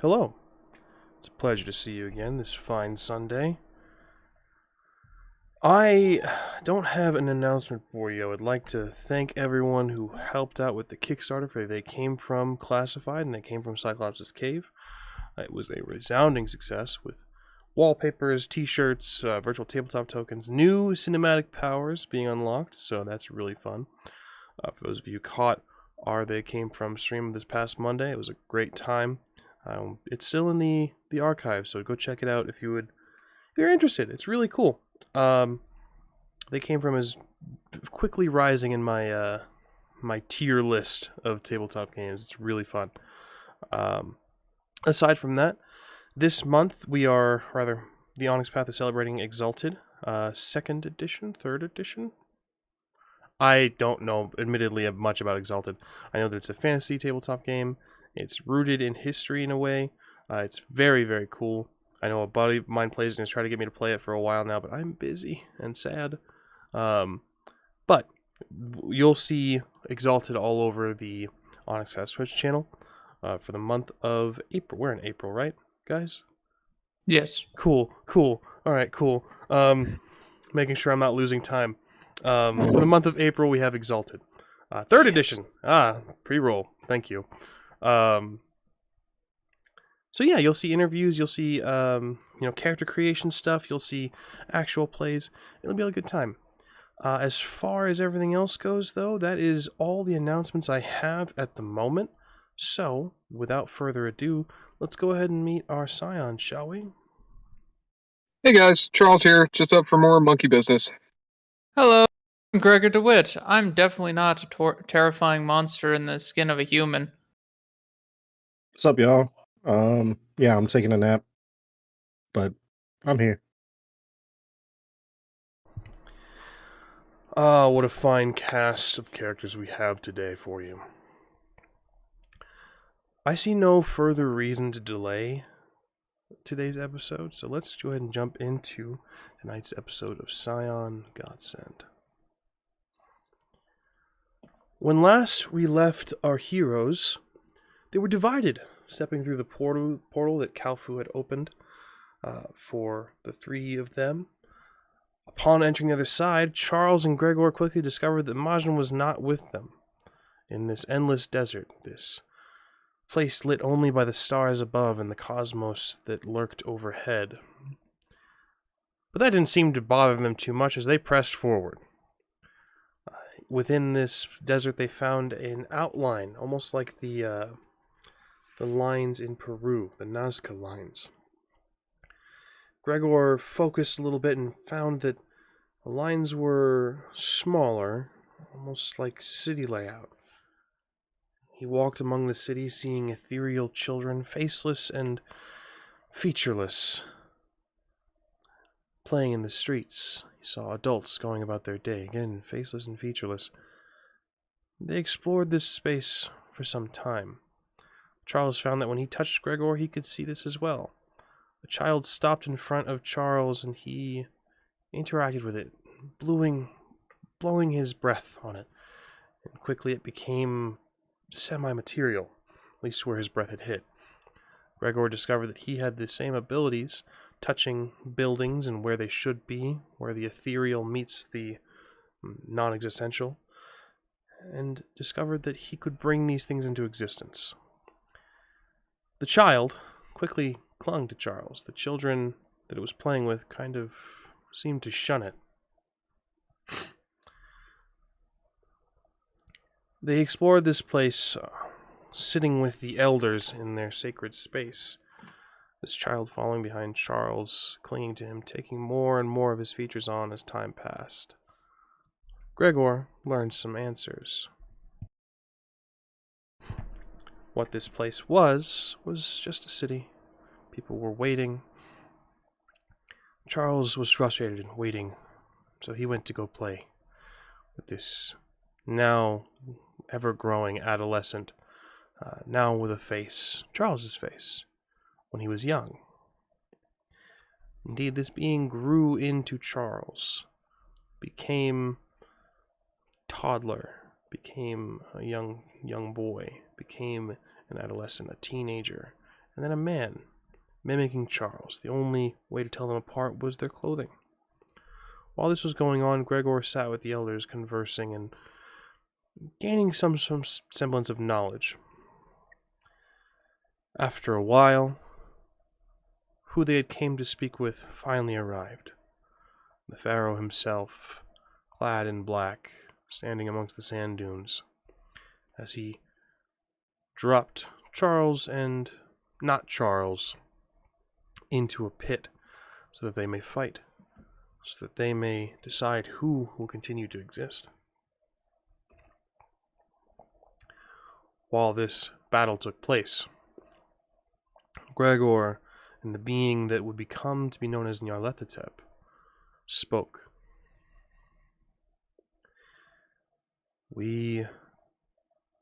Hello. It's a pleasure to see you again this fine Sunday. I don't have an announcement for you. I would like to thank everyone who helped out with the Kickstarter for They Came From Classified and They Came From Cyclops' Cave. It was a resounding success with wallpapers, t-shirts, virtual tabletop tokens, new cinematic powers being unlocked, so that's really fun. For those of you caught our They Came From stream this past Monday, it was a great time. It's still in the archive, so go check it out if you're interested. It's really cool. They Came From is quickly rising in my my tier list of tabletop games. It's really fun. Aside from that, this month the Onyx Path is celebrating Exalted, 2nd edition, 3rd edition. I don't know, admittedly, much about Exalted. I know that it's a fantasy tabletop game. It's rooted in history in a way. It's very, very cool. I know a buddy of mine plays and has tried to get me to play it for a while now, but I'm busy and sad. But you'll see Exalted all over the Onyx Path Twitch channel for the month of April. We're in April, right, guys? Yes. Cool. All right, cool. Making sure I'm not losing time. For the month of April, we have Exalted. 3rd edition. Pre-roll. Thank you. So yeah, you'll see interviews, you'll see character creation stuff, you'll see actual plays. It'll be a good time. As far as everything else goes, though, that is all the announcements I have at the moment. So, without further ado, let's go ahead and meet our Scion, shall we? Hey guys, Charles here, just up for more monkey business. Hello, I'm Gregor DeWitt. I'm definitely not a terrifying monster in the skin of a human. What's up, y'all? Yeah, I'm taking a nap, but I'm here. What a fine cast of characters we have today for you. I see no further reason to delay today's episode, so let's go ahead and jump into tonight's episode of Scion Godsend. When last we left our heroes, they were divided, stepping through the portal that Kalfu had opened for the three of them. Upon entering the other side, Charles and Gregor quickly discovered that MAJIN was not with them. In this endless desert, this place lit only by the stars above and the cosmos that lurked overhead. But that didn't seem to bother them too much as they pressed forward. Within this desert, they found an outline, almost like the lines in Peru, the Nazca lines. Gregor focused a little bit and found that the lines were smaller, almost like city layout. He walked among the city, seeing ethereal children, faceless and featureless, playing in the streets. He saw adults going about their day, again, faceless and featureless. They explored this space for some time. Charles found that when he touched Gregor, he could see this as well. The child stopped in front of Charles and he interacted with it, blowing his breath on it. And quickly it became semi-material, at least where his breath had hit. Gregor discovered that he had the same abilities, touching buildings and where they should be, where the ethereal meets the non-existential, and discovered that he could bring these things into existence. The child quickly clung to Charles. The children that it was playing with kind of seemed to shun it. They explored this place, sitting with the elders in their sacred space. This child following behind Charles, clinging to him, taking more and more of his features on as time passed. Gregor learned some answers. What this place was just a city. People were waiting. Charles was frustrated and waiting, so he went to go play with this now ever-growing adolescent, now with a face, Charles's face, when he was young. Indeed, this being grew into Charles, became toddler, became a young boy, became an adolescent, a teenager, and then a man, mimicking Charles. The only way to tell them apart was their clothing. While this was going on, Gregor sat with the elders, conversing and gaining some semblance of knowledge. After a while, who they had came to speak with finally arrived. The pharaoh himself, clad in black, standing amongst the sand dunes, as he dropped Charles and not Charles into a pit so that they may fight, so that they may decide who will continue to exist. While this battle took place, Gregor and the being that would become to be known as Nyarlethotep spoke. We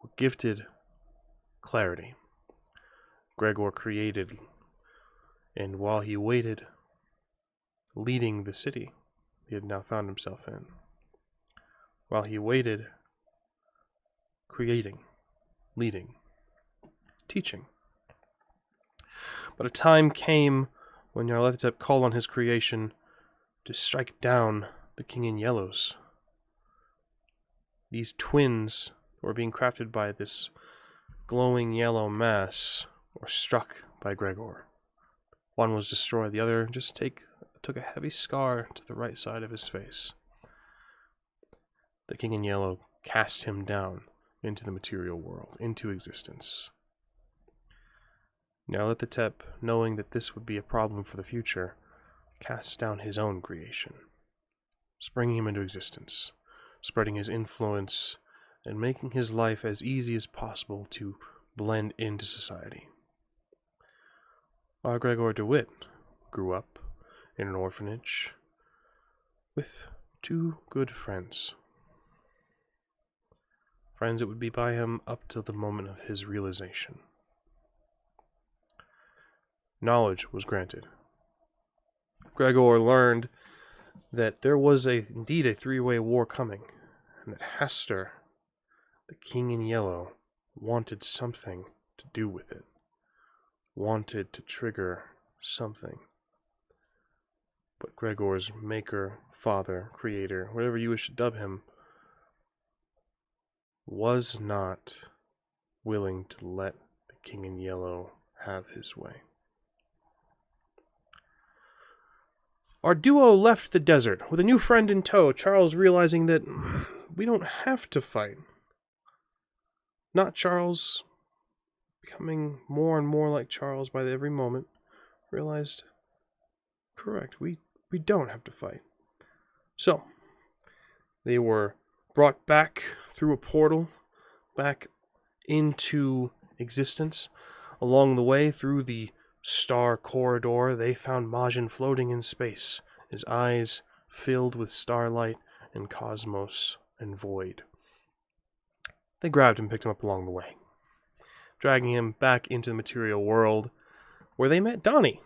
were gifted clarity. Gregor created, and while he waited, leading the city he had now found himself in, while he waited, creating, leading, teaching. But a time came when Nyarlethotep called on his creation to strike down the King in Yellows. These twins were being crafted by this glowing yellow mass were struck by Gregor. One was destroyed, the other just took a heavy scar to the right side of his face. The King in Yellow cast him down into the material world, into existence. Nyarlethotep, knowing that this would be a problem for the future, cast down his own creation, springing him into existence, spreading his influence, and making his life as easy as possible to blend into society. While Gregor DeWitt grew up in an orphanage with two good friends. Friends that would be by him up till the moment of his realization. Knowledge was granted. Gregor learned that there was indeed a three-way war coming, and that Hester, the King in Yellow, wanted something to do with it, wanted to trigger something. But Gregor's maker, father, creator, whatever you wish to dub him, was not willing to let the King in Yellow have his way. Our duo left the desert with a new friend in tow, Charles realizing that we don't have to fight. Not Charles, becoming more and more like Charles by every moment, realized, correct, we don't have to fight. So, they were brought back through a portal, back into existence. Along the way, through the star corridor, they found MAJIN floating in space, his eyes filled with starlight and cosmos and void. They grabbed him and picked him up along the way, dragging him back into the material world, where they met Donnie.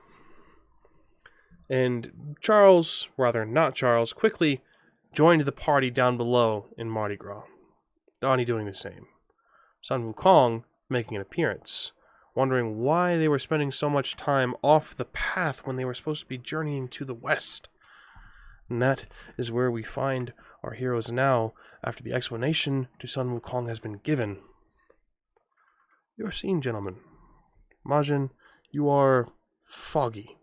And Charles, rather not Charles, quickly joined the party down below in Mardi Gras. Donnie doing the same. Sun Wukong making an appearance, wondering why they were spending so much time off the path when they were supposed to be journeying to the west. And that is where we find our heroes now, after the explanation to Sun Wukong has been given. You are seen, gentlemen. MAJIN, you are foggy.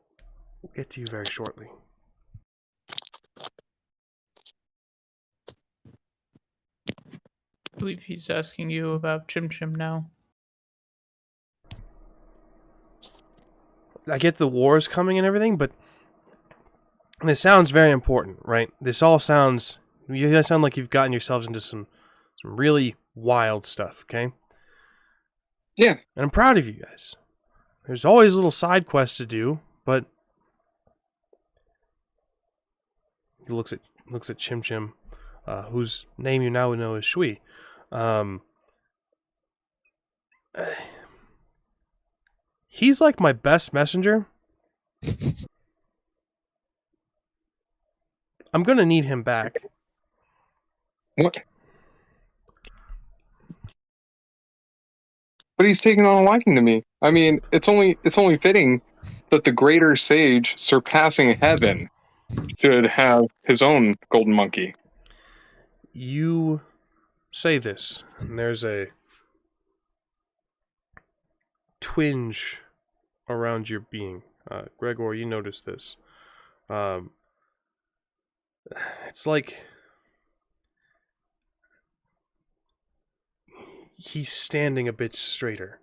We'll get to you very shortly. I believe he's asking you about Chim Chim now. I get the wars coming and everything, but this sounds very important, right? This all sounds... You guys sound like you've gotten yourselves into some really wild stuff, okay? Yeah. And I'm proud of you guys. There's always little side quests to do, but... He looks at Chim Chim, whose name you now know is Shui. He's like my best messenger. I'm gonna need him back. What but he's taken on a liking to me. I mean, it's only fitting that the greater sage, surpassing heaven, should have his own golden monkey. You say this, and there's a twinge around your being. Gregor, you notice this. It's like he's standing a bit straighter.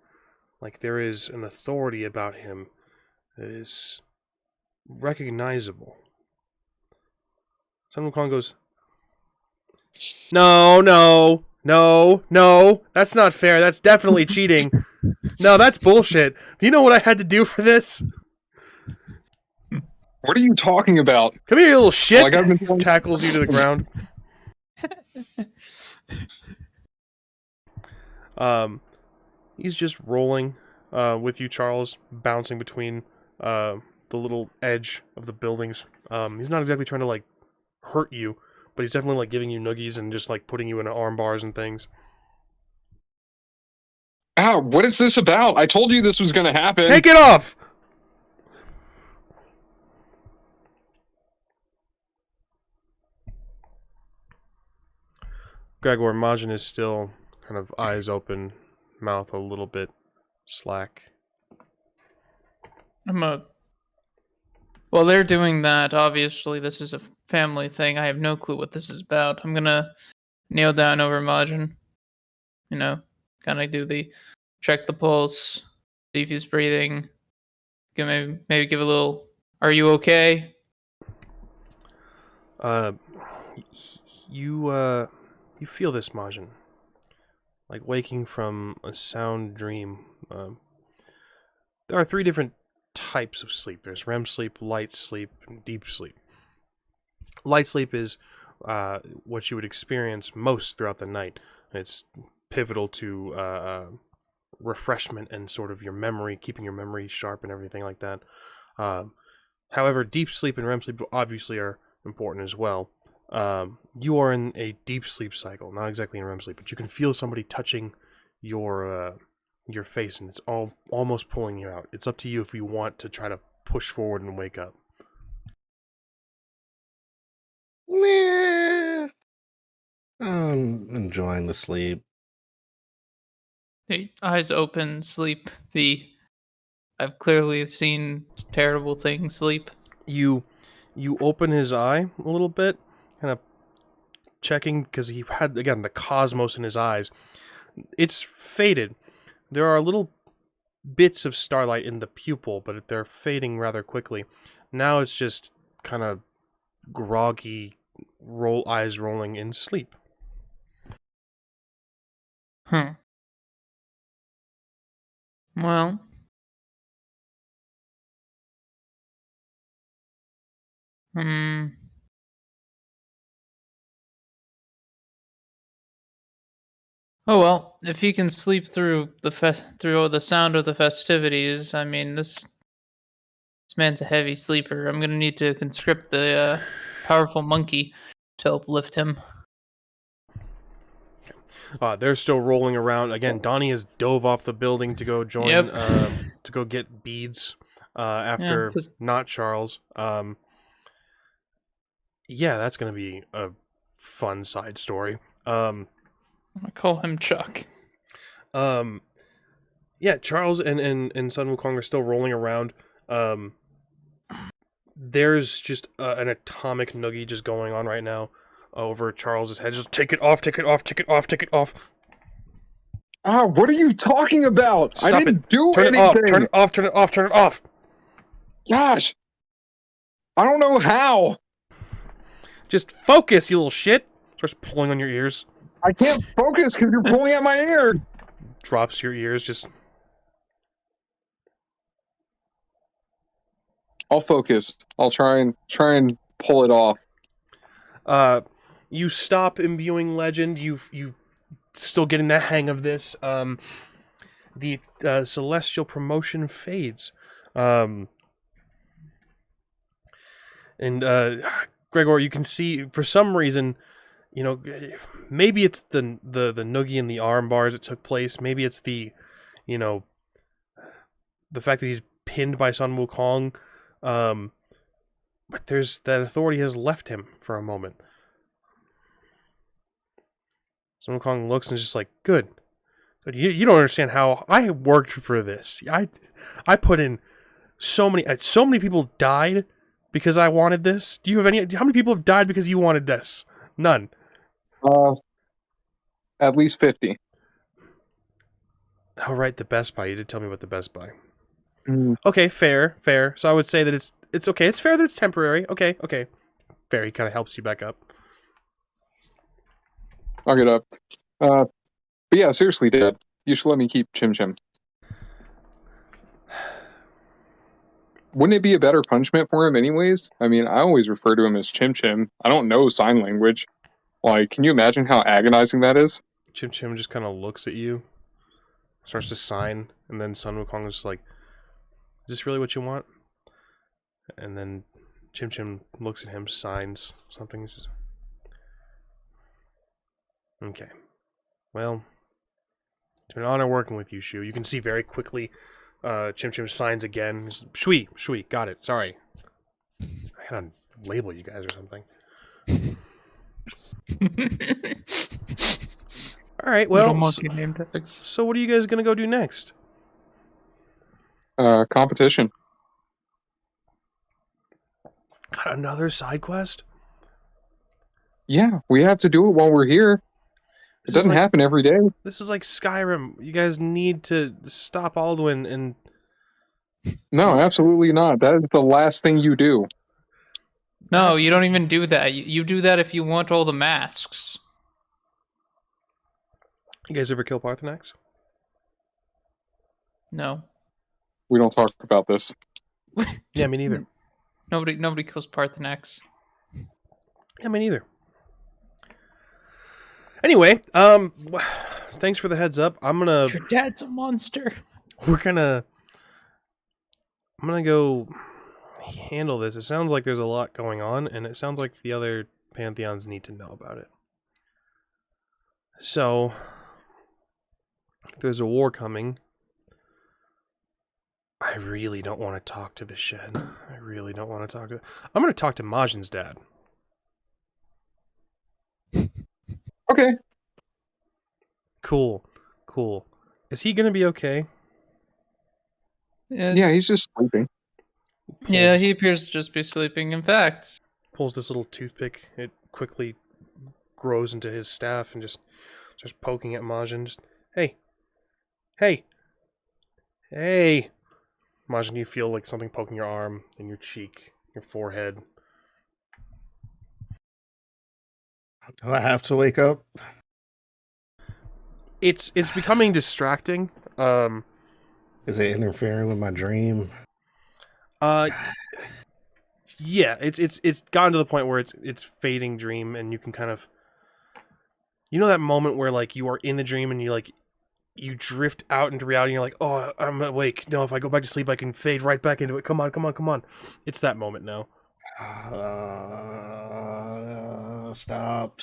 Like there is an authority about him that is recognizable. Sun Wukong goes, No, that's not fair. That's definitely cheating. No, that's bullshit. Do you know what I had to do for this? What are you talking about? Come here, you little shit. Like I've been Tackles you to the ground. He's just rolling with you, Charles, bouncing between the little edge of the buildings. He's not exactly trying to like hurt you, but he's definitely like giving you noogies and just like putting you in arm bars and things. Ow, what is this about? I told you this was going to happen. Take it off! Gregor, MAJIN is still kind of eyes open, mouth a little bit slack. While they're doing that, obviously this is a family thing. I have no clue what this is about. I'm gonna kneel down over MAJIN. You know, kind of do the check the pulse, see if he's breathing. Maybe give a little. Are you okay? You feel this, MAJIN, like waking from a sound dream. There are 3 different types of sleep. There's REM sleep, light sleep, and deep sleep. Light sleep is what you would experience most throughout the night. It's pivotal to refreshment and sort of your memory, keeping your memory sharp and everything like that. However, deep sleep and REM sleep obviously are important as well. You are in a deep sleep cycle, not exactly in REM sleep, but you can feel somebody touching your face, and it's almost pulling you out. It's up to you if you want to try to push forward and wake up. Nah. I'm enjoying the sleep. The eyes open, sleep. I've clearly seen terrible things sleep. You open his eye a little bit, kind of checking, because he had, again, the cosmos in his eyes. It's faded. There are little bits of starlight in the pupil, but they're fading rather quickly. Now it's just kind of groggy, eyes rolling in sleep. Well. Oh well, if he can sleep through the sound of the festivities, I mean this man's a heavy sleeper. I'm gonna need to conscript the powerful monkey to help lift him. They're still rolling around. Again, Donnie has dove off the building to go join, to go get beads after not Charles. Yeah, that's going to be a fun side story. I call him Chuck. Yeah, Charles and Sun Wukong are still rolling around. There's just an atomic noogie just going on right now over Charles's head. Just take it off, take it off, take it off, take it off. Ah, what are you talking about? Stop I didn't do turn anything. It off, turn it off, turn it off, turn it off. Gosh. I don't know how. Just focus, you little shit. Starts pulling on your ears. I can't focus because you're pulling at my ear. Drops your ears, just... I'll focus. I'll try and pull it off. You stop imbuing legend. You still getting the hang of this. The celestial promotion fades. And Gregor, you can see for some reason, you know, maybe it's the noogie and the arm bars that took place. Maybe it's the you know, the fact that he's pinned by Sun Wukong, but there's that authority has left him for a moment. Sun Wukong looks and is just like, good. But you don't understand how I worked for this. I put in so many people died because I wanted this. Do you have any? How many people have died because you wanted this? None. At least 50. Oh, right, the Best Buy. You did tell me about the Best Buy. Mm. Okay, fair. So I would say that it's okay. It's fair that it's temporary. Okay. Fair. He kind of helps you back up. I'll get up. But yeah, seriously, Dad, you should let me keep Chim Chim. Wouldn't it be a better punishment for him anyways? I mean, I always refer to him as Chim Chim. I don't know sign language. Like, can you imagine how agonizing that is? Chim Chim just kind of looks at you, starts to sign, and then Sun Wukong is just like, is this really what you want? And then Chim Chim looks at him, signs something, and says, okay. Well, it's been an honor working with you, Shu. You can see very quickly Chim Chim signs again. Shui, got it. Sorry. I had to label you guys or something. Alright, well, so what are you guys going to go do next? Competition. Got another side quest? Yeah, we have to do it while we're here. It doesn't happen every day. This is like Skyrim. You guys need to stop Alduin and... No, absolutely not. That is the last thing you do. No, you don't even do that. You do that if you want all the masks. You guys ever kill Parthenax? No. We don't talk about this. Yeah, me neither. Nobody kills Parthenax. Yeah, me neither. Anyway, thanks for the heads up. Your dad's a monster. I'm gonna go handle this. It sounds like there's a lot going on, and it sounds like the other pantheons need to know about it. So, if there's a war coming, I really don't want to talk to the Shen. I really don't want to talk to... I'm going to talk to Majin's dad. Okay. Cool. Is he going to be okay? Yeah, he's just sleeping. Yeah, he appears to just be sleeping. In fact, pulls this little toothpick. It quickly grows into his staff and just starts poking at Majin. Just, hey. Majin, you feel like something poking your arm, in your cheek, your forehead. Do I have to wake up? It's becoming distracting. Is it interfering with my dream? Yeah, it's gotten to the point where it's fading dream, and you can kind of, you know, that moment where like you are in the dream and you drift out into reality and you're like, oh, I'm awake. No, if I go back to sleep I can fade right back into it. Come on. It's that moment now. Stop.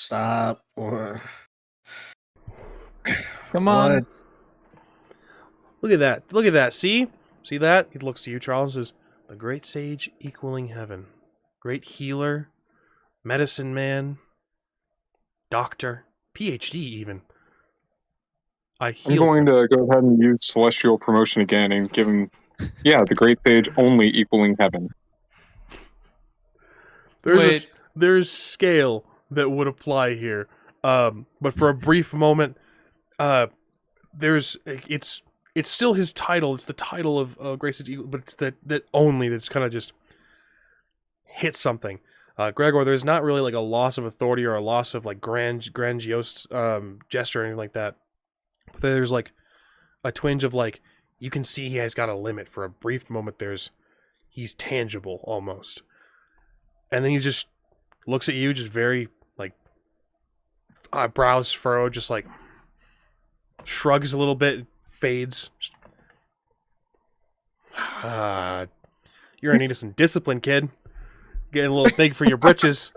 come on. What? Look at that. See that? He looks to you, Charles, and says, the great sage equaling heaven. Great healer, medicine man, doctor, PhD even. I'm going to go ahead and use celestial promotion again and give him, the great sage only equaling heaven. There's scale that would apply here, but for a brief moment, it's still his title. It's the title of Great Sage, but it's that only that's kind of just hit something. Gregor, there's not really like a loss of authority or a loss of like grandiose gesture or anything like that. But there's like a twinge of like, you can see he has got a limit. For a brief moment, he's tangible almost, and then he just looks at you, just very like brows furrowed, just like shrugs a little bit, fades. You're gonna need some discipline, kid. Getting a little big for your britches.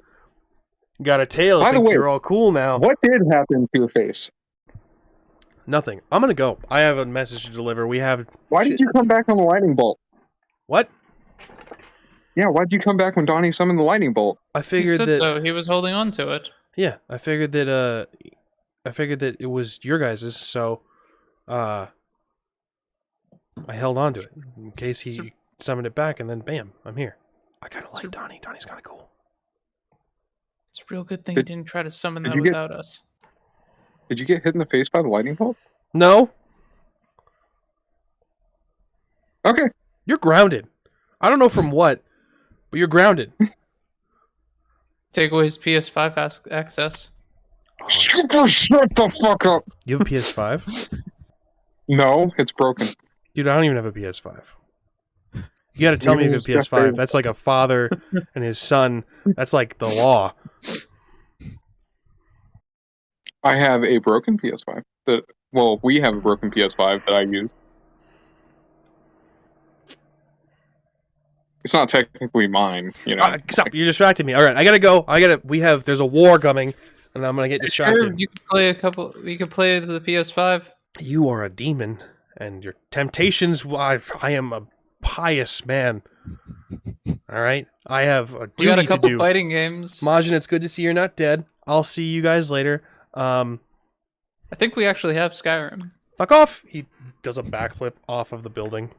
Got a tail. By the way, you're all cool now. What did happen to your face? Nothing. I'm gonna go. I have a message to deliver. We have. Why did you come back on the lightning bolt? What? Yeah, why did you come back when Donnie summoned the lightning bolt? I He figured said that. so. He was holding on to it. Yeah, I figured that. It was your guys's. So, I held on to it in case he summoned it back, and then bam, I'm here. I kind of like Donnie. Donnie's kind of cool. It's a real good thing he didn't try to summon that you get- without us. Did you get hit in the face by the lightning bolt? No, Okay. you're grounded. I don't know from what, but you're grounded. Take away his PS5 access. Shut the fuck up. You have a PS5? No, it's broken. Dude, I don't even have a PS5. You gotta tell me if you have a PS5. That's like a father and his son. That's like the law. I have a broken PS5. We have a broken PS5 that I use. It's not technically mine, you know. Stop! You distracted me. All right, I gotta go. There's a war coming, and I'm gonna get distracted. Sure, you could play You could play the PS5. You are a demon, and your temptations. I am a pious man. All right, I have a duty We got a couple to do. fighting games. MAJIN, it's good to see you're not dead. I'll see you guys later. I think we actually have Skyrim. Fuck off! He does a backflip off of the building.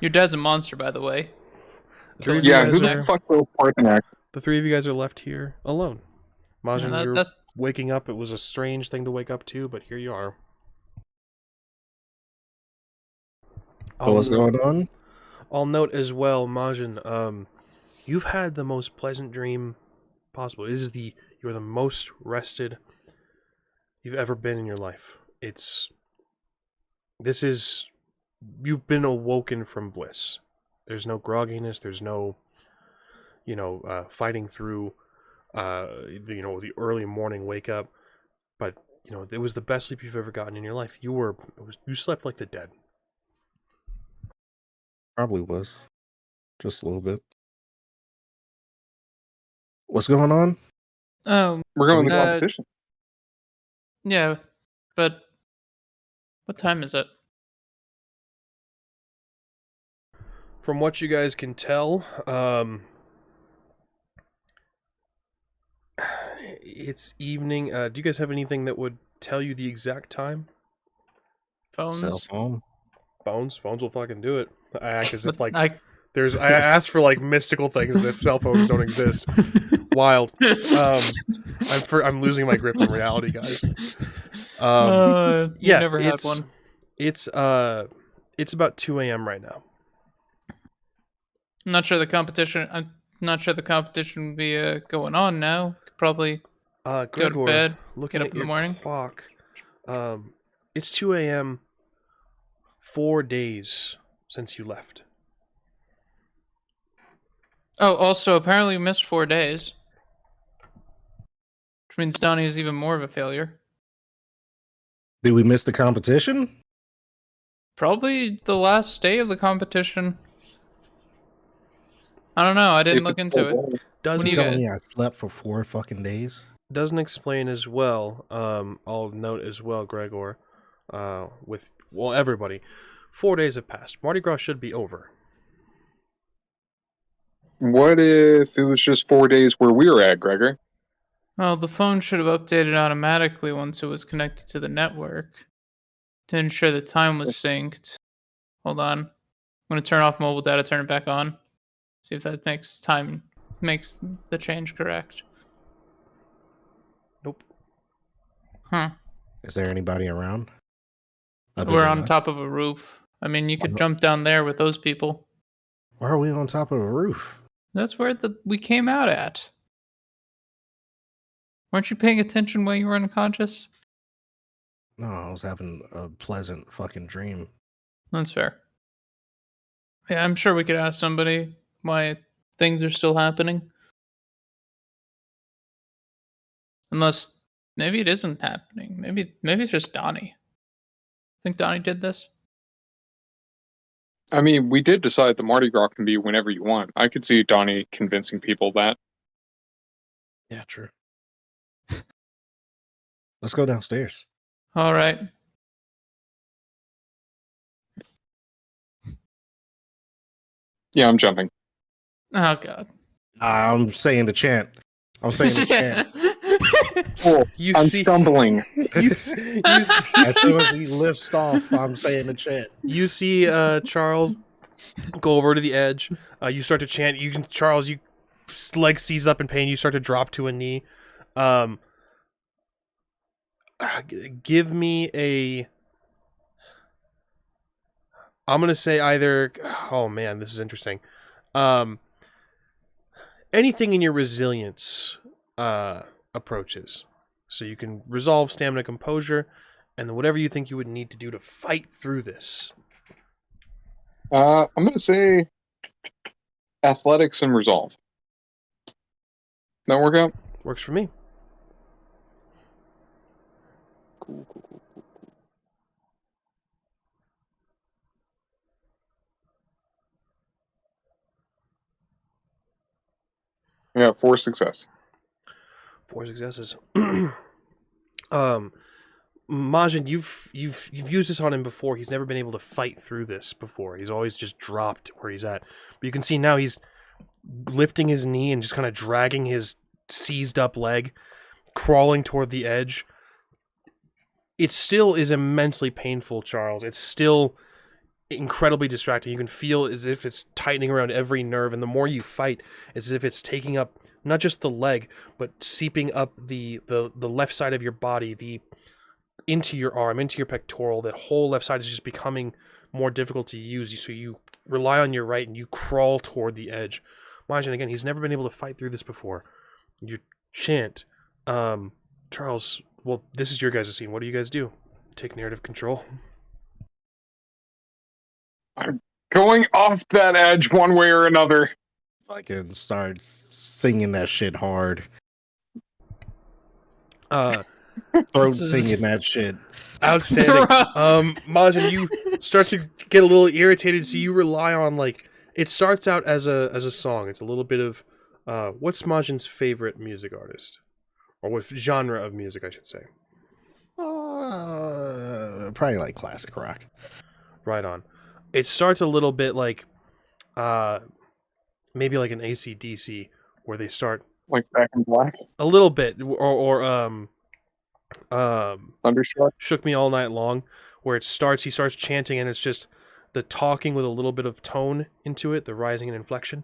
Your dad's a monster, by the way. Three of Yeah, you who guys the are- fuck those Parthenax? The three of you guys are left here alone. MAJIN, Yeah, you're that- waking up. It was a strange thing to wake up to, but here you are. So what's going on? I'll note as well, MAJIN, you've had the most pleasant dream possible. You're the most rested you've ever been in your life. You've been awoken from bliss. There's no grogginess, there's no, fighting through, the early morning wake up, but, it was the best sleep you've ever gotten in your life. You slept like the dead. Probably was. Just a little bit. What's going on? Oh, We're going to the Uh, competition. yeah, but what time is it? From what you guys can tell, it's evening. Do you guys have anything that would tell you the exact time? Phones? Cell phone. Phones will fucking do it. I act as if like I I asked for like mystical things as if cell phones don't exist. Wild. I'm losing my grip on reality, guys. you yeah, never had one. It's about 2 a.m. right now. I'm not sure the competition will be going on now. Could probably Gregor, go to bed, looking get up at in the your morning. clock, it's 2 a.m. 4 days since you left. Oh, also, apparently we missed 4 days. Which means Donnie is even more of a failure. Did we miss the competition? Probably the last day of the competition. I don't know. I didn't look into it. What Doesn't do you you telling guys- me I slept for 4 fucking days? doesn't explain as well. I'll note as well, Gregor. Everybody. 4 days have passed. Mardi Gras should be over. What if it was just 4 days where we were at, Gregor? Well, the phone should have updated automatically once it was connected to the network to ensure the time was synced. Hold on. I'm going to turn off mobile data, turn it back on. See if that makes the change correct. Nope. Huh. Is there anybody around? Other We're than on us? top of a roof. I mean, you could jump down there with those people. Why are we on top of a roof? That's where we came out at. Weren't you paying attention while you were unconscious? No, I was having a pleasant fucking dream. That's fair. Yeah, I'm sure we could ask somebody why things are still happening. Unless maybe it isn't happening. Maybe it's just Donnie. Think Donnie did this? I mean, we did decide the Mardi Gras can be whenever you want. I could see Donnie convincing people that. Yeah, true. Let's go downstairs. All right. Yeah, I'm jumping. Oh god. I'm saying the chant. I'm saying the chant. Cool. You I'm see, stumbling. you see, As soon as he lifts off, I'm saying the chant. you see Charles go over to the edge. You start to chant. You can, Charles, you leg seize up in pain. You start to drop to a knee. Give me a. I'm gonna say either. Oh man, this is interesting. Anything in your resilience approaches, so you can resolve, stamina, composure, and then whatever you think you would need to do to fight through this. I'm gonna say athletics and resolve. That work out? Works for me. Cool. Yeah, 4 success. 4 successes. Majin, you've used this on him before. He's never been able to fight through this before. He's always just dropped where he's at. But you can see now he's lifting his knee and just kind of dragging his seized up leg, crawling toward the edge. It still is immensely painful, Charles. It's still incredibly distracting. You can feel as if it's tightening around every nerve, and the more you fight, it's as if it's taking up not just the leg, but seeping up the left side of your body, into your arm, into your pectoral. That whole left side is just becoming more difficult to use. So you rely on your right and you crawl toward the edge. Majin, again, he's never been able to fight through this before. You chant. Charles, well, this is your guys' scene. What do you guys do? Take narrative control. I'm going off that edge one way or another. Fucking start singing that shit hard. Throat singing that shit. Outstanding. Majin, you start to get a little irritated, so you rely on, like, it starts out as a song. It's a little bit of what's Majin's favorite music artist? Or what genre of music, I should say. Probably like classic rock. Right on. It starts a little bit like maybe like an AC/DC, where they start Like Back in Black? a little bit, or Thunderstruck? Shook Me All Night Long, where he starts chanting, and it's just the talking with a little bit of tone into it, the rising and inflection,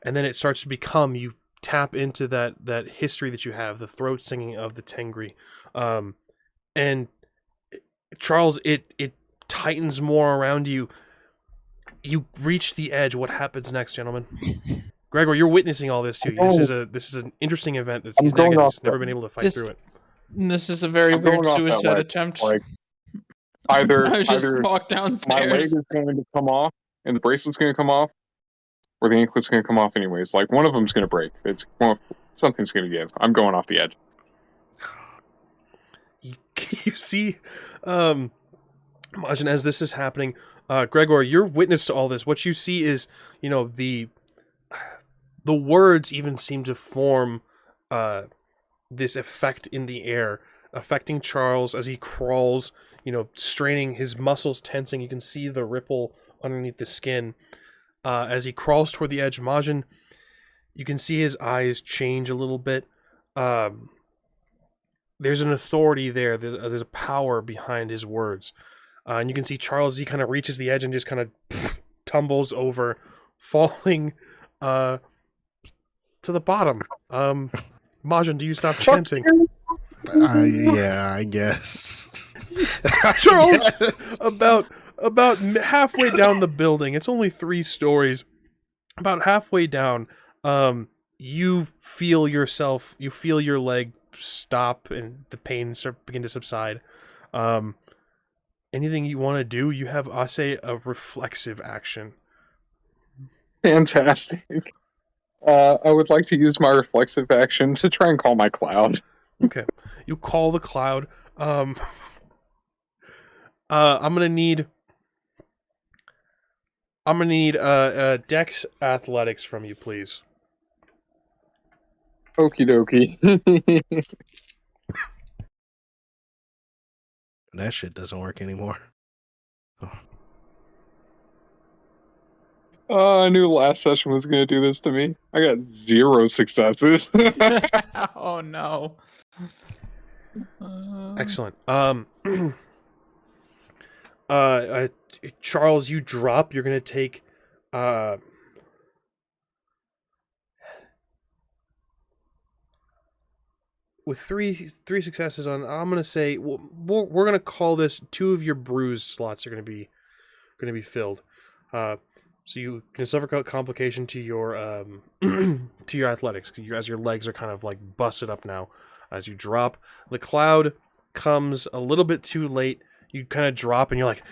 and then it starts to become, you tap into that history that you have, the throat singing of the Tengri, and Charles, it tightens more around you. You reach the edge. What happens next, gentlemen? Gregor, you're witnessing all this too. This is an interesting event that he's never been able to fight through it. This is a very weird suicide attempt. Like, either I just walk my downstairs. leg is going to come off and the bracelet's going to come off, or the anklet's going to come off anyways. Like, one of them's going to break. Something's going to give. I'm going off the edge. You see, Majin, as this is happening, Gregor, you're witness to all this. What you see is, the words even seem to form this effect in the air, affecting Charles as he crawls, straining, his muscles tensing. You can see the ripple underneath the skin. As he crawls toward the edge, Majin, you can see his eyes change a little bit. There's an authority there. There's a power behind his words. And you can see Charles, he kind of reaches the edge and just kind of tumbles over, falling to the bottom. Majin, do you stop chanting? Yeah, I guess. Charles, about halfway down the building, it's only 3 stories. About halfway down, you feel your leg stop and the pain begin to subside. Anything you want to do, you have, I say, a reflexive action. Fantastic. I would like to use my reflexive action to try and call my cloud. Okay. You call the cloud. I'm gonna need Dex athletics from you, please. Okie dokie. And that shit doesn't work anymore. I knew last session was going to do this to me. I got 0 successes. Oh no. Excellent. Charles, you drop. You're gonna take. With three successes on, I'm gonna say we're gonna call this 2 of your bruise slots are gonna be filled. So you can suffer complication to your to your athletics as your legs are kind of like busted up now. As you drop, the cloud comes a little bit too late. You kind of drop and you're like,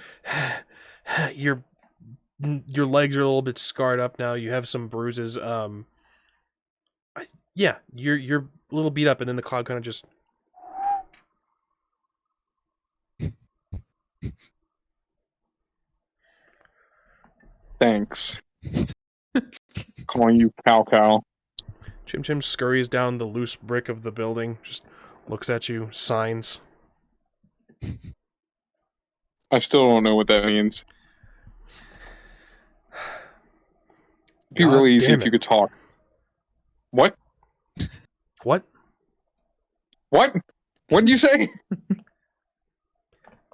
your legs are a little bit scarred up now. You have some bruises. Yeah, you're a little beat up, and then the cloud kind of just. Thanks. Calling you cow. Chim Chim scurries down the loose brick of the building, just looks at you, signs. I still don't know what that means. It'd be really easy if you could talk. What? What? What? What did you say?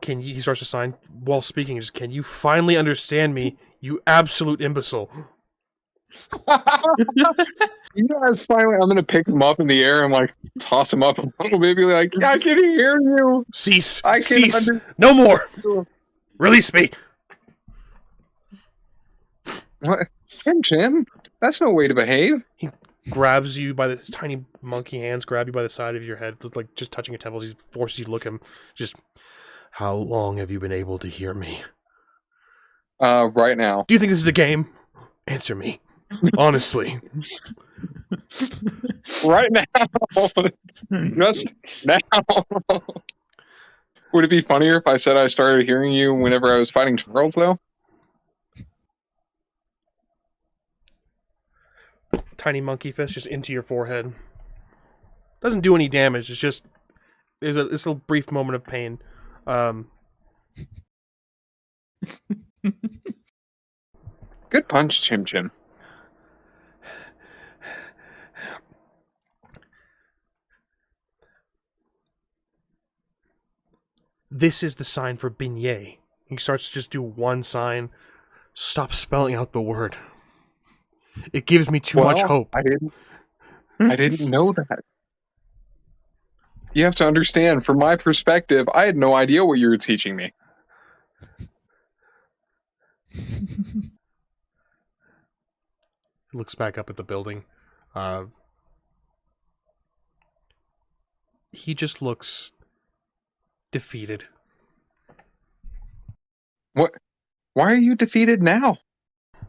He starts to sign while speaking, just, can you finally understand me, you absolute imbecile? Yes, finally, I'm gonna pick him up in the air and like toss him up a little bit, be like, I can hear you. Cease. I can Cease. No more. Release me. What? Jim? That's no way to behave. He grabs you by his tiny monkey hands, grab you by the side of your head, like just touching your temples. He forces you to look at him. Just, how long have you been able to hear me? Right now. Do you think this is a game? Answer me. Honestly. Right now. Just now. Would it be funnier if I said I started hearing you whenever I was fighting Charles, though? Tiny monkey fist just into your forehead. Doesn't do any damage. It's just there's this little brief moment of pain. Good punch, Chim Chim. This is the sign for beignet. He starts to just do one sign. Stop spelling out the word. It gives me too much hope. I didn't know that. You have to understand, from my perspective, I had no idea what you were teaching me. He looks back up at the building. He just looks defeated. What? Why are you defeated now?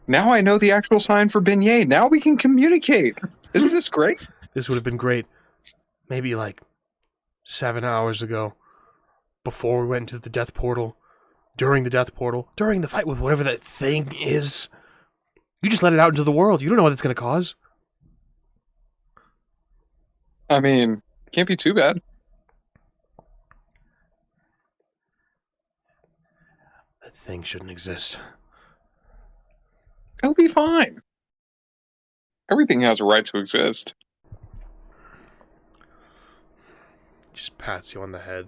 Now I know the actual sign for beignet. Now we can communicate. Isn't this great? This would have been great. Maybe like 7 hours ago. Before we went into the death portal. During the death portal. During the fight with whatever that thing is. You just let it out into the world. You don't know what it's going to cause. I mean, can't be too bad. That thing shouldn't exist. It'll be fine. Everything has a right to exist. Just pats you on the head.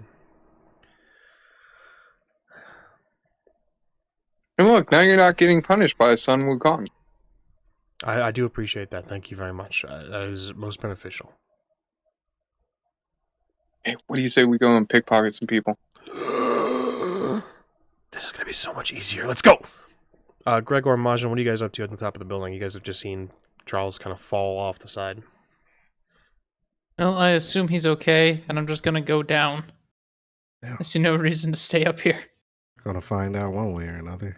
And look, now you're not getting punished by Sun Wukong. I do appreciate that. Thank you very much. That is most beneficial. Hey, what do you say we go and pickpocket some people? This is going to be so much easier. Let's go! Gregor and MAJIN, what are you guys up to at the top of the building? You guys have just seen Charles kind of fall off the side. Well, I assume he's okay, and I'm just gonna go down. Yeah. I see no reason to stay up here. Gonna find out one way or another.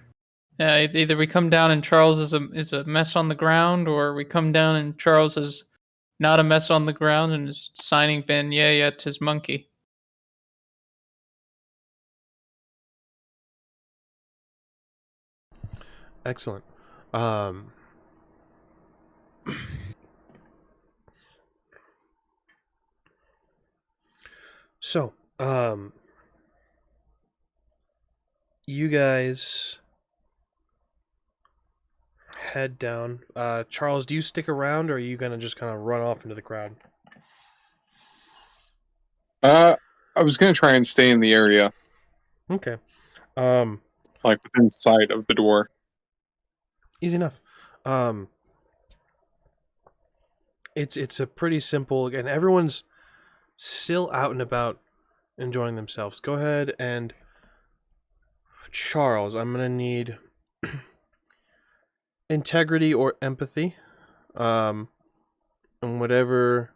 Either we come down and Charles is a mess on the ground, or we come down and Charles is not a mess on the ground and is signing beignet at his monkey. Excellent. So, you guys head down. Charles, do you stick around, or are you gonna just kind of run off into the crowd? I was gonna try and stay in the area, Okay. like within sight of the door. Easy enough. It's a pretty simple, and everyone's still out and about enjoying themselves. Go ahead and Charles, I'm gonna need integrity or empathy, and whatever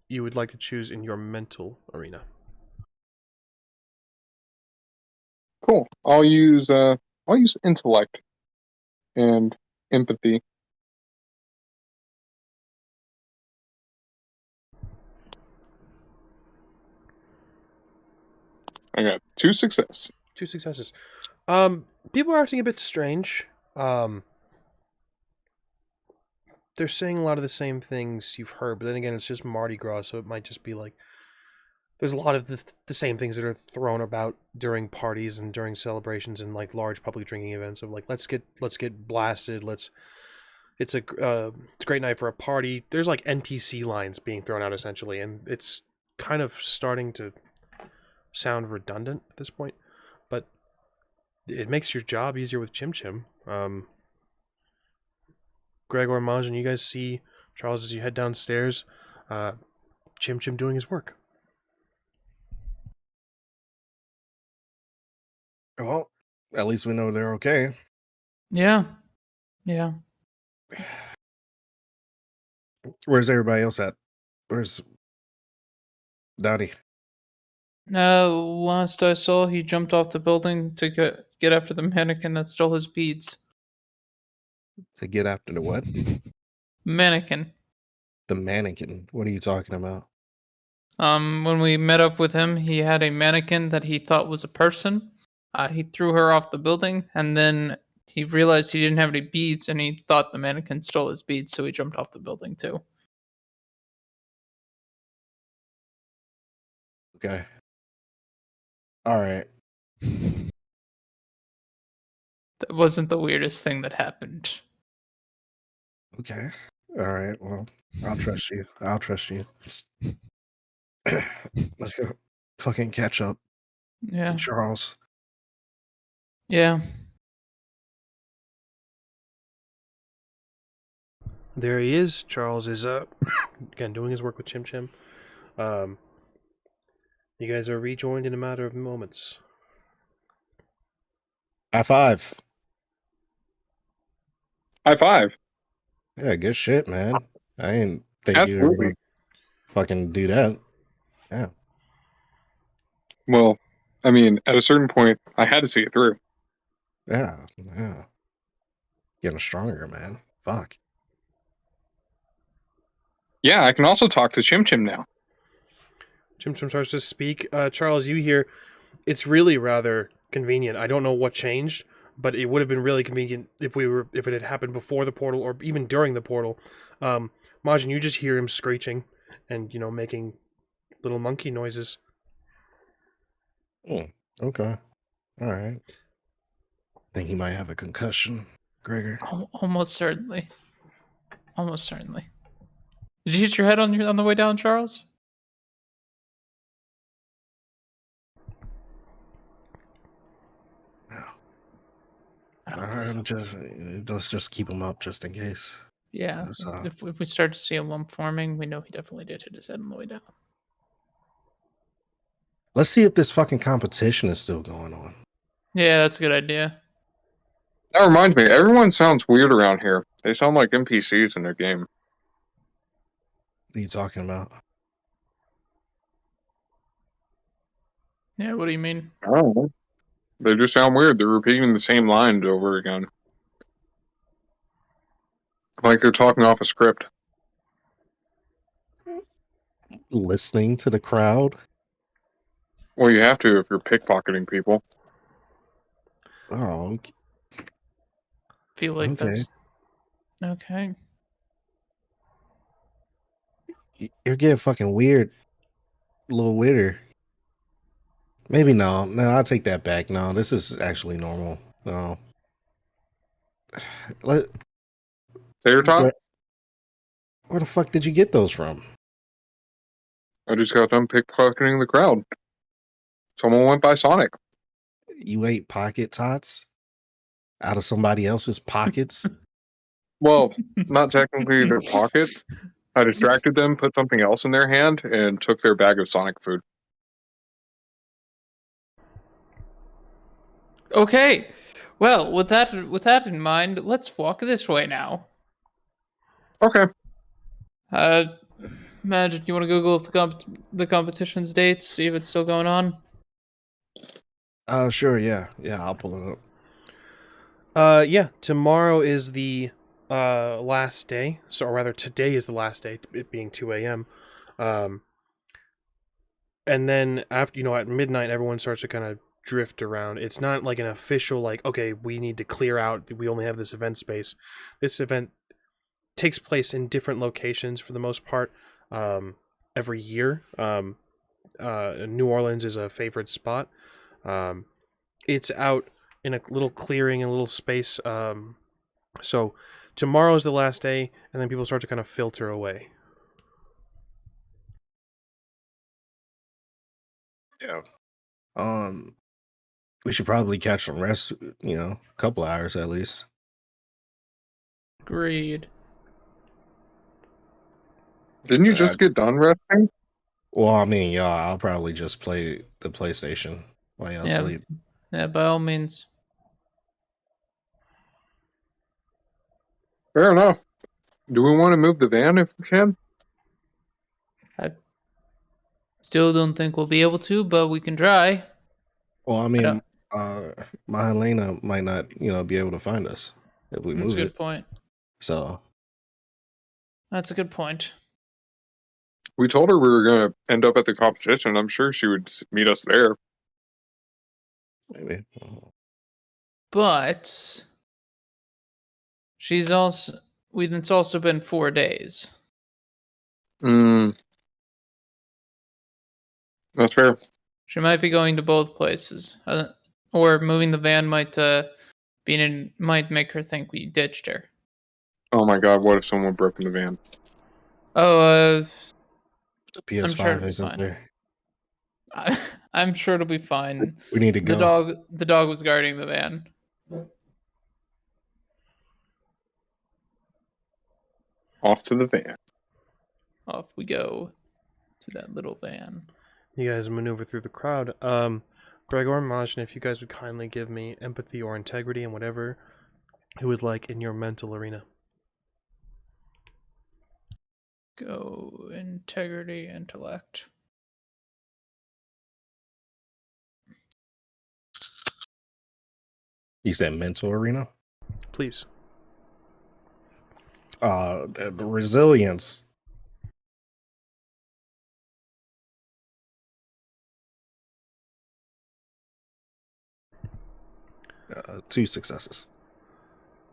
you would like to choose in your mental arena. Cool. I'll use intellect and empathy. I got 2 success. 2 successes. People are acting a bit strange. They're saying a lot of the same things you've heard, but then again, it's just Mardi Gras, so it might just be like there's a lot of the same things that are thrown about during parties and during celebrations and like large public drinking events of like let's get blasted, it's a great night for a party. There's like NPC lines being thrown out essentially, and it's kind of starting to sound redundant at this point, but it makes your job easier with Chim Chim. Gregor, MAJIN, you guys see Charles as you head downstairs. Chim Chim doing his work. Well, at least we know they're okay. Yeah. Yeah. Where's everybody else at? Where's Dottie? Last I saw, he jumped off the building to get after the mannequin that stole his beads. To get after the what? Mannequin. The mannequin. What are you talking about? When we met up with him, he had a mannequin that he thought was a person. He threw her off the building, and then he realized he didn't have any beads, and he thought the mannequin stole his beads, so he jumped off the building too. Okay. All right. That wasn't the weirdest thing that happened. Okay. All right. Well, I'll trust you. I'll trust you. Let's go fucking catch up Yeah. to Charles. Yeah. There he is. Charles is again doing his work with Chim Chim. You guys are rejoined in a matter of moments. High five. High five. Yeah, good shit, man. I didn't think you were Absolutely. gonna fucking do that. Yeah. Well, I mean, at a certain point, I had to see it through. Yeah. Yeah. Getting stronger, man. Fuck. Yeah, I can also talk to Chim Chim now. Chim Chim starts to speak. Charles, you hear it's really rather convenient. I don't know what changed, but it would have been really convenient if it had happened before the portal or even during the portal. MAJIN, you just hear him screeching and making little monkey noises. Okay. All right. Think he might have a concussion, Gregor. Almost certainly. Almost certainly. Did you hit your head on the way down, Charles? No. I don't believe him. Let's just keep him up just in case. Yeah. If we start to see a lump forming, we know he definitely did hit his head on the way down. Let's see if this fucking competition is still going on. Yeah, that's a good idea. That reminds me, everyone sounds weird around here. They sound like NPCs in their game. What are you talking about? Yeah, what do you mean? I don't know. They just sound weird. They're repeating the same lines over again. Like they're talking off a script. Listening to the crowd? Well, you have to if you're pickpocketing people. Oh, okay. Feel like Okay. that's okay. You're getting fucking weird, little witter. Maybe no. No, I'll take that back. No, this is actually normal. No. Let, Tater tot? where, where the fuck did you get those from? I just got done pickpocketing the crowd. Someone went by Sonic. You ate pocket tots out of somebody else's pockets? Well, not technically their pocket. I distracted them, put something else in their hand, and took their bag of Sonic food. Okay. Well, with that in mind, let's walk this way now. Okay. Imagine you want to Google if the competition's dates, see if it's still going on. Sure, yeah. Yeah, I'll pull it up. Yeah, tomorrow is the last day. So, or rather, today is the last day, it being 2 a.m. And then after, at midnight, everyone starts to kind of drift around. It's not like an official, like, okay, we need to clear out. We only have this event space. This event takes place in different locations for the most part every year. New Orleans is a favorite spot. It's out in a little clearing, a little space. So tomorrow's the last day, and then people start to kind of filter away. Yeah. We should probably catch some rest, a couple hours at least. Agreed. Didn't you just get done resting? Well, I mean, yeah, I'll probably just play the PlayStation while y'all sleep. Yeah, by all means. Fair enough. Do we want to move the van if we can? I still don't think we'll be able to, but we can try. Well, I mean, Mahelena might not, be able to find us if we That's a move good it. point. So That's a good point. We told her we were going to end up at the competition. I'm sure she would meet us there. maybe. But it's also been 4 days. That's fair. She might be going to both places, or moving the van might make her think we ditched her. Oh my god, what if someone broke in the van? Oh, The PS5 isn't there. I'm sure it'll be fine. We need to go. The dog was guarding the van. Off to the van. Off we go to that little van. You guys maneuver through the crowd. Gregor, MAJIN, if you guys would kindly give me empathy or integrity and whatever you would like in your mental arena. Go integrity, intellect. You said mental arena? Please. The resilience. Two successes.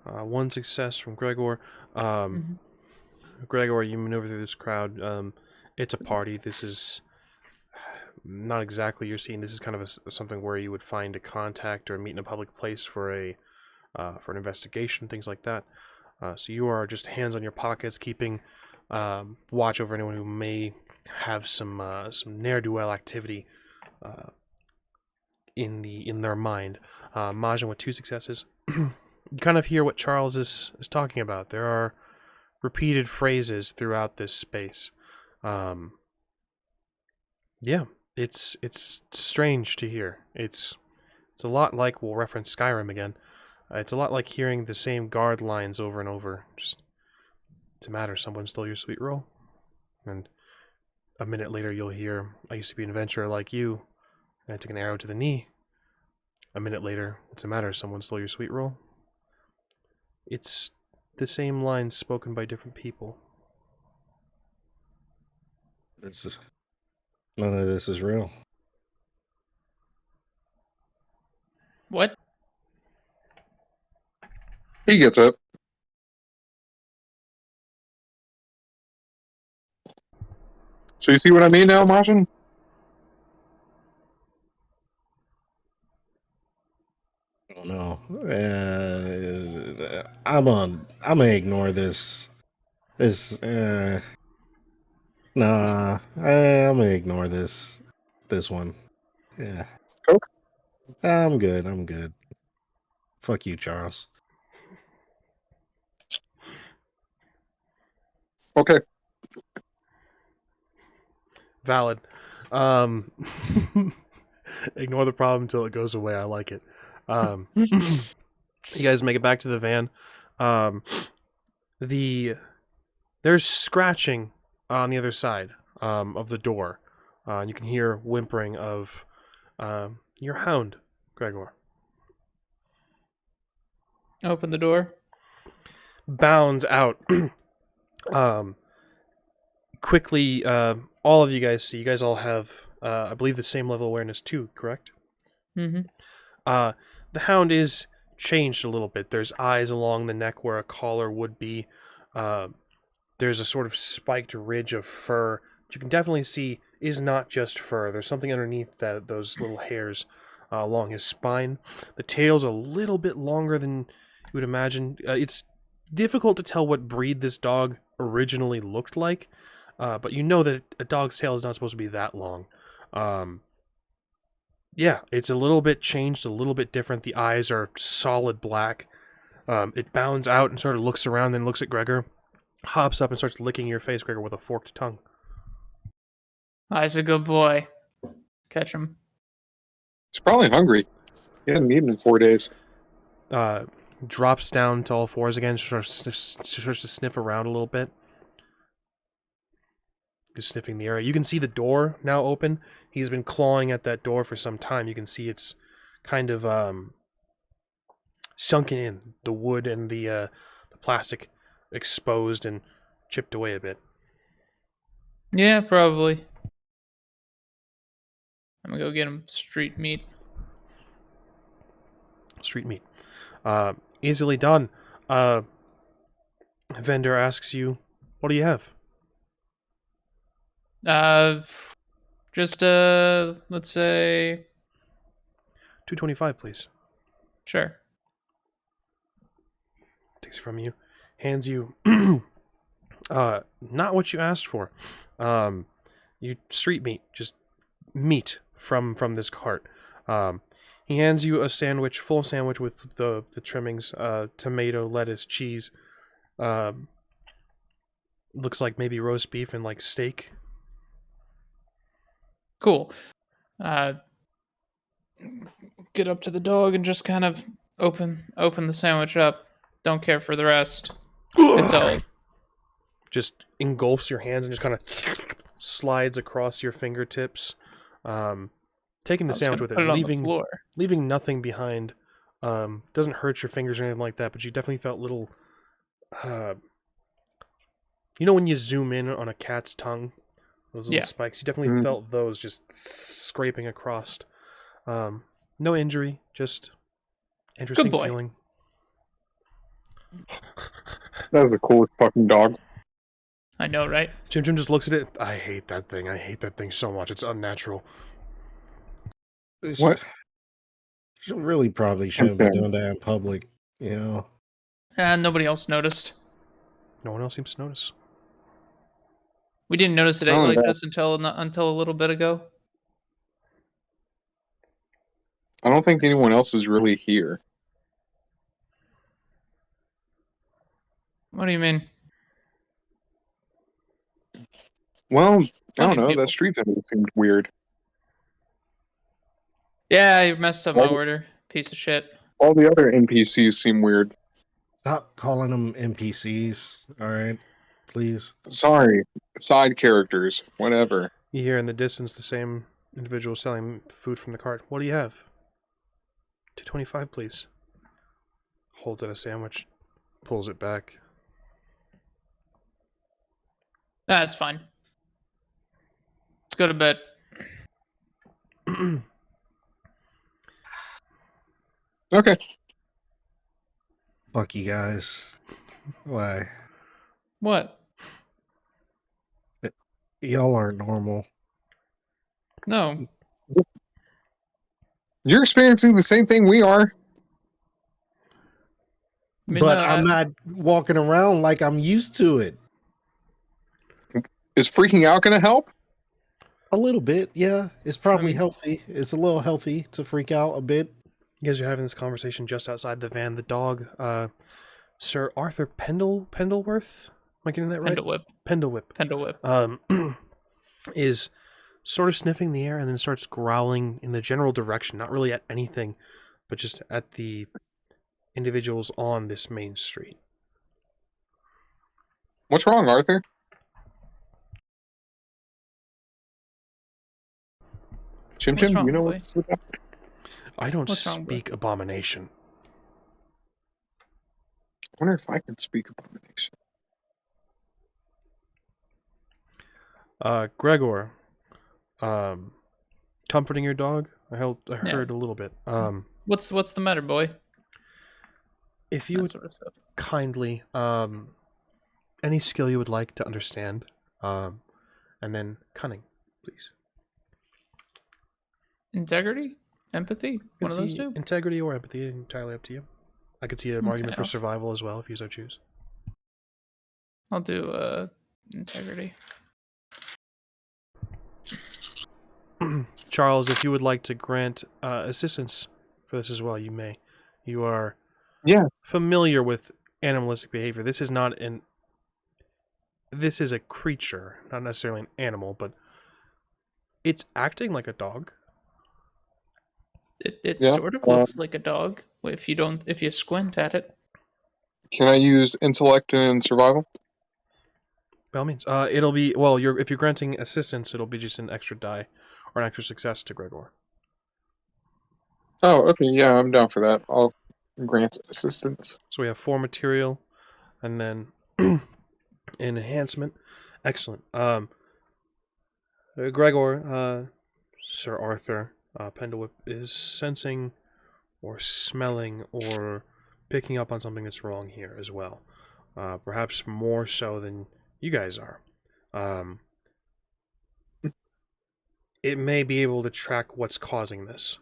One success from Gregor. Gregor, you maneuver through this crowd. It's a party. This is not exactly your scene. This is kind of something where you would find a contact or meet in a public place for an investigation, things like that. So you are just hands on your pockets, keeping watch over anyone who may have some ne'er-do-well activity in their mind. MAJIN with two successes. You kind of hear what Charles is talking about. There are repeated phrases throughout this space. Yeah, it's strange to hear. It's a lot like, we'll reference Skyrim again. It's a lot like hearing the same guard lines over and over. Just, it's a matter, someone stole your sweet roll. And a minute later you'll hear, I used to be an adventurer like you, and I took an arrow to the knee. A minute later, it's a matter, someone stole your sweet roll. It's the same lines spoken by different people. None of this is real. What? He gets it. So you see what I mean now, MAJIN? No. I'm gonna ignore this. Nah. I'm gonna ignore this one. Yeah. Coke? I'm good. I'm good. Fuck you, Charles. Okay. Valid. Ignore the problem until it goes away. I like it. You guys make it back to the van. There's scratching on the other side of the door. And you can hear whimpering of your hound, Gregor. Open the door. Bounds out. Quickly, all of you guys see. You guys all have, I believe, the same level of awareness too, correct? Mm-hmm. The hound is changed a little bit. There's eyes along the neck where a collar would be. There's a sort of spiked ridge of fur that you can definitely see is not just fur. There's something underneath those little hairs along his spine. The tail's a little bit longer than you would imagine. It's difficult to tell what breed this dog originally looked like, but you know that a dog's tail is not supposed to be that long. Yeah, it's a little bit changed, a little bit different. The eyes are solid black. It bounds out and sort of looks around, then looks at Gregor, hops up and starts licking your face, Gregor, with a forked tongue. He's a good boy. Catch him. He's probably hungry. He hadn't eaten in 4 days. Drops down to all fours again, starts to sniff around a little bit. Just sniffing the area. You can see the door now open. He's been clawing at that door for some time. You can see it's kind of sunken in. The wood and the plastic exposed and chipped away a bit. Yeah, probably. I'm gonna go get him street meat. Street meat. Easily done. Vendor asks you, what do you have? Just let's say $2.25, please. sure. Takes it from you. Hands you not what you asked for. You street meat, just meat from this cart. He hands you a sandwich, full sandwich with the trimmings, tomato, lettuce, cheese. Looks like maybe roast beef and like steak. Cool. Get up to the dog and just kind of open the sandwich up. Don't care for the rest. It's all. Just engulfs your hands and just kind of slides across your fingertips. Taking the sandwich with it, leaving nothing behind. Doesn't hurt your fingers or anything like that, but you definitely felt little. You know when you zoom in on a cat's tongue, those little spikes. You definitely felt those just scraping across. No injury, just interesting feeling. That was the coolest fucking dog. I know, right? Jim just looks at it. I hate that thing. I hate that thing so much. It's unnatural. What? Really probably shouldn't be doing that in public, you know. And nobody else noticed. No one else seems to notice. We didn't notice it like this until a little bit ago. I don't think anyone else is really here. What do you mean? Well, I don't know. People. That street vendor seemed weird. Yeah, you messed up my order. Piece of shit. All the other NPCs seem weird. Stop calling them NPCs, all right? Please. Sorry. Side characters. Whatever. You hear in the distance the same individual selling food from the cart. What do you have? $2.25, please. Holds out a sandwich. Pulls it back. That's fine. Let's go to bed. Okay. Fuck you guys. Why? What? Y'all aren't normal. No. You're experiencing the same thing we are. but I'm not walking around like I'm used to it. Is freaking out going to help? A little bit, yeah. It's probably healthy. It's a little healthy to freak out a bit. You guys are having this conversation just outside the van. The dog, Sir Arthur Pendleworth, am I getting that right? Pendlewhip. Is sort of sniffing the air and then starts growling in the general direction, not really at anything, but just at the individuals on this main street. What's wrong, Arthur? Chim, What's do wrong, you know boy? what's about? I don't What's wrong, speak abomination. I wonder if I can speak abomination. Gregor, comforting your dog? I heard a little bit. What's the matter, boy? If you would sort of stuff. kindly, any skill you would like to understand, and then cunning, please. Integrity? Empathy? One of those two? Integrity or empathy, entirely up to you. I could see an argument for survival as well, if you so choose. I'll do integrity. Charles, if you would like to grant assistance for this as well, you may. You are familiar with animalistic behavior. This is not an... This is a creature, not necessarily an animal, but it's acting like a dog. It sort of looks like a dog if you squint at it. Can I use intellect and survival? By all means. It'll be, well, if you're granting assistance, it'll be just an extra die or an extra success to Gregor. Oh, okay, yeah, I'm down for that. I'll grant assistance. So we have 4 material, and then an enhancement. Excellent. Gregor, Sir Arthur, Pendlewhip is sensing or smelling or picking up on something that's wrong here as well. Perhaps more so than you guys are. It may be able to track what's causing this.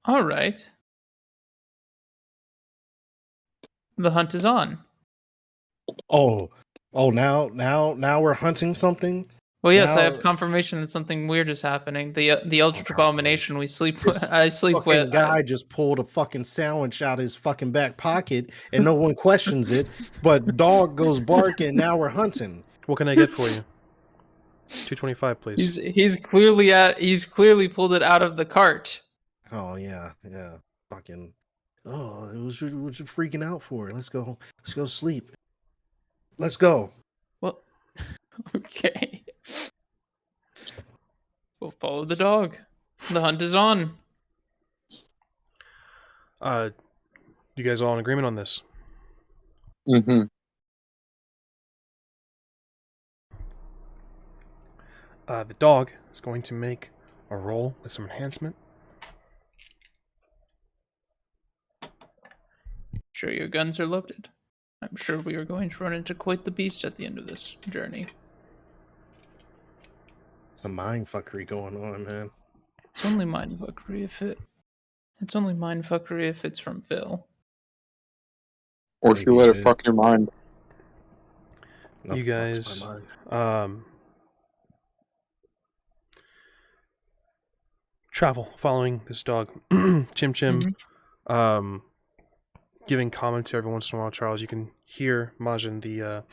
All right. The hunt is on. Oh, now we're hunting something. Well, yes, Now- I have confirmation that something weird is happening. The Eldritch Abomination I sleep with. Guy just pulled a fucking sandwich out of his fucking back pocket, and no one questions it. But dog goes barking. Now we're hunting. What can I get for you? 225, please. He's clearly pulled it out of the cart. Oh yeah. Fucking. Oh, what you freaking out for? Let's go sleep. Let's go. Well, okay. We'll follow the dog. The hunt is on. You guys all in agreement on this? Mm-hmm. The dog is going to make a roll with some enhancement. Sure your guns are loaded. I'm sure we are going to run into quite the beast at the end of this journey. Some mind fuckery going on, man. It's only mindfuckery if it's from Phil. Or if you let it fuck your mind. You guys, travel following this dog. Chim Chim, giving commentary every once in a while. Charles, you can hear MAJIN, the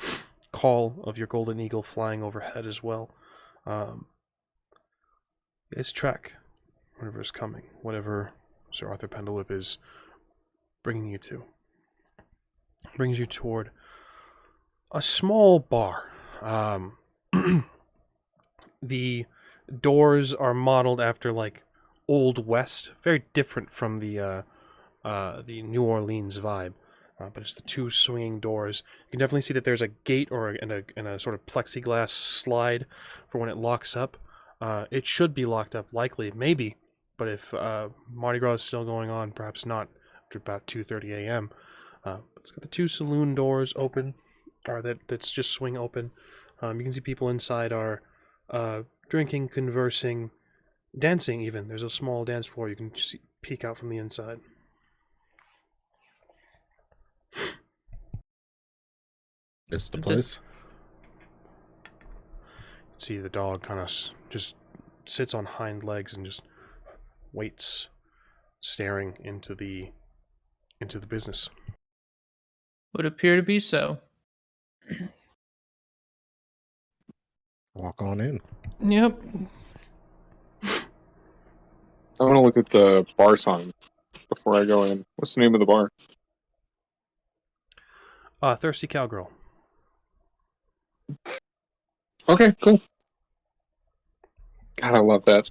call of your golden eagle flying overhead as well. It's track whatever is coming, whatever Sir Arthur Pendlewhip is bringing you to. Brings you toward a small bar. The doors are modeled after like Old West, very different from the New Orleans vibe. But it's the 2 swinging doors. You can definitely see that there's a gate and a sort of plexiglass slide for when it locks up. It should be locked up, likely, maybe. But if Mardi Gras is still going on, perhaps not after about 2:30 a.m. It's got the 2 saloon doors open, or that's just swing open. You can see people inside are drinking, conversing, dancing even. There's a small dance floor you can peek out from the inside. It's the place. See the dog kind of just sits on hind legs and just waits, staring into the business. Would appear to be so. Walk on in. Yep. I want to look at the bar sign before I go in. What's the name of the bar? Thirsty Cowgirl. Okay, cool. God, I love that.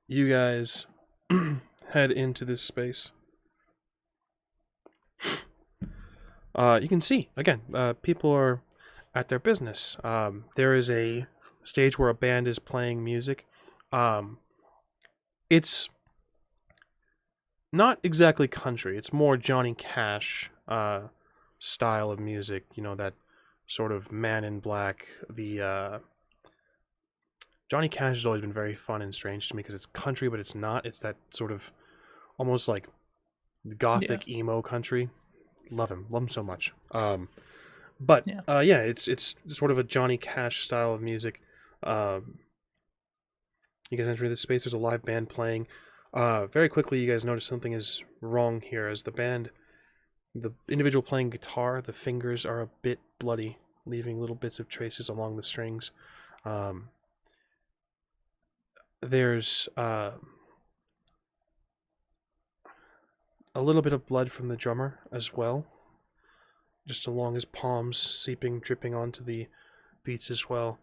You guys head into this space. You can see, again, people are at their business. There is a stage where a band is playing music. It's not exactly country. It's more Johnny Cash style of music. You know, that sort of Man in Black. Johnny Cash has always been very fun and strange to me because it's country, but it's not. It's that sort of almost like gothic emo country. Love him so much. It's sort of a Johnny Cash style of music. You guys enter this space. There's a live band playing. Very quickly, you guys notice something is wrong here. As the individual playing guitar, the fingers are a bit bloody, leaving little bits of traces along the strings. There's a little bit of blood from the drummer as well, just along his palms, dripping onto the beats as well.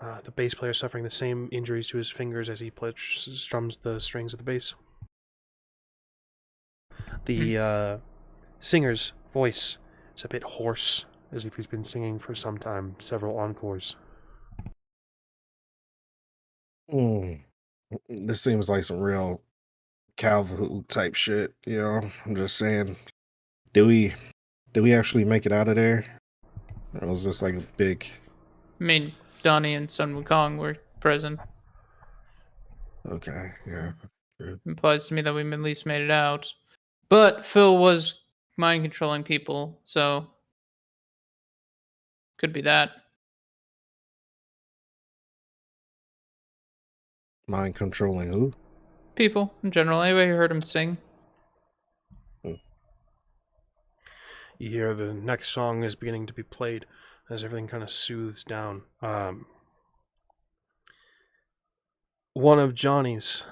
The bass player suffering the same injuries to his fingers as he strums the strings of the bass. The singer's voice is a bit hoarse, as if he's been singing for some time, several encores. This seems like some real Calvin type shit, you know. I'm just saying. Did we actually make it out of there? Or was this like a big... I mean, Donnie and Sun Wukong were present. Okay, yeah. True. Implies to me that we at least made it out. But Phil was mind controlling people, so could be that. Mind controlling who? People in general. Anyway, you heard him sing. You hear the next song is beginning to be played as everything kind of soothes down. One of Johnny's,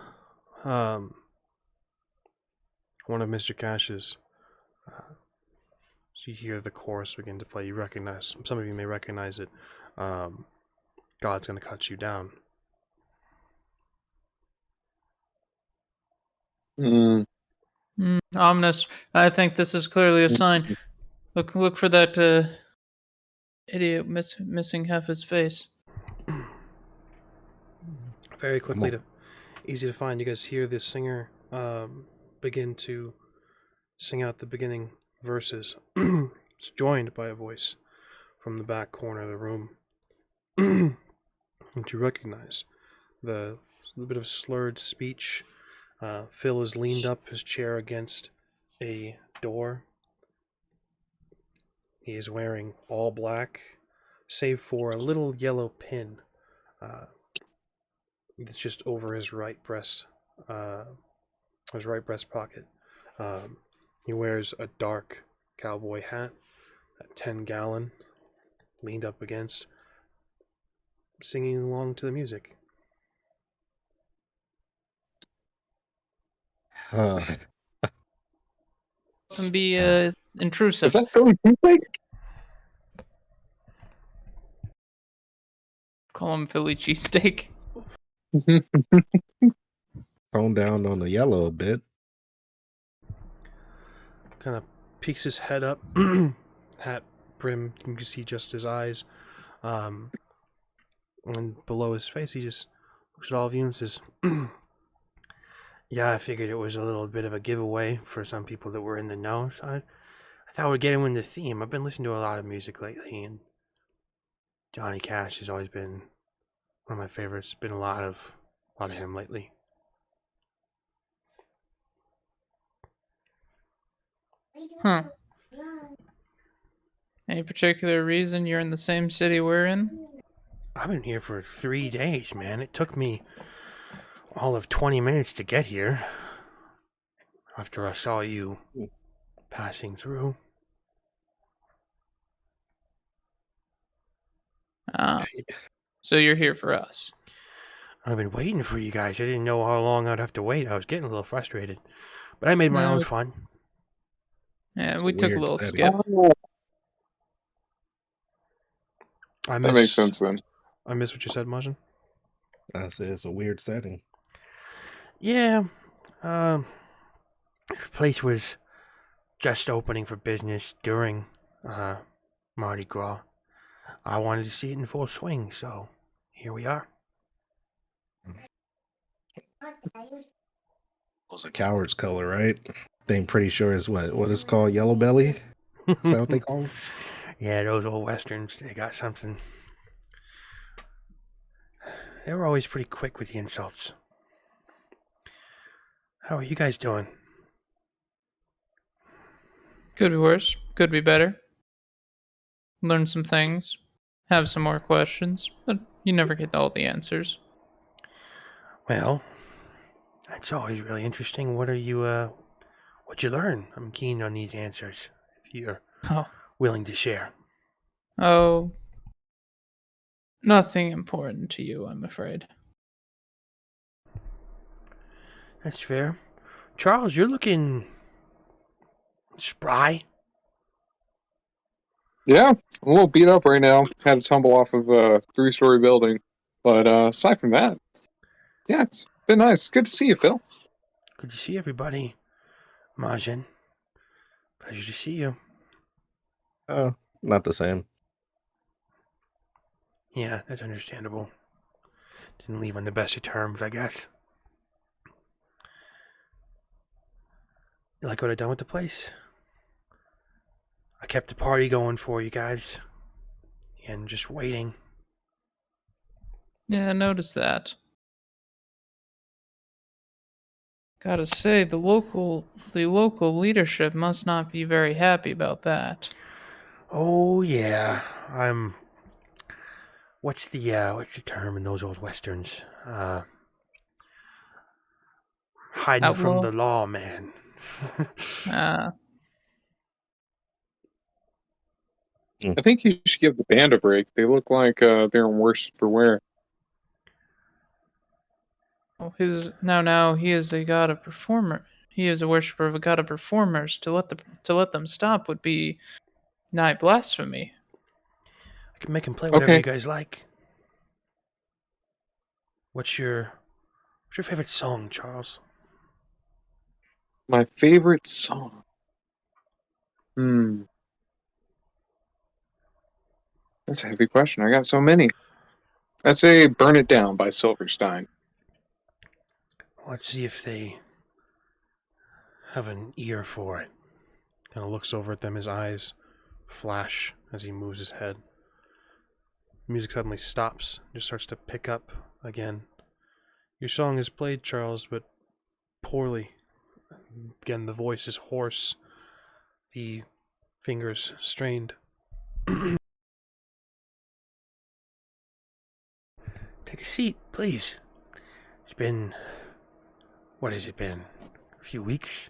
one of Mr. Cash's, you hear the chorus begin to play. You recognize, some of you may recognize it. God's gonna cut you down. Ominous. I think this is clearly a sign. Look for that idiot missing half his face. Very quickly, easy to find. You guys hear this singer begin to sing out the beginning verses. It's joined by a voice from the back corner of the room. And you recognize the bit of slurred speech. Phil is leaned up his chair against a door. He is wearing all black, save for a little yellow pin. It's just over his right breast pocket. He wears a dark cowboy hat, a 10-gallon, leaned up against, singing along to the music. And be intrusive. Is that Philly cheesesteak? Call him Philly cheesesteak. Tone down on the yellow a bit. Kind of peeks his head up, hat brim, you can see just his eyes. And below his face, he just looks at all of you and says, yeah, I figured it was a little bit of a giveaway for some people that were in the know. So I thought we'd get him in the theme. I've been listening to a lot of music lately, and Johnny Cash has always been One of my favorites. Been a lot of him lately. Huh. Any particular reason you're in the same city we're in? I've been here for 3 days, man. It took me all of 20 minutes to get here. After I saw you passing through. Ah. So you're here for us. I've been waiting for you guys. I didn't know how long I'd have to wait. I was getting a little frustrated. But I made my own fun. Yeah, It's we a took a weird little setting. skip. I That makes sense then. I miss what you said, Majin. I said it's a weird setting. Yeah. This place was just opening for business during Mardi Gras. I wanted to see it in full swing, so here we are. It was a coward's color, right? I'm pretty sure it's what it's called, yellow belly. Is that what they call them? Yeah, those old westerns, they got something. They were always pretty quick with the insults. How are you guys doing? Could be worse. Could be better. Learn some things. Have some more questions. But you never get all the answers. Well, that's always really interesting. What'd you learn? I'm keen on these answers, if you're Oh. willing to share. Oh. Nothing important to you, I'm afraid. That's fair. Charles, you're looking spry. Yeah, I'm a little beat up right now. Had to tumble off of a 3-story building. But aside from that, yeah, it's been nice. Good to see you, Phil. Good to see everybody. Majin, pleasure to see you. Oh, not the same. Yeah, that's understandable. Didn't leave on the best of terms, I guess. You like what I done with the place? I kept the party going for you guys. And just waiting. Yeah, I noticed that. Gotta say, the local leadership must not be very happy about that. Oh yeah, I'm. What's the term in those old westerns? Hiding from Outlaw? the law, man. I think you should give the band a break. They look like they're in worse for wear. Now he is a god of performer. He is a worshipper of a god of performers. To let them stop would be nigh blasphemy. I can make him play whatever Okay. you guys like. What's your favorite song, Charles? My favorite song. That's a heavy question. I got so many. I say Burn It Down by Silverstein. Let's see if they have an ear for it. Kind of looks over at them, his eyes flash as he moves his head. The music suddenly stops, just starts to pick up again. Your song is played, Charles, but poorly. Again, the voice is hoarse, the fingers strained. Take a seat, please. It's been... What has it been? A few weeks?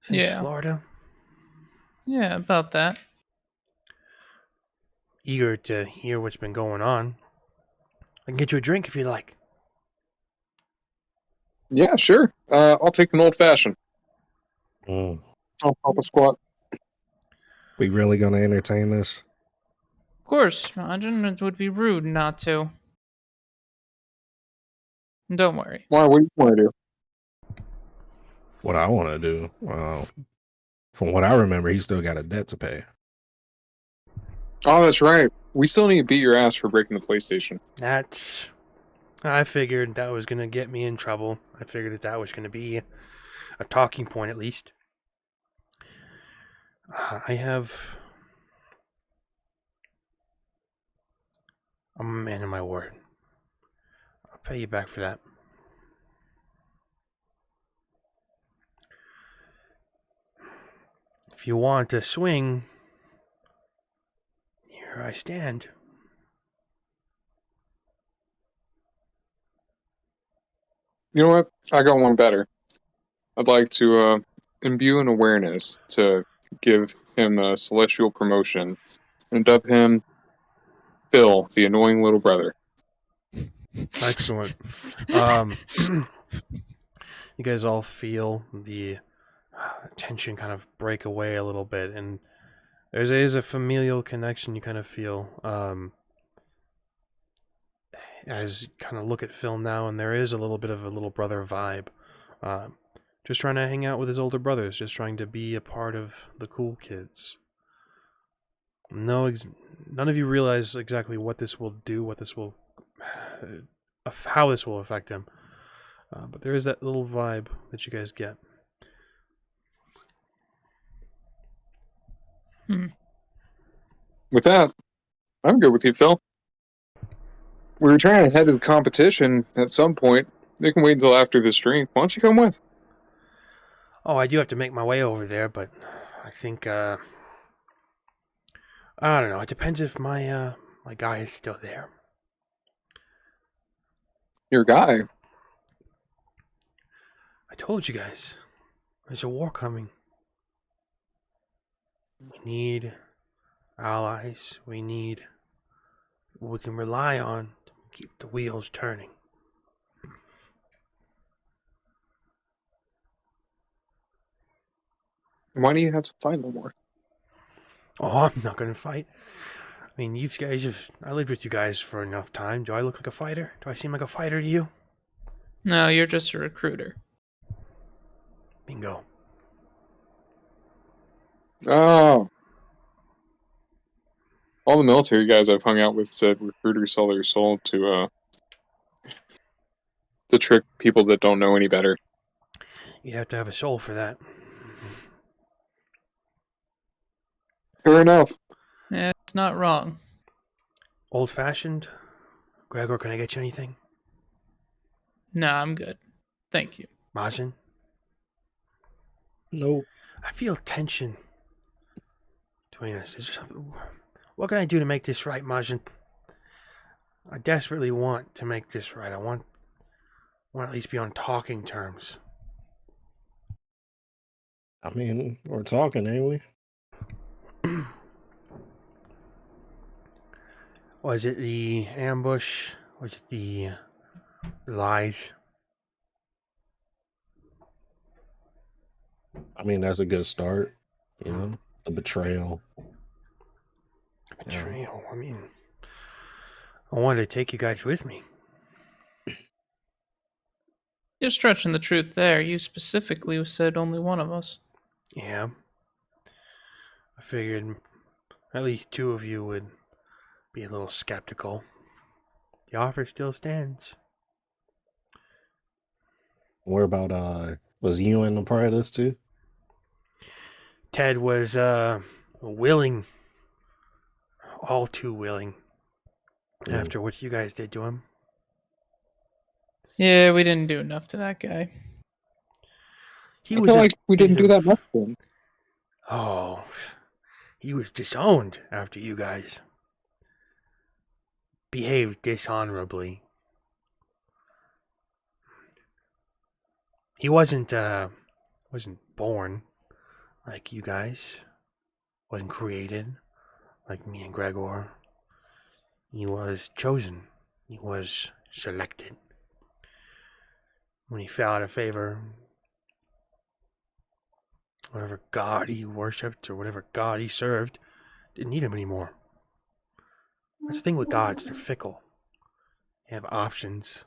Since Yeah. Florida? Yeah, about that. Eager to hear what's been going on. I can get you a drink if you like. Yeah, sure. I'll take an old fashioned. Mm. I'll help a squat. We really gonna entertain this? Of course, imagine it would be rude not to. Don't worry. Why? What do you want to do? What I want to do? Well, from what I remember, he still got a debt to pay. Oh, that's right. We still need to beat your ass for breaking the PlayStation. That's... I figured that was going to get me in trouble. I figured that was going to be a talking point, at least. I'm a man of my word. I'll pay you back for that. If you want to swing, here I stand. You know what? I got one better. I'd like to imbue an awareness to give him a celestial promotion and dub him Phil, the annoying little brother. Excellent. You guys all feel the tension kind of break away a little bit, and there's a familial connection you kind of feel as you kind of look at Phil now, and there is a little bit of a little brother vibe. Just trying to hang out with his older brothers, just trying to be a part of the cool kids. None of you realize exactly what this will do, how this will affect him. But there is that little vibe that you guys get. With that, I'm good with you, Phil. We were trying to head to the competition at some point. They can wait until after this drink. Why don't you come with? Oh, I do have to make my way over there, but I think, I don't know. It depends if my guy is still there. Your guy? I told you guys. There's a war coming. We need allies. We need what we can rely on to keep the wheels turning. Why do you have to fight no more? Oh, I'm not gonna fight. I mean, you guys I lived with you guys for enough time. Do I look like a fighter? Do I seem like a fighter to you? No, you're just a recruiter. Bingo. Oh. All the military guys I've hung out with said recruiters sell their soul to trick people that don't know any better. You'd have to have a soul for that. Fair enough. Yeah, it's not wrong. Old-fashioned? Gregor, can I get you anything? No, I'm good. Thank you. MAJIN? Nope. I feel tension between us. Is there something? What can I do to make this right, MAJIN? I desperately want to make this right. I want to at least be on talking terms. I mean, we're talking, ain't we? Was it the ambush? Was it the lies? I mean, that's a good start. You know, the betrayal. Betrayal. I mean, I wanted to take you guys with me. You're stretching the truth there. You specifically said only one of us. Yeah. I figured at least two of you would be a little skeptical. The offer still stands. What about was you in a part of this too? Ted was willing, all too willing, after what you guys did to him. Yeah, we didn't do enough to that guy. I feel like we didn't do that much for him. Oh, he was disowned after you guys behaved dishonorably. He wasn't born like you guys. Wasn't created like me and Gregor. He was chosen. He was selected. When he fell out of favor, whatever god he worshipped or whatever god he served didn't need him anymore. That's the thing with gods, they're fickle. They have options.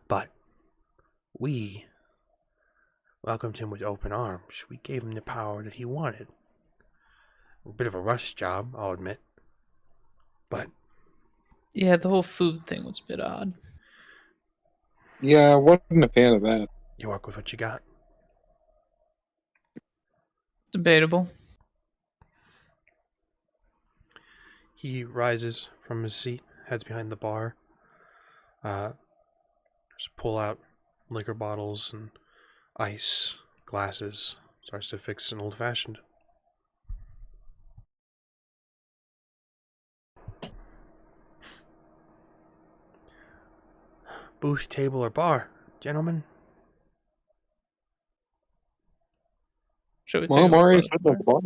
But we welcomed him with open arms. We gave him the power that he wanted. A bit of a rush job, I'll admit. But Yeah, the whole food thing was a bit odd. Yeah, I wasn't a fan of that. you work with what you got. Debatable. He rises from his seat, heads behind the bar. Just pull out liquor bottles and ice, glasses. Starts to fix an old-fashioned. Booth, table, or bar, gentlemen? Shall we take Well, a Mario spot? said that bar.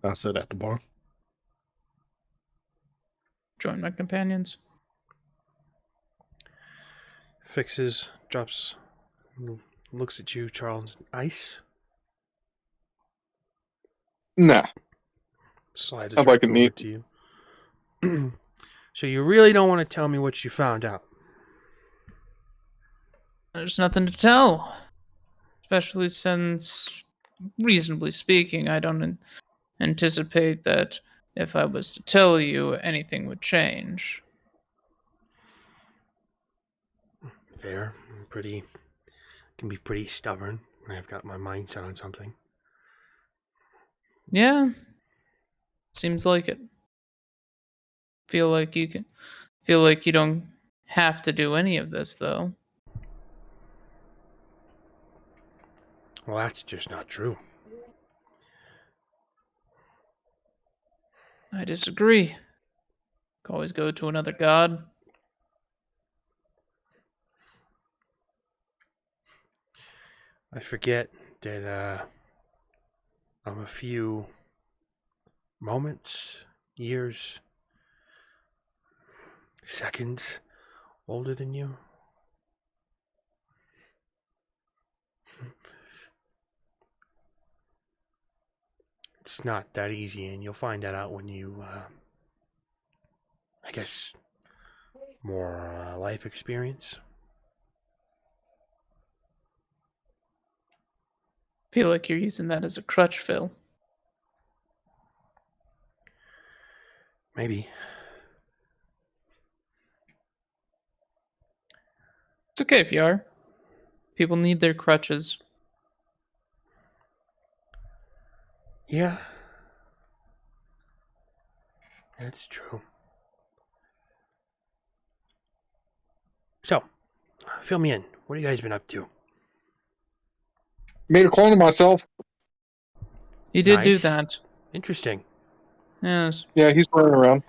I said at the bar. Join my companions. Fixes, drops, looks at you, Charles. Ice? Nah, Slides a I'd like drink it over neat. to you. So you really don't want to tell me what you found out? There's nothing to tell. Especially since, reasonably speaking, I don't anticipate that if I was to tell you, anything would change. Fair. Can be pretty stubborn when I've got my mind set on something. Yeah, seems like it. Feel like you don't have to do any of this, though. Well, that's just not true. I disagree. Could always go to another god. I forget that I'm a few moments, years, seconds older than you. It's not that easy, and you'll find that out when you, I guess, more life experience. Feel like you're using that as a crutch, Phil. Maybe. It's okay if you are. People need their crutches. Yeah. That's true. So, fill me in. What have you guys been up to? Made a clone of myself. You did do Nice. that. Interesting. Yes. Yeah, he's running around.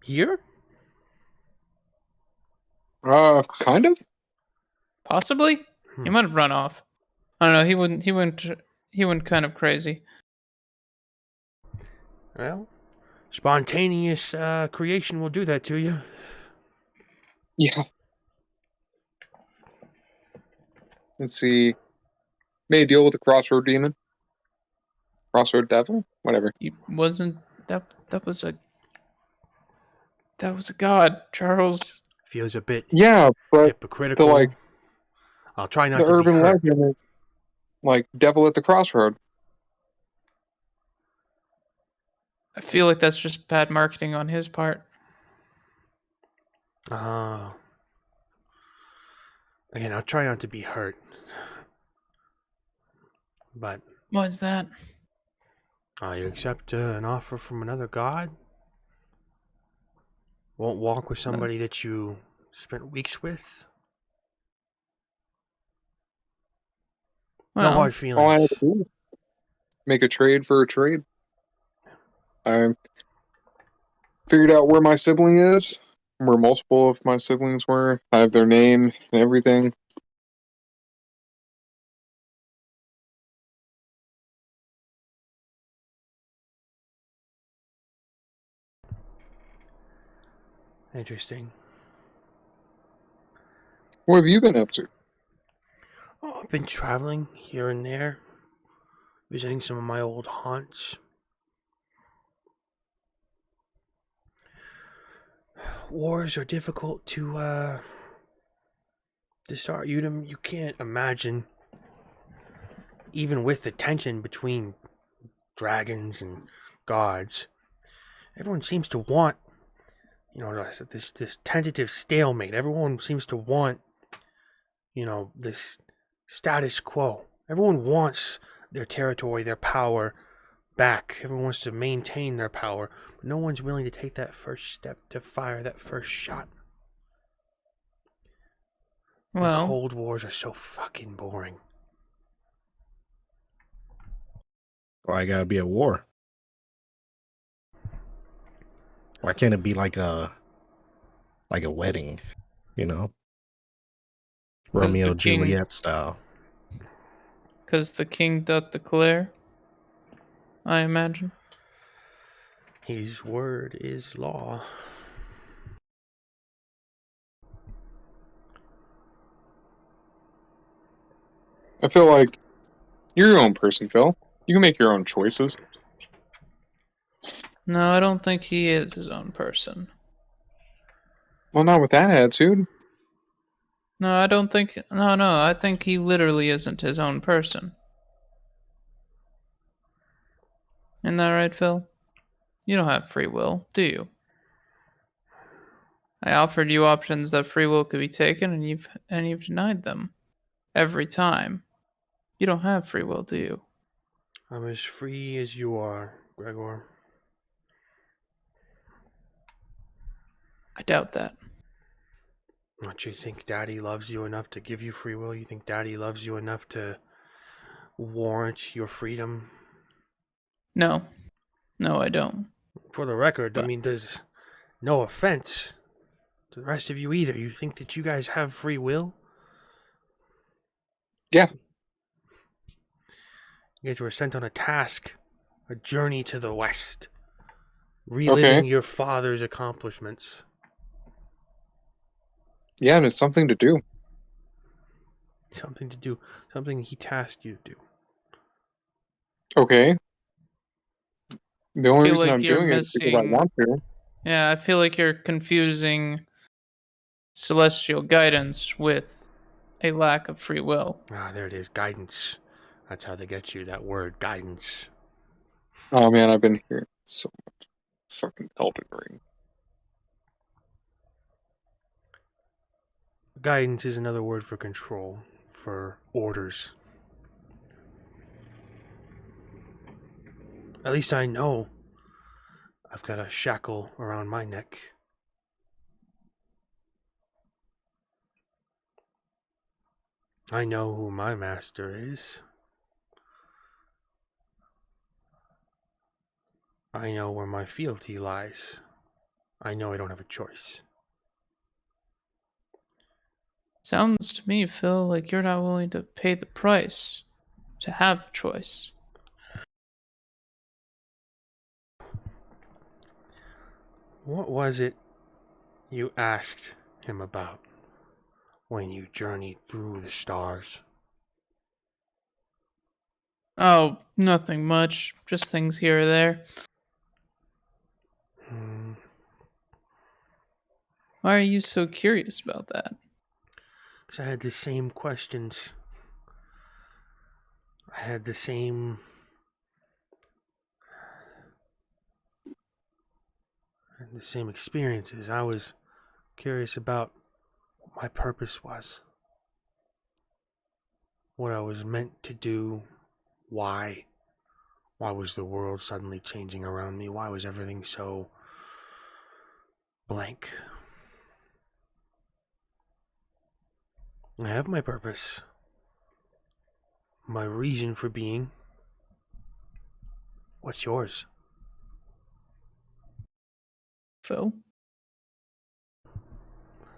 Here? Kind of. Possibly. He might have run off. I don't know. He went kind of crazy. Well, spontaneous creation will do that to you. Yeah. Let's see. Made a deal with the Crossroad Demon. Crossroad Devil? Whatever. He wasn't. That was a god, Charles. Feels a bit Yeah, but hypocritical. the I'll try not the to be urban hurt. legend is like Devil at the Crossroad. I feel like that's just bad marketing on his part. Again, I'll try not to be hurt. But What's that? you accept an offer from another god? Won't walk with somebody that you spent weeks with? No Well, hard All I feelings. had to do, make a trade for a trade. I figured out where my sibling is, where multiple of my siblings were. I have their name and everything. Interesting. What have you been up to? Oh, I've been traveling here and there, visiting some of my old haunts. Wars are difficult to start. You can't imagine, even with the tension between dragons and gods, everyone seems to want, this tentative stalemate. Everyone seems to want, this status quo. Everyone wants their territory, their power back. Everyone wants to maintain their power, but no one's willing to take that first step to fire that first shot. And Well, Cold Wars are so fucking boring. Why gotta be a war? Why can't it be like a wedding, you know? 'cause the Romeo king- Juliet style. because the king doth declare, I imagine. His word is law. I feel like you're your own person, Phil. You can make your own choices. No, I don't think he is his own person. Well, not with that attitude. No, I don't think. No, I think he literally isn't his own person. Isn't that right, Phil? You don't have free will, do you? I offered you options that free will could be taken, and you've denied them every time. You don't have free will, do you? I'm as free as you are, Gregor. I doubt that. Don't you think Daddy loves you enough to give you free will? You think Daddy loves you enough to warrant your freedom? No, I don't. For the record, I But- mean, there's no offense to the rest of you either. You think that you guys have free will? Yeah. You guys were sent on a task, a journey to the West, reliving your father's accomplishments. Yeah, and it's something to do. Something to do, something he tasked you to do. Okay. The only feel reason like I'm you're doing it is because I missing- want to. Yeah, I feel like you're confusing celestial guidance with a lack of free will. Ah, there it is, guidance. That's how they get you, that word, guidance. Oh man, I've been hearing so much fucking Elden Ring. Guidance is another word for control, for orders. At least I know I've got a shackle around my neck. I know who my master is. I know where my fealty lies. I know I don't have a choice. Sounds to me, Phil, like you're not willing to pay the price to have a choice. What was it you asked him about when you journeyed through the stars? Oh, nothing much. Just things here or there. Why are you so curious about that? Because I had the same questions. I had the same experiences. I was curious about what my purpose was. What I was meant to do. Why? Why was the world suddenly changing around me? Why was everything so blank? I have my purpose. My reason for being. What's yours? Phil?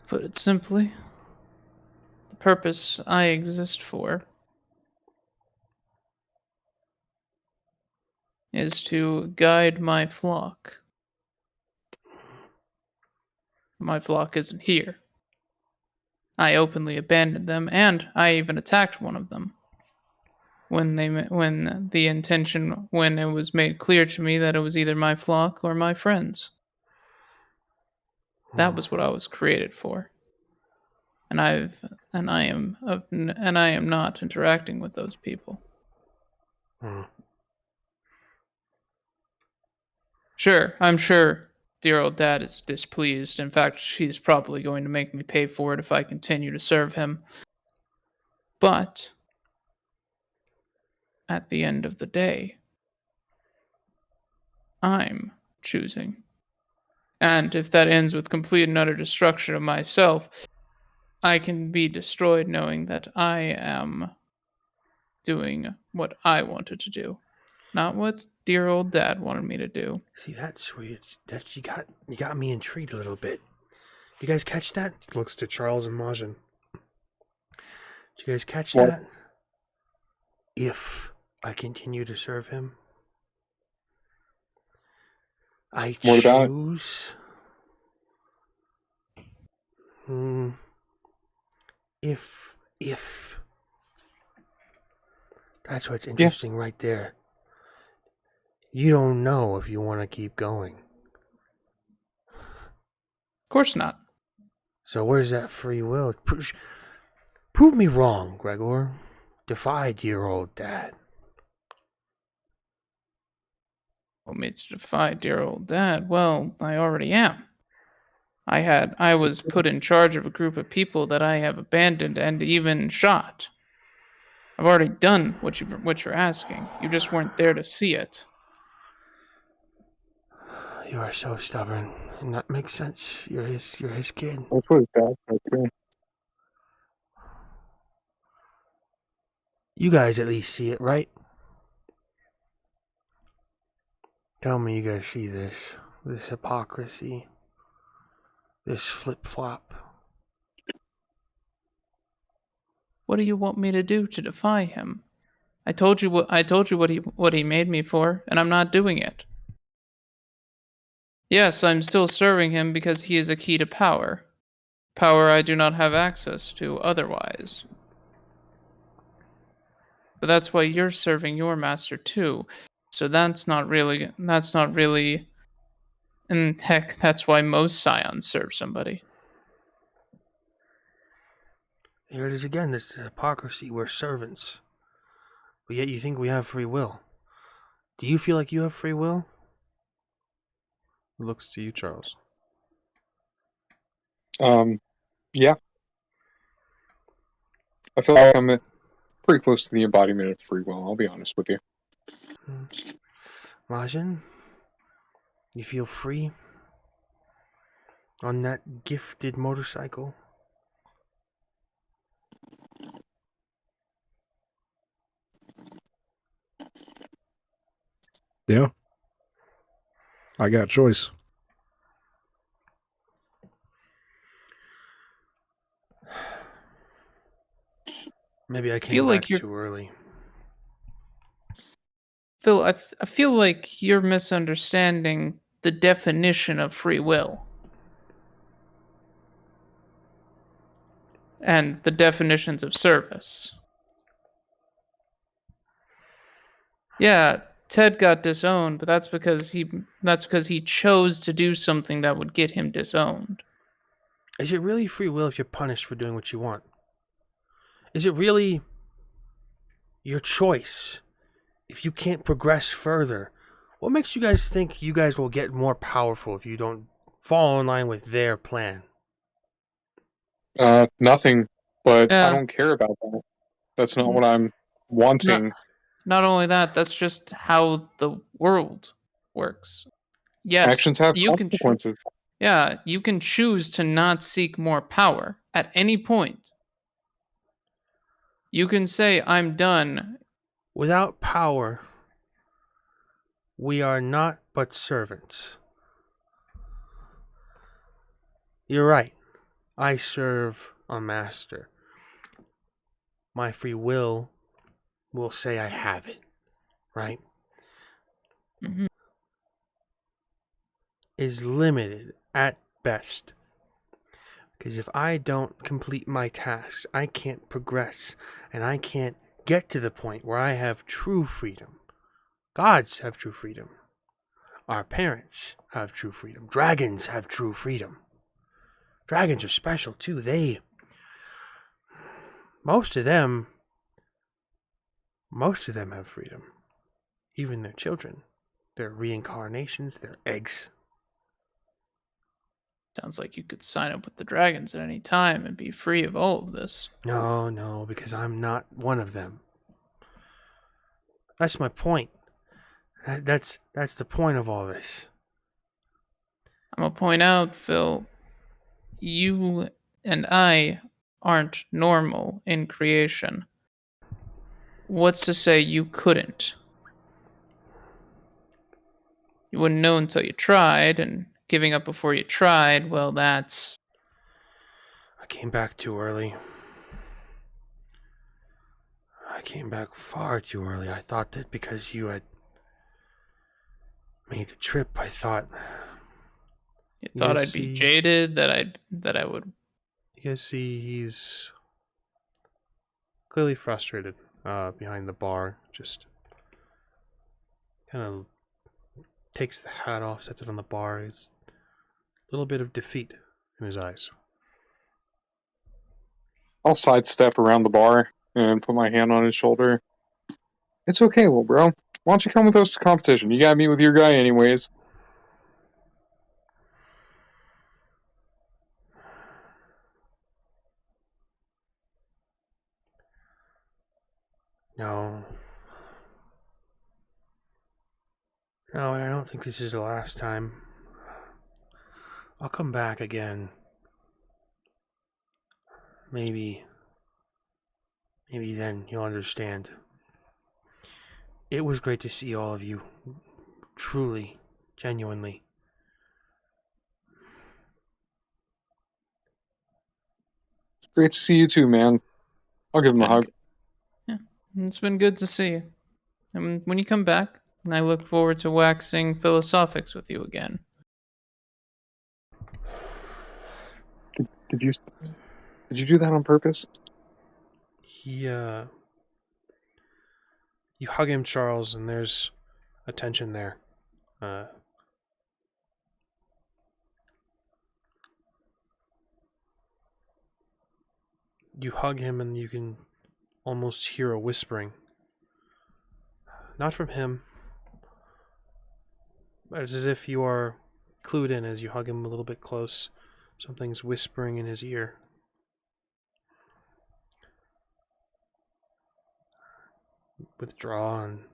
Put it simply, the purpose I exist for is to guide my flock. My flock isn't here. I openly abandoned them, and I even attacked one of them. When it was made clear to me that it was either my flock or my friends. That was what I was created for. And I am not interacting with those people. Sure, I'm sure dear old dad is displeased. In fact, he's probably going to make me pay for it if I continue to serve him. But at the end of the day, I'm choosing. And if that ends with complete and utter destruction of myself, I can be destroyed knowing that I am doing what I wanted to do, not what dear old dad wanted me to do. See, that's where you got me intrigued a little bit. You guys catch that? He looks to Charles and MAJIN. Did you guys catch What? that? If I continue to serve him, I What about it? choose. If that's what's interesting right there. You don't know if you want to keep going. Of course not. So where's that free will? Prove me wrong, Gregor. Defy dear old dad. Want me to defy dear old dad? Well, I already am. I was put in charge of a group of people that I have abandoned and even shot. I've already done what you're asking. You just weren't there to see it. You are so stubborn, and that makes sense. You're his kid. That's what his dad said too. You guys at least see it, right? Tell me you guys see this hypocrisy, this flip-flop. What do you want me to do to defy him? I told you what he made me for, and I'm not doing it. Yes, I'm still serving him because he is a key to power. Power I do not have access to otherwise. But that's why you're serving your master too. So that's not really, and heck, that's why most Scions serve somebody. Here it is again, this hypocrisy. We're servants. But yet you think we have free will. Do you feel like you have free will? It looks to you, Charles. Yeah. I feel like I'm pretty close to the embodiment of free will, I'll be honest with you. MAJIN, you feel free on that gifted motorcycle? Yeah. I got choice. Maybe I came Feel like back you're- too early. Phil, I feel like you're misunderstanding the definition of free will. And the definitions of service. Yeah, Ted got disowned, but that's because he chose to do something that would get him disowned. Is it really free will if you're punished for doing what you want? Is it really your choice if you can't progress further? What makes you guys think you guys will get more powerful if you don't fall in line with their plan? Nothing, but Yeah. I don't care about that. That's not what I'm wanting. Not only that, that's just how the world works. Yes, Actions have you can consequences. Yeah, you can choose to not seek more power at any point. You can say, I'm done. Without power, we are not but servants. You're right. I serve a master. My free will say I have it, right? Mhm. Is limited at best. Because if I don't complete my tasks, I can't progress, and I can't get to the point where I have true freedom. Gods have true freedom. Our parents have true freedom. Dragons have true freedom. Dragons are special too. Most of them have freedom. Even their children. Their reincarnations, their eggs. Sounds like you could sign up with the dragons at any time and be free of all of this. No, because I'm not one of them. That's my point. That's the point of all this. I'm gonna point out, Phil, you and I aren't normal in creation. What's to say you couldn't? You wouldn't know until you tried, and giving up before you tried, well, that's... I came back too early. I came back far too early. I thought that because you had made the trip, I thought... You thought guys I'd be see- jaded, that I would... You guys see he's clearly frustrated behind the bar. Just kind of takes the hat off, sets it on the bar. It's a little bit of defeat in his eyes. I'll sidestep around the bar and put my hand on his shoulder. It's okay, little bro. Why don't you come with us to competition? You gotta meet with your guy anyways. No. No, and I don't think this is the last time. I'll come back again. Maybe then you'll understand. It was great to see all of you. Truly, genuinely. Great to see you too, man. I'll give him a hug. Yeah, it's been good to see you. And when you come back, I look forward to waxing philosophics with you again. Did you do that on purpose? You hug him, Charles, and there's a tension there. You hug him and you can almost hear a whispering. Not from him, but it's as if you are clued in as you hug him a little bit close. Something's whispering in his ear. Withdraw and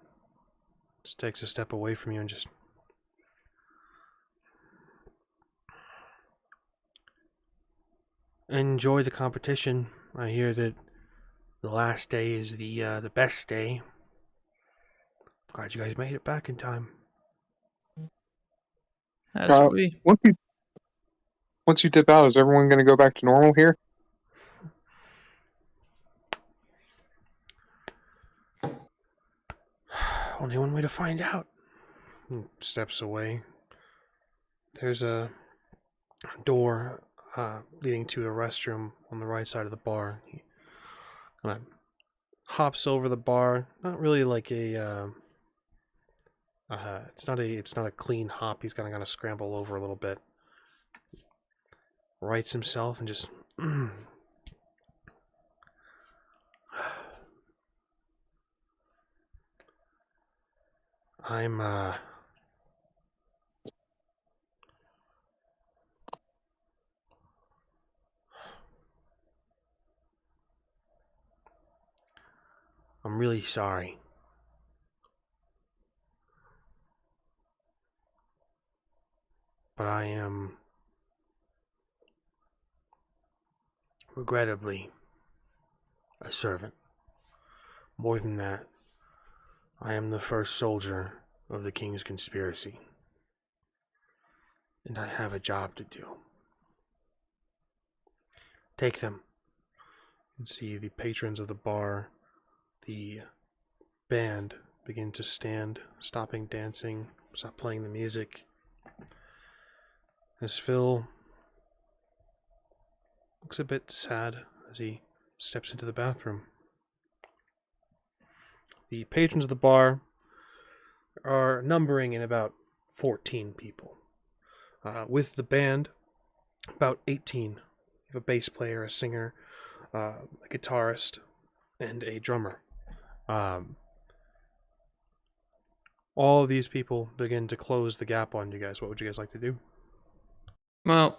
just takes a step away from you and just... Enjoy the competition. I hear that the last day is the best day. Glad you guys made it back in time. As are we. Once you dip out, is everyone going to go back to normal here? Only one way to find out. He steps away. There's a door leading to a restroom on the right side of the bar. He kind of hops over the bar. Not really like a. It's not a clean hop. He's kind of scramble over a little bit. Rights himself and just. I'm really sorry. But I am regrettably a servant. More than that, I am the first soldier of the King's conspiracy. And I have a job to do. Take them. You can see the patrons of the bar, the band begin to stand, stopping dancing, stop playing the music. As Phil looks a bit sad as he steps into the bathroom. The patrons of the bar are numbering in about 14 people. With the band, about 18. You have a bass player, a singer, a guitarist, and a drummer. All of these people begin to close the gap on you guys. What would you guys like to do? Well,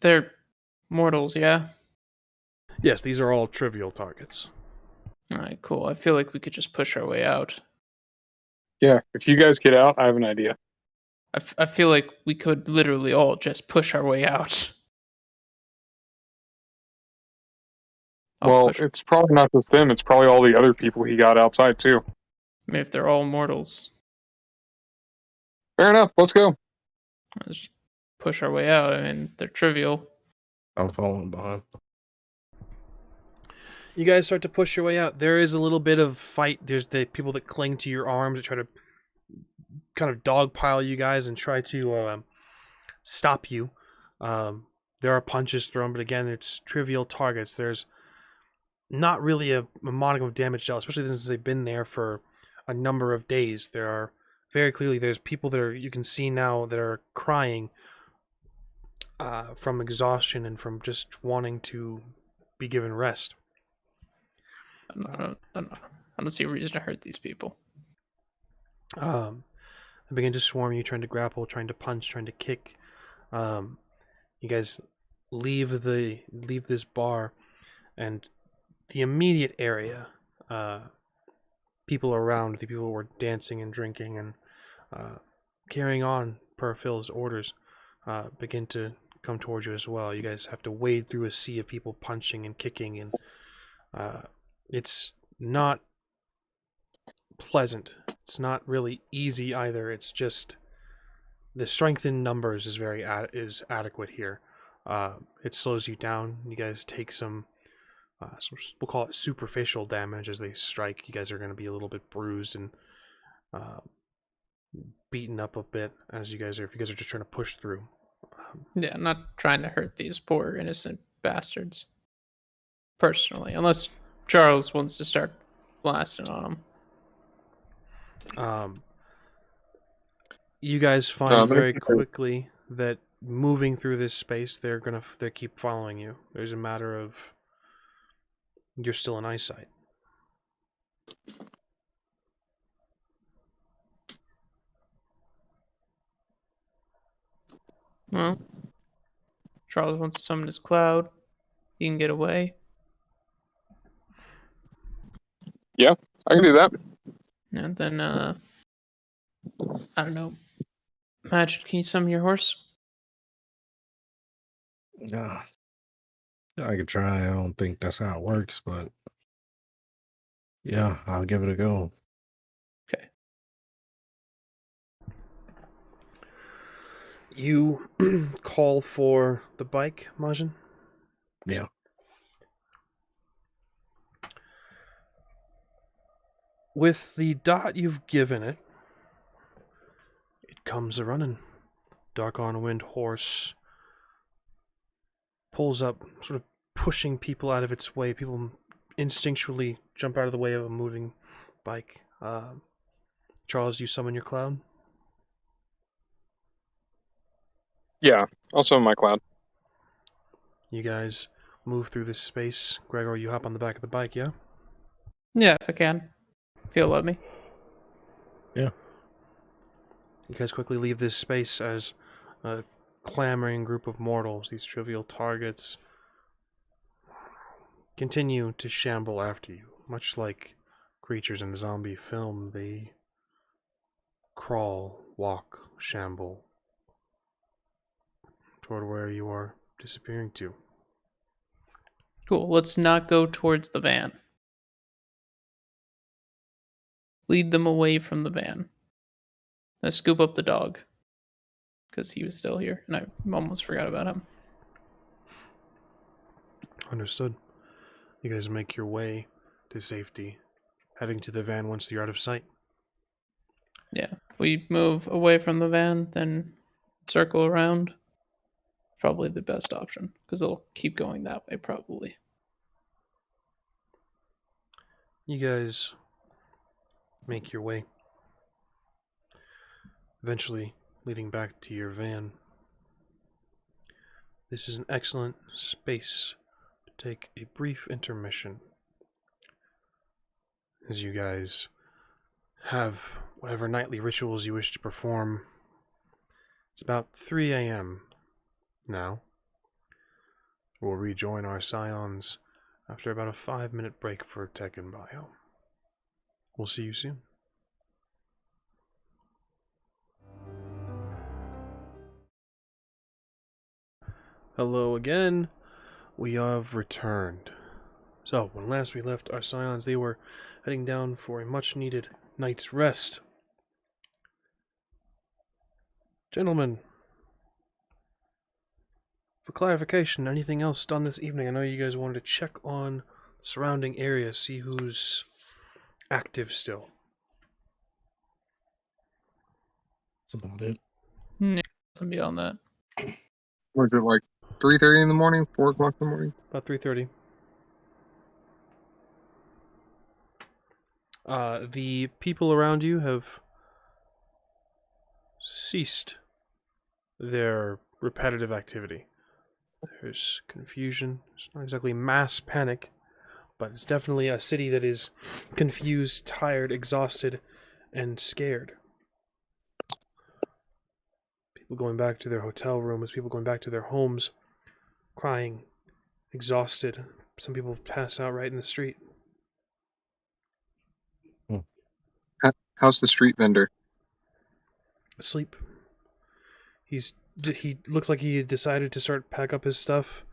they're mortals, yeah? Yes, these are all trivial targets. Alright, cool. I feel like we could just push our way out. Yeah, if you guys get out, I have an idea. I feel like we could literally all just push our way out. I'll Well, push. it's probably not just them, it's probably all the other people he got outside, too. I mean, if they're all mortals, Fair enough, let's go. let's push our way out. I mean, they're trivial. I'm following behind. You guys start to push your way out. There is a little bit of fight. There's the people that cling to your arms that try to kind of dogpile you guys and try to stop you. There are punches thrown, but again, it's trivial targets. There's not really a modicum of damage dealt, especially since they've been there for a number of days. There are very clearly there's people that are you can see now that are crying from exhaustion and from just wanting to be given rest. I don't see a reason to hurt these people. They begin to swarm you, trying to grapple, trying to punch, trying to kick. You guys leave this bar, and the immediate area, people around, the people who were dancing and drinking and carrying on per Phil's orders, begin to come towards you as well. You guys have to wade through a sea of people punching and kicking, and it's not pleasant. It's not really easy either. It's just the strength in numbers is is adequate here. It slows you down. You guys take some we'll call it superficial damage as they strike. You guys are going to be a little bit bruised and beaten up a bit as if you guys are just trying to push through. Yeah, I'm not trying to hurt these poor innocent bastards. Personally, unless Charles wants to start blasting on them. You guys find very quickly that moving through this space, they keep following you. There's a matter of you're still in eyesight. Well, Charles wants to summon his cloud. He can get away. Yeah, I can do that. And then, I don't know. Majin, can you summon your horse? Yeah, I could try. I don't think that's how it works, but yeah, I'll give it a go. Okay. You call for the bike, Majin? Yeah. With the dot you've given it, it comes a running. Dark on Wind horse pulls up, sort of pushing people out of its way. People instinctually jump out of the way of a moving bike. Charles, you summon your cloud? Yeah, I'll summon my cloud. You guys move through this space. Gregor, you hop on the back of the bike, yeah? Yeah, if I can. If you'll let me. Yeah. You guys quickly leave this space as a clamoring group of mortals, these trivial targets, continue to shamble after you. Much like creatures in a zombie film, they crawl, walk, shamble toward where you are disappearing to. Cool. Let's not go towards the van. Lead them away from the van. Let's scoop up the dog. Because he was still here, and I almost forgot about him. Understood. You guys make your way to safety, heading to the van once you're out of sight. Yeah. If we move away from the van, then circle around. Probably the best option, because they'll keep going that way, probably. You guys make your way, eventually leading back to your van. This is an excellent space to take a brief intermission as you guys have whatever nightly rituals you wish to perform. It's about 3 a.m. now. We'll rejoin our Scions after about a 5-minute break for tech and bio. We'll see you soon. Hello again. We have returned. So, when last we left our Scions, they were heading down for a much-needed night's rest. Gentlemen, for clarification, anything else done this evening? I know you guys wanted to check on the surrounding area, see who's active still. That's about it. Yeah, nothing beyond that. Was it like 3:30 in the morning, 4 o'clock in the morning? About 3:30. The people around you have ceased their repetitive activity. There's confusion. It's not exactly mass panic, but it's definitely a city that is confused, tired, exhausted, and scared. People going back to their hotel rooms, people going back to their homes, crying, exhausted. Some people pass out right in the street. How's the street vendor? Asleep. He looks like he decided to start pack up his stuff,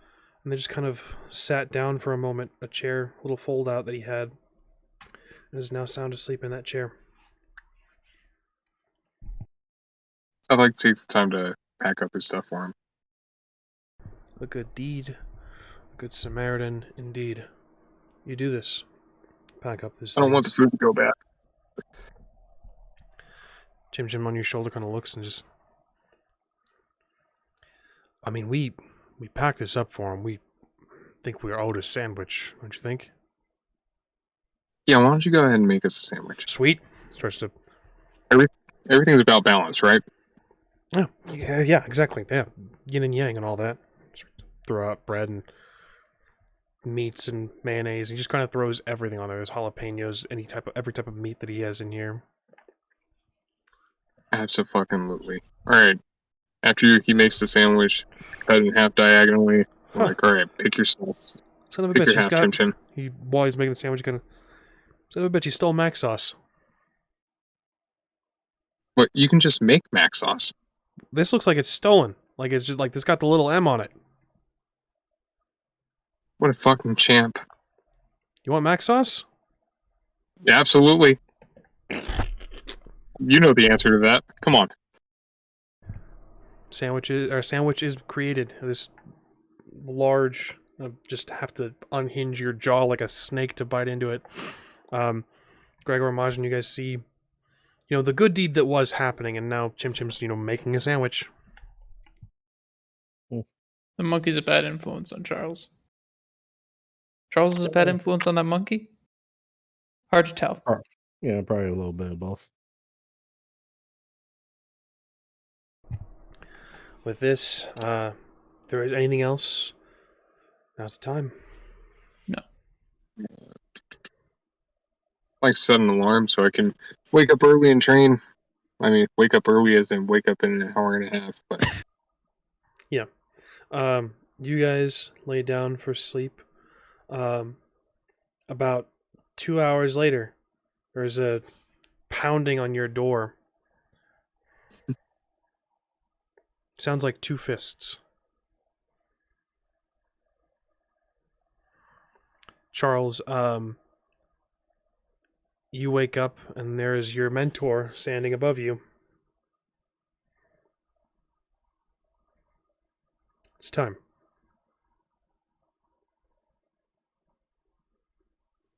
and they just kind of sat down for a moment. A chair, a little fold out that he had, and is now sound asleep in that chair. I'd like to take the time to pack up his stuff for him. A good deed, a good Samaritan indeed. You do this. Pack up his I don't want the things. food to go bad. Jim on your shoulder kind of looks and just... I mean, we packed this up for him. We think we're owed a sandwich, don't you think? Yeah, why don't you go ahead and make us a sandwich? Sweet. Starts to... Everything's about balance, right? Yeah, exactly. Yeah, yin and yang and all that. Throw out bread and meats and mayonnaise. He just kind of throws everything on there. There's jalapenos, every type of meat that he has in here. Absolutely. Alright. After he makes the sandwich, cut it in half diagonally. I'm like, alright, pick your sauce. Son of a Pick bitch, your half, Chim Chim. while he's making the sandwich, kind of... Son of a bitch, he stole mac sauce. But you can just make mac sauce. This looks like it's stolen. Like it's just like it's got the little M on it. What a fucking champ. You want mac sauce? Yeah, absolutely. You know the answer to that. Come on. Sandwich is created. This large, just have to unhinge your jaw like a snake to bite into it. Gregor, MAJIN, you guys see, the good deed that was happening, and now Chim Chim's, making a sandwich. The monkey's a bad influence on Charles. Charles is a bad influence on that monkey? Hard to tell. Yeah, probably a little bit of both. With this, if there is anything else, now's the time. No. I like to set an alarm so I can wake up early and train. I mean, wake up early as in wake up in an hour and a half, but... Yeah. You guys lay down for sleep. About 2 hours later, there's a pounding on your door. Sounds like two fists. Charles, you wake up and there is your mentor standing above you. It's time.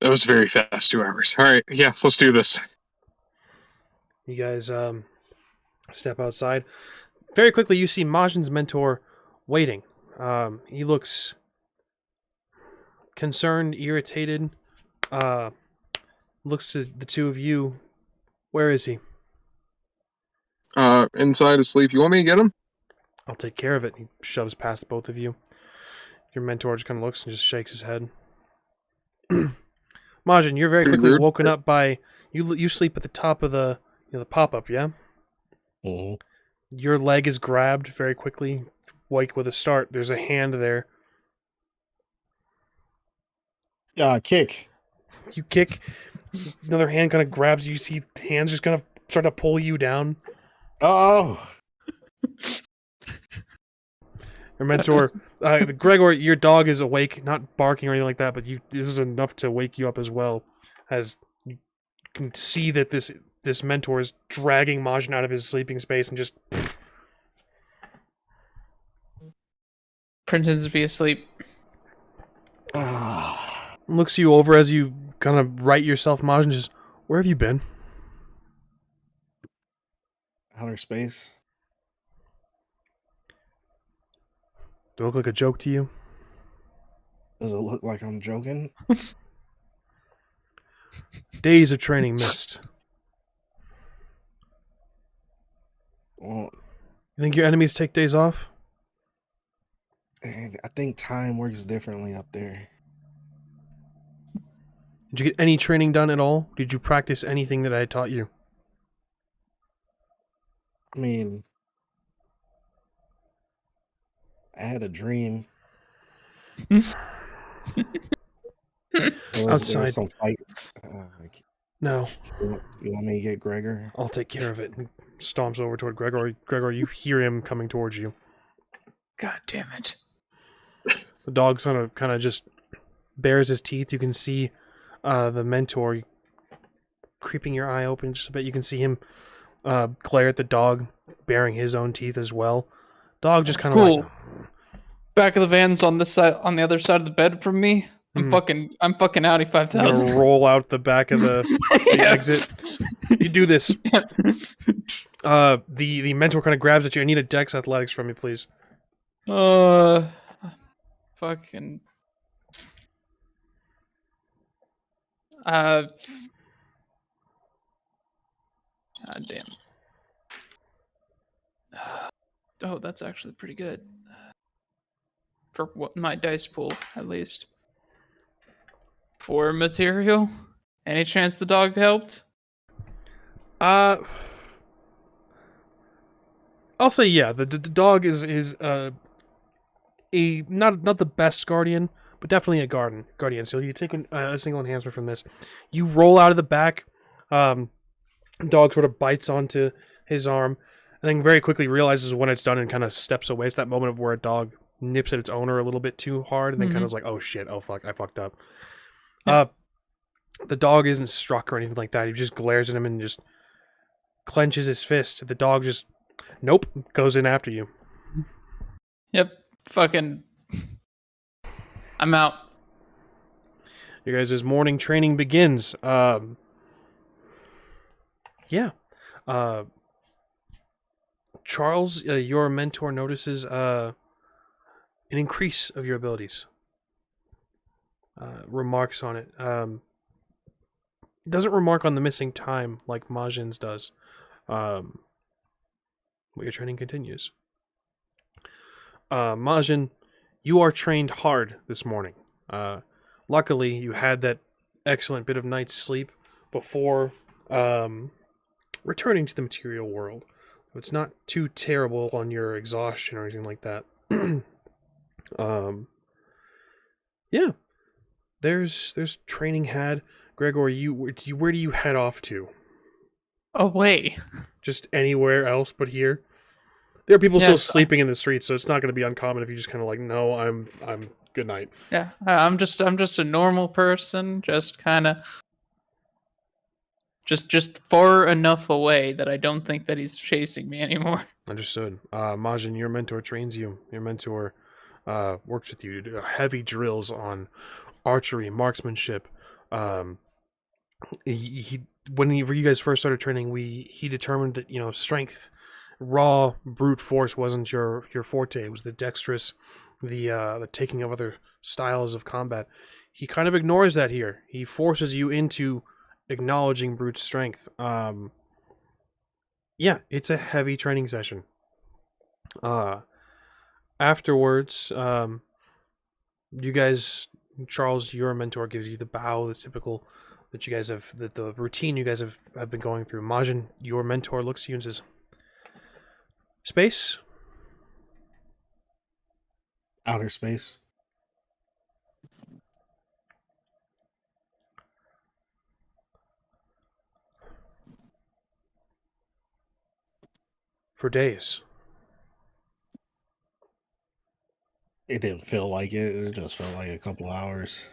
That was very fast, 2 hours. Alright, yeah, let's do this. You guys step outside. Very quickly, you see MAJIN's mentor waiting. He looks concerned, irritated. Looks to the two of you. Where is he? Inside asleep. You want me to get him? I'll take care of it. He shoves past both of you. Your mentor just kind of looks and just shakes his head. MAJIN, you're very quickly woken up by... You sleep at the top of the the pop-up, yeah? Mm-hmm. Your leg is grabbed very quickly. Wake with a start. There's a hand there. Yeah, kick. You kick. Another hand kind of grabs you. You see hands just kind of start to pull you down. Oh. Your mentor, Gregor, your dog is awake, not barking or anything like that, but this is enough to wake you up as well, as you can see that this mentor is dragging MAJIN out of his sleeping space and just Pretends to be asleep. looks you over as you kind of right yourself, MAJIN. Just, where have you been? Outer space. Do I look like a joke to you? Does it look like I'm joking? Days of training missed. Well, You think your enemies take days off? I think time works differently up there. Did you get any training done at all? Did you practice anything that I taught you? I mean, I had a dream. There Outside. was some fights. No. You want me to get Gregor? I'll take care of it. And stomps over toward Gregor. Gregor, you hear him coming towards you. God damn it. The dog kind of just bares his teeth. You can see the mentor creeping your eye open just a bit. You can see him glare at the dog, baring his own teeth as well. Dog just kind of Cool. like, Back of the van's on this side, on the other side of the bed from me. I'm fucking Audi you're 5000. gonna roll out the back of the exit. You do this. The mentor kind of grabs at you. I need a Dex Athletics from you, please. Fucking. God damn. Oh, that's actually pretty good. For what my dice pool, at least. For material? Any chance the dog helped? I'll say yeah. The dog is a not the best guardian, but definitely a guardian. So you take a single enhancement from this. You roll out of the back. Dog sort of bites onto his arm, and then very quickly realizes when it's done and kind of steps away. It's that moment of where a dog nips at its owner a little bit too hard, and then kind of is like, "Oh shit! Oh fuck! I fucked up." The dog isn't struck or anything like that. He just glares at him and just clenches his fist. The dog just, nope, goes in after you. Yep. Fucking. I'm out. You guys' morning training begins. Yeah. Charles, your mentor notices an increase of your abilities. Remarks on it. Doesn't remark on the missing time like MAJIN's does. But your training continues. MAJIN, you are trained hard this morning. Luckily, you had that excellent bit of night's sleep before returning to the material world. It's not too terrible on your exhaustion or anything like that. Yeah. There's training had. Gregor, where do you head off to? Away. Just anywhere else but here? There are people still Yes, sleeping in the streets, so it's not going to be uncommon if you just kind of like, no, I'm good night. Yeah, I'm just a normal person, just kind of just far enough away that I don't think that he's chasing me anymore. Understood. MAJIN, your mentor trains you. Your mentor works with you. Heavy drills on archery, marksmanship. Whenever you guys first started training, he determined that strength, raw brute force wasn't your forte. It was the dexterous, the taking of other styles of combat. He kind of ignores that here. He forces you into acknowledging brute strength. Yeah, it's a heavy training session. Afterwards, you guys, Charles, your mentor gives you the bow, the typical that you guys have, the routine you guys have been going through. MAJIN, your mentor, looks at you and says, "Space?" Outer space. For days. It didn't feel like it. It just felt like a couple hours,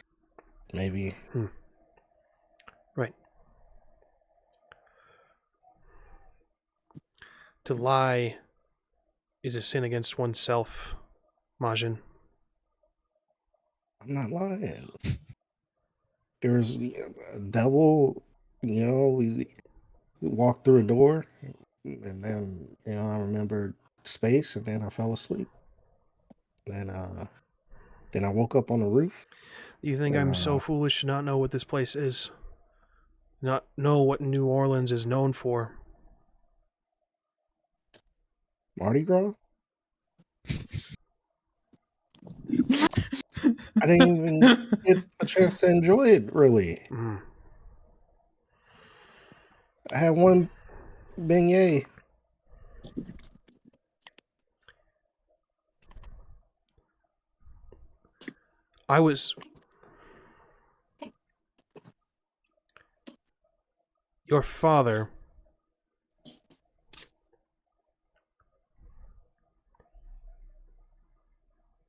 maybe. Right. To lie is a sin against oneself, MAJIN. I'm not lying. There's a devil, we walked through a door, and then, I remembered space, and then I fell asleep. And then I woke up on the roof. You think I'm so foolish to not know what this place is? Not know what New Orleans is known for? Mardi Gras? I didn't even get a chance to enjoy it, really. I had one beignet. Your father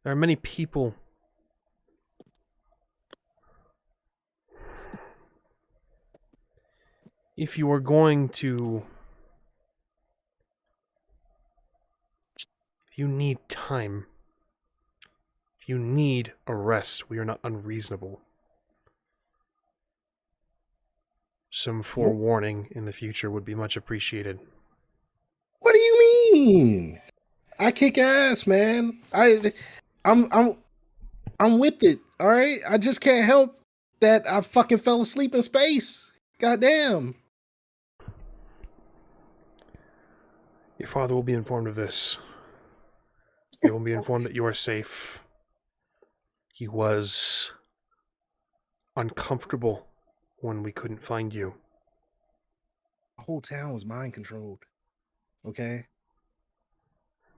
there are many people if you are going to if you need time, if you need a rest, we are not unreasonable. Some forewarning in the future would be much appreciated. What do you mean? I kick ass, man. I'm with it. All right. I just can't help that I fucking fell asleep in space. Goddamn. Your father will be informed of this. He will be informed that you are safe. He was uncomfortable when we couldn't find you. The whole town was mind controlled. Okay?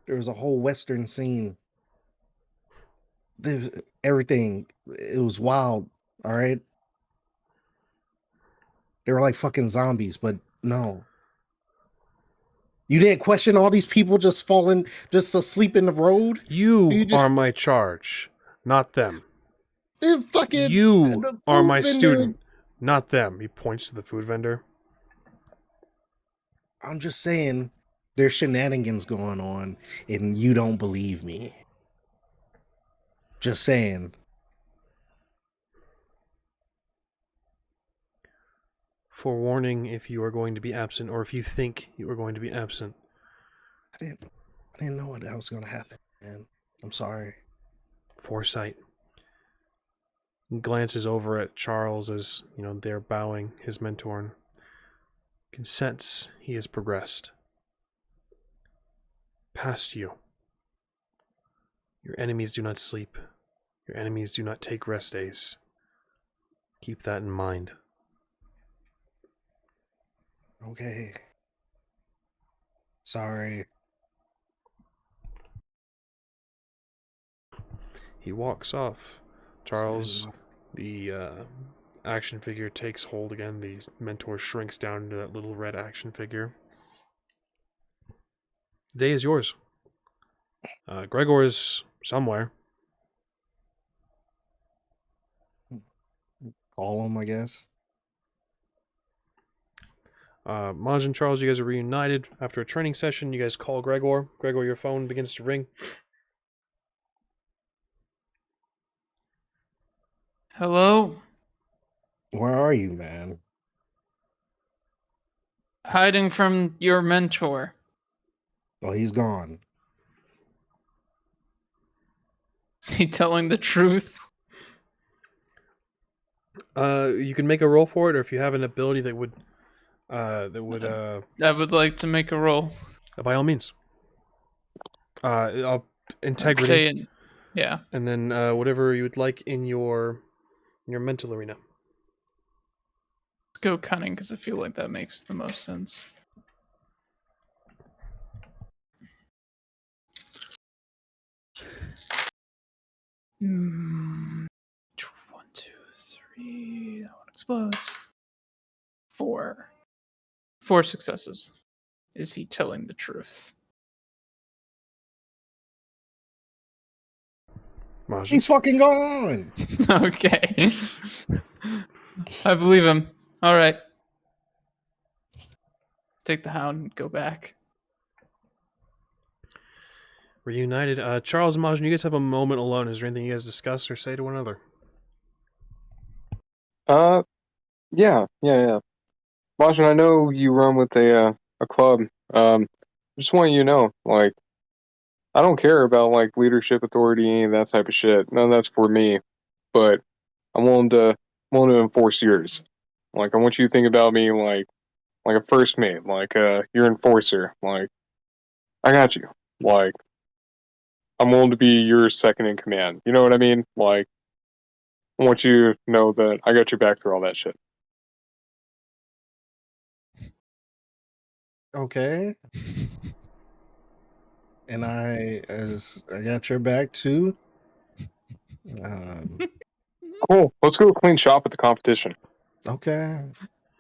There was a whole Western scene. Everything. It was wild. All right? They were like fucking zombies, but no. You didn't question all these people just asleep in the road? You are my charge, not them. They're fucking... You are my student, not them. He points to the food vendor. I'm just saying, there's shenanigans going on, and you don't believe me. Just saying. Forewarning if you are going to be absent, or if you think you are going to be absent. I didn't know that was going to happen, man. I'm sorry. Foresight. He glances over at Charles as, they're bowing, his mentor, and can sense he has progressed. Past you. Your enemies do not sleep. Your enemies do not take rest days. Keep that in mind. Okay. Sorry. He walks off. Charles, the action figure takes hold again. The mentor shrinks down into that little red action figure. The day is yours. Gregor is somewhere. Call him, I guess. MAJIN, Charles, you guys are reunited after a training session. You guys call Gregor. Gregor, your phone begins to ring. Hello? Where are you, man? Hiding from your mentor. Well, he's gone. Is he telling the truth? You can make a roll for it, or if you have an ability that would I would like to make a roll. by all means. Integrity. Okay, yeah. And then whatever you would like in your mental arena. Let's go cunning, because I feel like that makes the most sense. One, two, three. That one explodes. 4. 4 successes. Is he telling the truth? Majin. He's fucking gone. Okay. I believe him. All right. Take the hound and go back. Reunited. Charles and Majin, you guys have a moment alone. Is there anything you guys discuss or say to one another? Yeah. Majin, I know you run with a club. Just want you to know, like, I don't care about like leadership, authority, any of that type of shit. None of that's for me. But I'm willing to enforce yours. Like, I want you to think about me like a first mate, like your enforcer. Like, I got you. Like, I'm willing to be your second in command. You know what I mean? Like, I want you to know that I got your back through all that shit. Okay. And I got your back too. Cool. Let's go clean shop at the competition. Okay.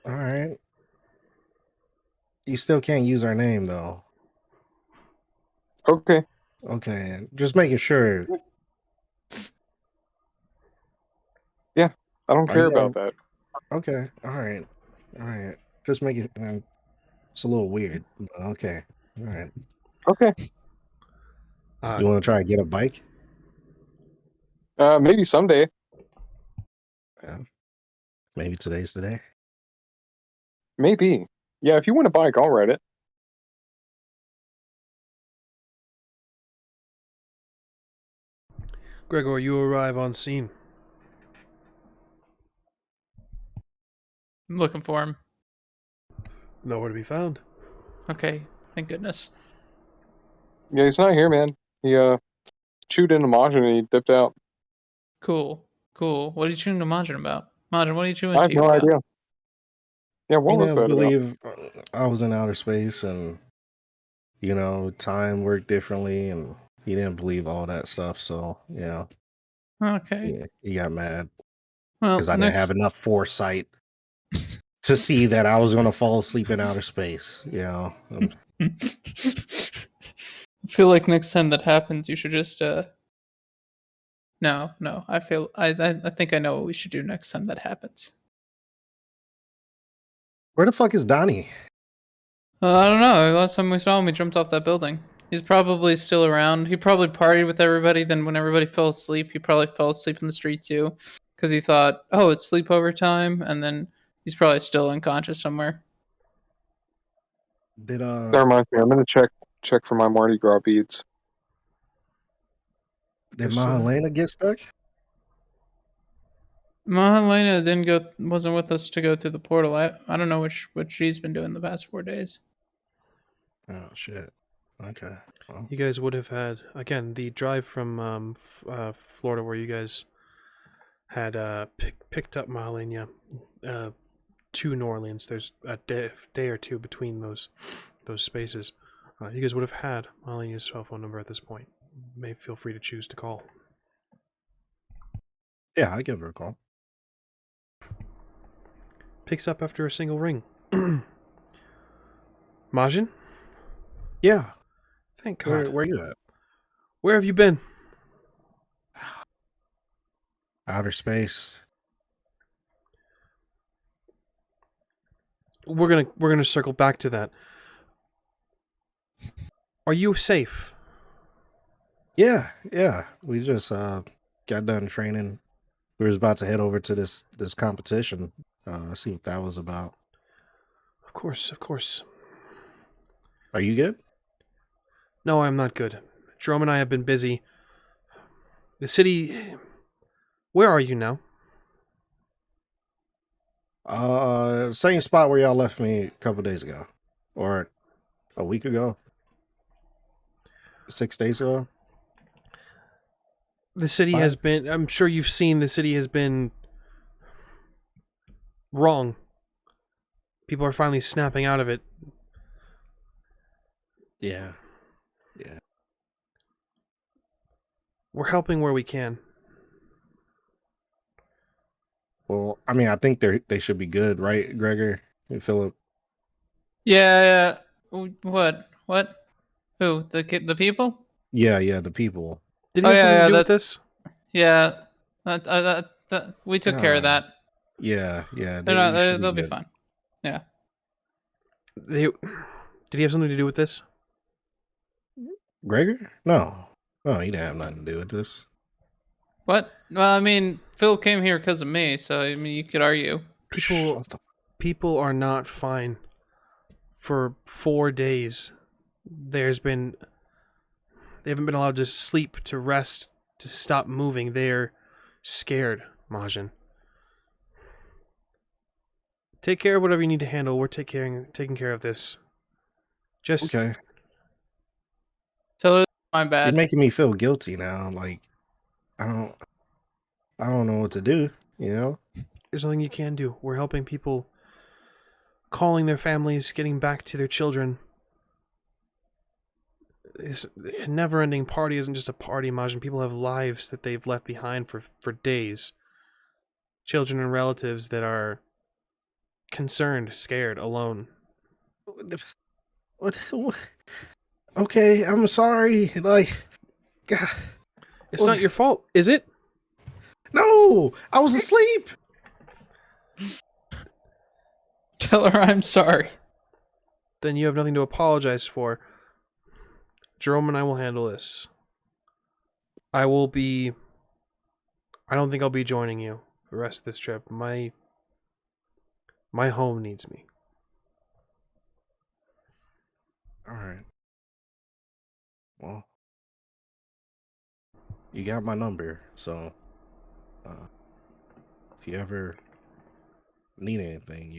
All right. You still can't use our name though. Okay. Okay. Just making sure. Yeah. I don't Are care you about that. Okay. All right. All right. Just making. It's a little weird. But okay. All right. Okay. You want to try to get a bike? Maybe someday. Yeah. Maybe today's the day. Maybe. Yeah, if you want a bike, I'll ride it. Gregor, you arrive on scene. I'm looking for him. Nowhere to be found. Okay, thank goodness. Yeah, he's not here, man. He chewed into Majin and he dipped out. Cool. What are you chewing to Majin about? Majin, what are you chewing I to have you no about? idea. Yeah, what I was that about? believe I was in outer space and, time worked differently and he didn't believe all that stuff. So, Okay. he got mad Well, because I didn't have enough foresight to see that I was going to fall asleep in outer space. I feel like next time that happens, you should just No. I think I know what we should do next time that happens. Where the fuck is Donnie? I don't know. Last time we saw him, he jumped off that building. He's probably still around. He probably partied with everybody. Then when everybody fell asleep, he probably fell asleep in the street too, because he thought, "Oh, it's sleepover time," and then he's probably still unconscious somewhere. Did That reminds me, I'm gonna check for my Mardi Gras beads. Mahalena get back? Mahalena wasn't with us to go through the portal. I don't know what she's been doing the past 4 days. Oh shit. Okay. Well, You guys would have had, again, the drive from Florida where you guys had picked up Mahalenia to New Orleans. There's a day or two between those spaces. You guys would have had Mahalenia's cell phone number at this point. You may feel free to choose to call. yeah, I give her a call. Picks up after a single ring. Majin? Yeah. Thank God. Where you at? Where have you been? Outer space. We're gonna circle back to that. Are you safe? Yeah. We just got done training. We was about to head over to this competition. See what that was about. Of course. Are you good? No, I'm not good. Jerome and I have been busy. The city... Where are you now? Same spot where y'all left me a couple days ago. Or a week ago. 6 days ago. The city has been... I'm sure you've seen the city has been... wrong. People are finally snapping out of it. Yeah. We're helping where we can. Well, I mean, I think they should be good, right, Gregor and Philip? Yeah. What? Who? The people? Yeah, the people. Did he have something to do with this? Yeah, we took care of that. Yeah, They're not. you should They'll be good. fine. Yeah. Did he have something to do with this? Gregor? No, he didn't have nothing to do with this. What? Well, I mean, Phil came here because of me, so I mean, you could argue. People are not fine. For 4 days, they haven't been allowed to sleep, to rest, to stop moving. They're scared, MAJIN. Take care of whatever you need to handle. We're taking care of this. Just Okay. Tell her my You're bad. making me feel guilty now. Like I don't know what to do. You know. there's nothing you can do. We're helping people, calling their families, getting back to their children. This never-ending party isn't just a party, MAJIN. People have lives that they've left behind for days. Children and relatives that are concerned, scared, alone. What? Okay, I'm sorry. Like, God. It's not your fault, is it? No, I was asleep. Tell her I'm sorry. Then you have nothing to apologize for. Jerome and I will handle this. I don't think I'll be joining you for the rest of this trip. My home needs me. All right. Well, you got my number, so if you ever need anything,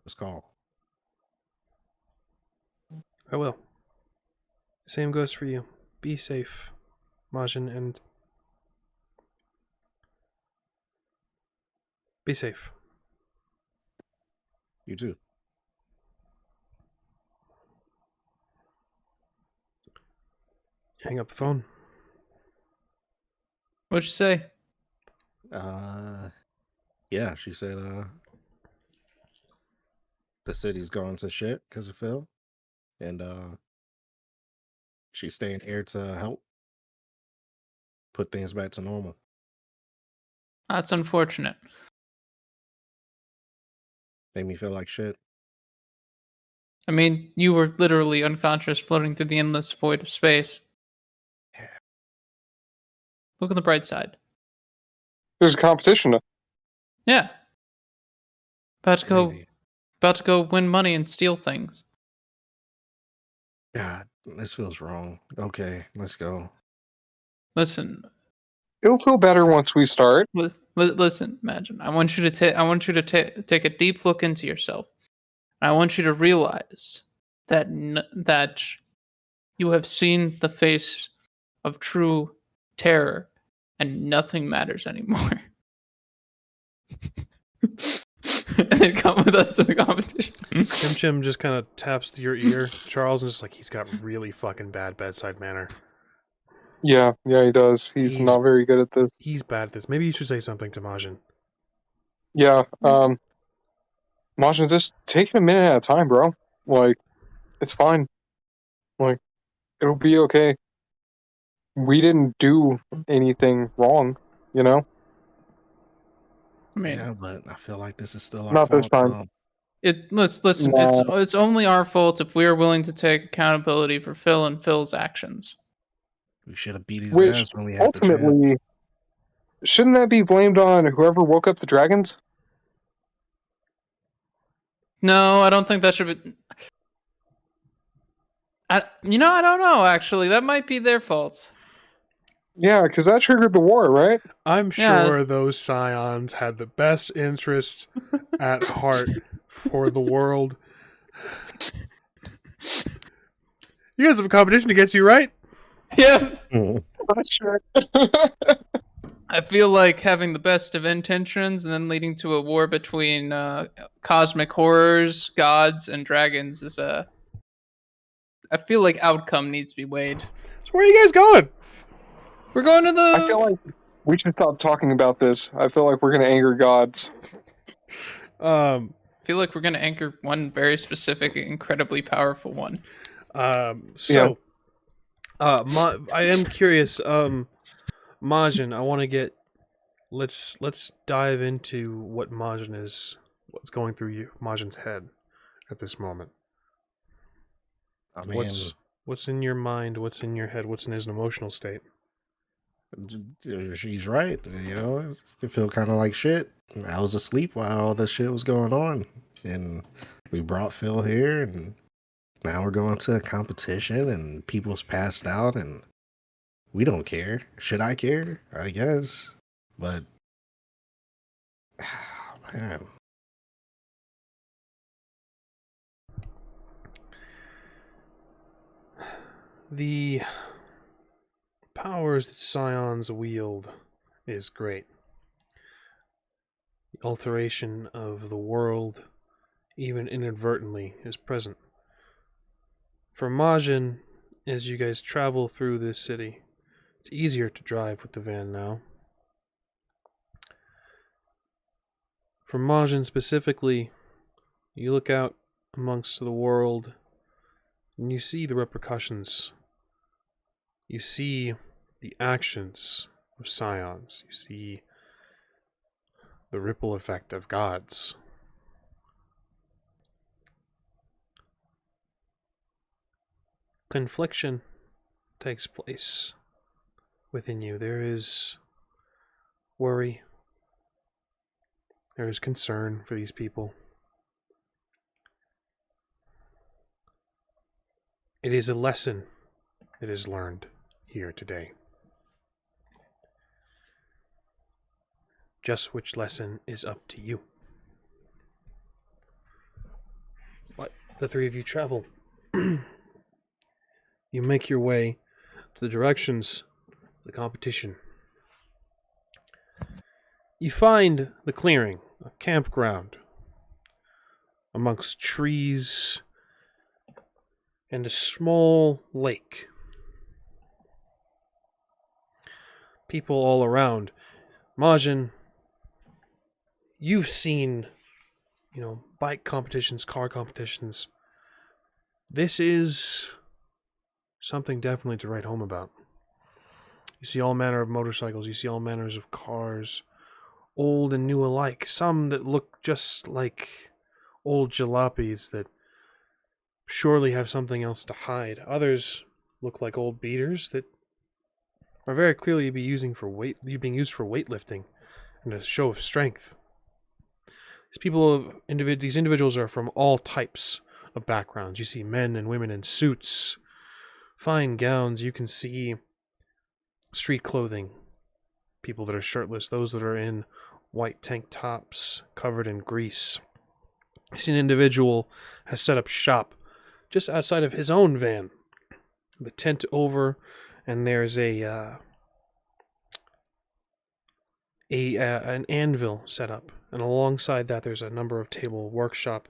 just call. I will. Same goes for you. Be safe, MAJIN, and be safe. You too. Hang up the phone. What'd you say? Yeah, she said the city's gone to shit because of Phil, and she's staying here to help put things back to normal. That's unfortunate. Made me feel like shit. I mean, you were literally unconscious floating through the endless void of space. Yeah. Look on the bright side. There's a competition. Yeah. About Maybe. to go win money and steal things. God, this feels wrong. Okay, let's go. Listen, It'll feel better once we start. listen, MAJIN. I want you to take a deep look into yourself. I want you to realize that that you have seen the face of true terror, and nothing matters anymore. And then come with us to the competition. Chim just kind of taps your ear. Charles is just like, he's got really fucking bad bedside manner. Yeah, he does. He's not very good at this. He's bad at this. Maybe you should say something to MAJIN. Yeah, MAJIN, just take it a minute at a time, bro. Like, it's fine. Like, it'll be okay. We didn't do anything wrong, you know? I mean, Yeah, but I feel like this is still our Not fault. this time. Listen. No. It's only our fault if we are willing to take accountability for Phil and Phil's actions. We should have beat his Which, ass when we had the chance. ultimately, shouldn't that be blamed on whoever woke up the dragons? No, I don't think that should be. I don't know. Actually, that might be their fault. Yeah, because that triggered the war, right? I'm Yeah. sure those Scions had the best interest at heart for the world. You guys have a competition against you, right? Yeah. That's sure. I feel like having the best of intentions and then leading to a war between cosmic horrors, gods, and dragons is a. I feel like outcome needs to be weighed. So where are you guys going? We're going to the. I feel like we should stop talking about this. I feel like we're going to anger gods. I feel like we're going to anchor one very specific, incredibly powerful one. I am curious. MAJIN, I want to get... Let's dive into what MAJIN is, what's going through MAJIN's head at this moment. I mean, What's in your mind, what's in your head, what's in his emotional state? she's right. You know, I feel kind of like shit. I was asleep while all this shit was going on, and we brought Phil here, and now we're going to a competition, and people's passed out, and we don't care. Should I care? I guess, but man, The powers that Scions wield is great. The alteration of the world, even inadvertently, is present. For MAJIN, as you guys travel through this city, it's easier to drive with the van now. For MAJIN specifically, you look out amongst the world and you see the repercussions. You see the actions of Scions. You see the ripple effect of gods. Confliction takes place within you. There is worry. There is concern for these people. It is a lesson that is learned here today. Just which lesson is up to you. But the three of you travel. You make your way to the directions of the competition. You find the clearing, a campground, amongst trees and a small lake. People all around. MAJIN, you've seen, bike competitions, car competitions. This is something definitely to write home about. You see all manner of motorcycles, you see all manners of cars, old and new alike. Some that look just like old jalopies that surely have something else to hide. Others look like old beaters that are very clearly being used for weightlifting and a show of strength. These individuals are from all types of backgrounds. You see men and women in suits, fine gowns. You can see street clothing, people that are shirtless, those that are in white tank tops covered in grease. You see an individual has set up shop just outside of his own van. The tent over, and there's an anvil set up, and alongside that there's a number of table workshop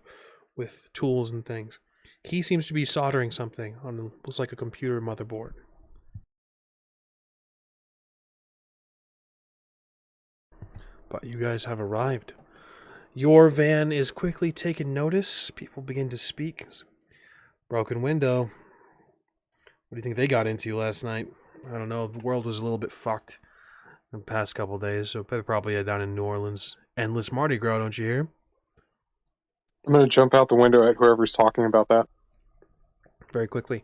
with tools and things. He seems to be soldering something on looks like a computer motherboard. But you guys have arrived. Your van is quickly taken notice. People begin to speak. Broken window. What do you think they got into last night? I don't know. The world was a little bit fucked in the past couple of days, so they're probably down in New Orleans. Endless Mardi Gras, don't you hear? I'm going to jump out the window at whoever's talking about that. Very quickly.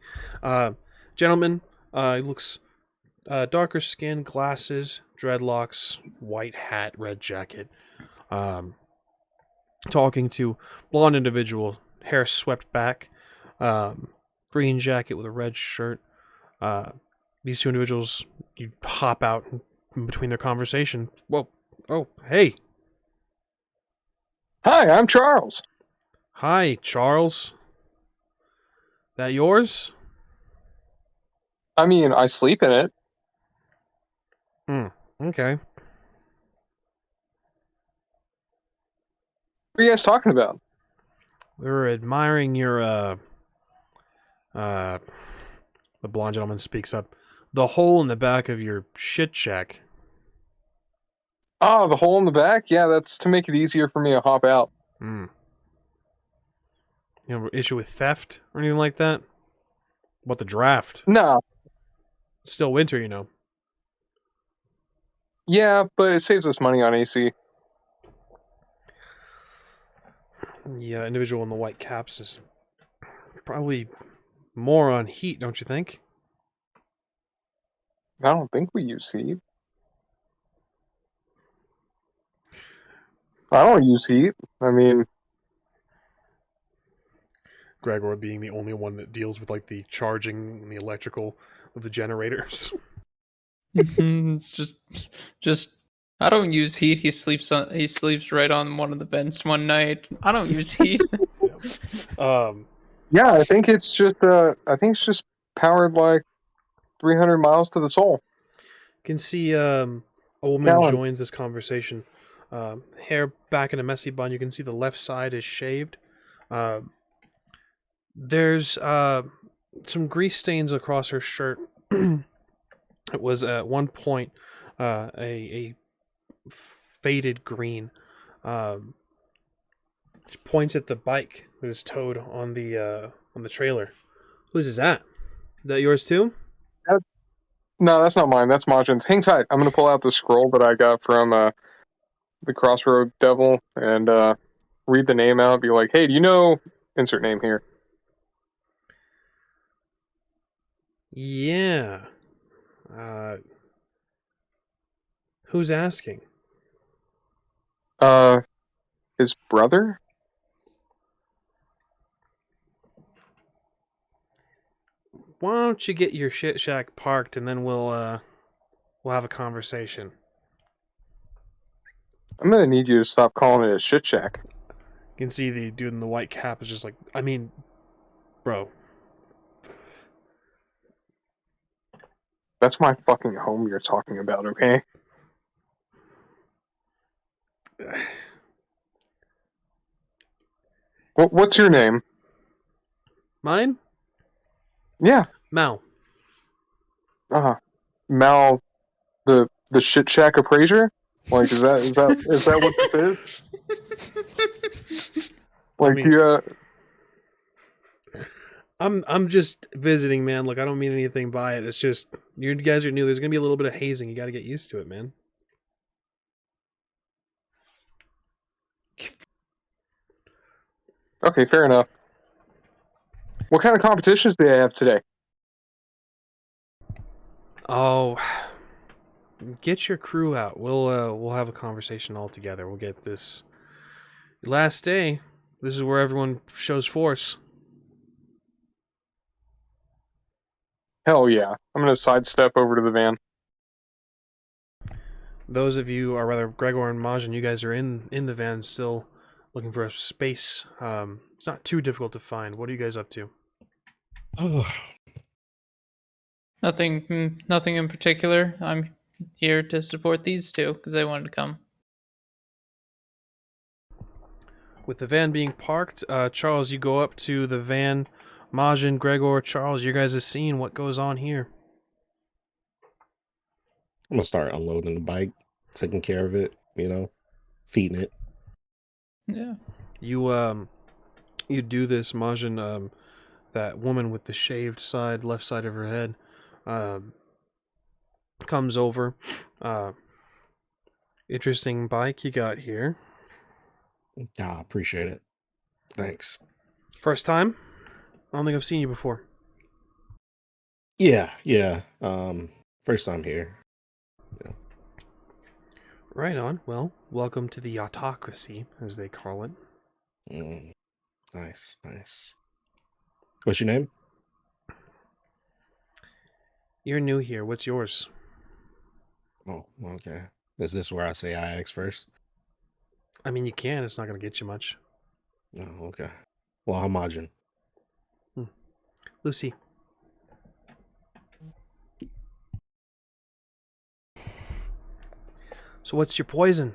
Gentleman, he looks darker skin, glasses, dreadlocks, white hat, red jacket. Talking to blonde individual, hair swept back, green jacket with a red shirt. These two individuals, you hop out in between their conversation. Whoa. Oh, hey. Hi, I'm Charles. Hi, Charles. That yours? I mean, I sleep in it. Okay. What are you guys talking about? We were admiring your, the blonde gentleman speaks up. The hole in the back of your shit shack. Oh, the hole in the back? Yeah, that's to make it easier for me to hop out. You have an issue with theft or anything like that? What about the draft? No. It's still winter, you know. Yeah, but it saves us money on AC. The individual in the white caps is probably more on heat, don't you think? I don't think we use heat. I don't use heat. I mean, Gregor being the only one that deals with like the charging and the electrical of the generators. It's just I don't use heat. He sleeps right on one of the vents one night. I don't use heat. yeah, I think it's just powered like 300 miles to the soul. You can see a woman joins this conversation. Hair back in a messy bun. You can see the left side is shaved. There's some grease stains across her shirt. It was at one point a faded green. She points at the bike that is towed on the trailer. Whose is that? Is that yours too? No, that's not mine. That's Majin's. Hang tight. I'm going to pull out the scroll that I got from the Crossroad Devil and read the name out. Be like, hey, do you know... Insert name here. Yeah. Who's asking? His brother? Why don't you get your shit shack parked and then we'll have a conversation. I'm going to need you to stop calling it a shit shack. You can see the dude in the white cap is just like, I mean, bro. That's my fucking home you're talking about, okay? What's your name? Mine? Yeah. Mal. Mal, the shit shack appraiser? Like, is that what this is? Like, I mean, I'm just visiting, man. Look, I don't mean anything by it. It's just you guys are new. There's gonna be a little bit of hazing. You got to get used to it, man. Okay, fair enough. What kind of competitions do they have today? Oh, get your crew out. We'll have a conversation all together. We'll get this last day. This is where everyone shows force. Hell yeah. I'm going to sidestep over to the van. Those of you, or rather Gregor and MAJIN, you guys are in the van still looking for a space. It's not too difficult to find. What are you guys up to? Oh, Nothing in particular. I'm here to support these two because they wanted to come. With the van being parked, Charles, you go up to the van. MAJIN, Gregor, Charles, you guys are seeing what goes on here. I'm gonna start unloading the bike, taking care of it, feeding it. Yeah. You do this, MAJIN. That woman with the shaved side, left side of her head, comes over. Interesting bike you got here. I appreciate it. Thanks. First time? I don't think I've seen you before. Yeah. First time here. Yeah. Right on. Well, welcome to the autocracy, as they call it. Nice. What's your name? You're new here. What's yours? Oh, okay. Is this where I say I ask first? I mean, you can. It's not going to get you much. Oh, okay. Well, I'm MAJIN. Lucy. So what's your poison?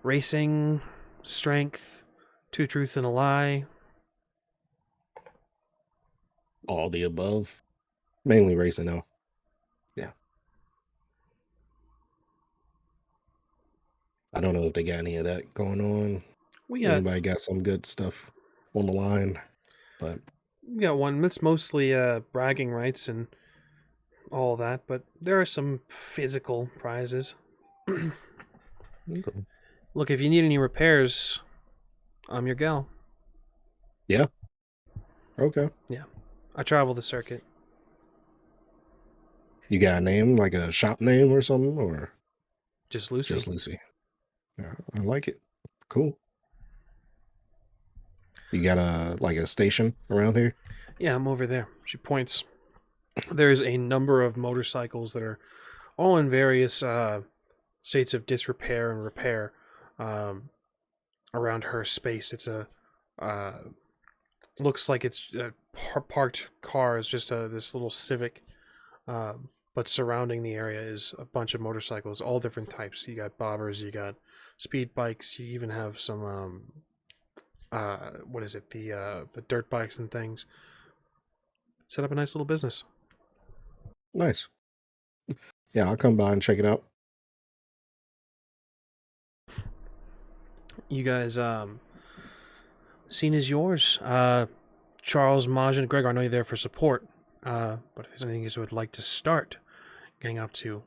Racing, strength, two truths and a lie? All the above. Mainly racing, though. Yeah. I don't know if they got any of that going on. Anybody got some good stuff on the line, but we got one that's mostly bragging rights and all that, but there are some physical prizes. Okay. Look, if you need any repairs, I'm your gal. Yeah. Okay. Yeah. I travel the circuit. You got a name, like a shop name or something, or Just Lucy. just Lucy? Yeah, I like it. Cool. You got a station around here? Yeah, I'm over there. She points. There's a number of motorcycles that are all in various states of disrepair and repair around her space. It's a looks like it's a parked car is just this little Civic, but surrounding the area is a bunch of motorcycles, all different types. You got bobbers, you got speed bikes, you even have some what is it, the dirt bikes and things. Set up a nice little business. Nice. Yeah, I'll come by and check it out. You guys, scene is yours. Charles, MAJIN, and GREGOR, I know you're there for support. But if there's anything you guys would like to start getting up to.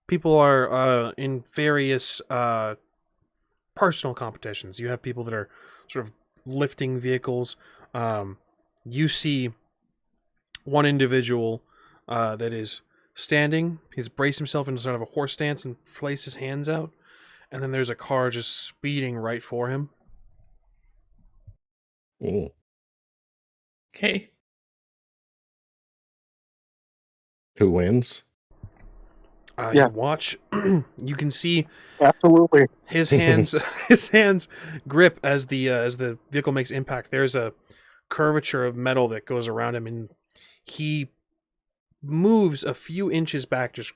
People are in various personal competitions. You have people that are sort of lifting vehicles. You see one individual that is standing. He's braced himself into sort of a horse stance and placed his hands out. And then there's a car just speeding right for him. Mm. Okay. Who wins? Yeah. You watch. You can see Absolutely. his hands grip as the vehicle makes impact. There's a curvature of metal that goes around him, and he moves a few inches back, just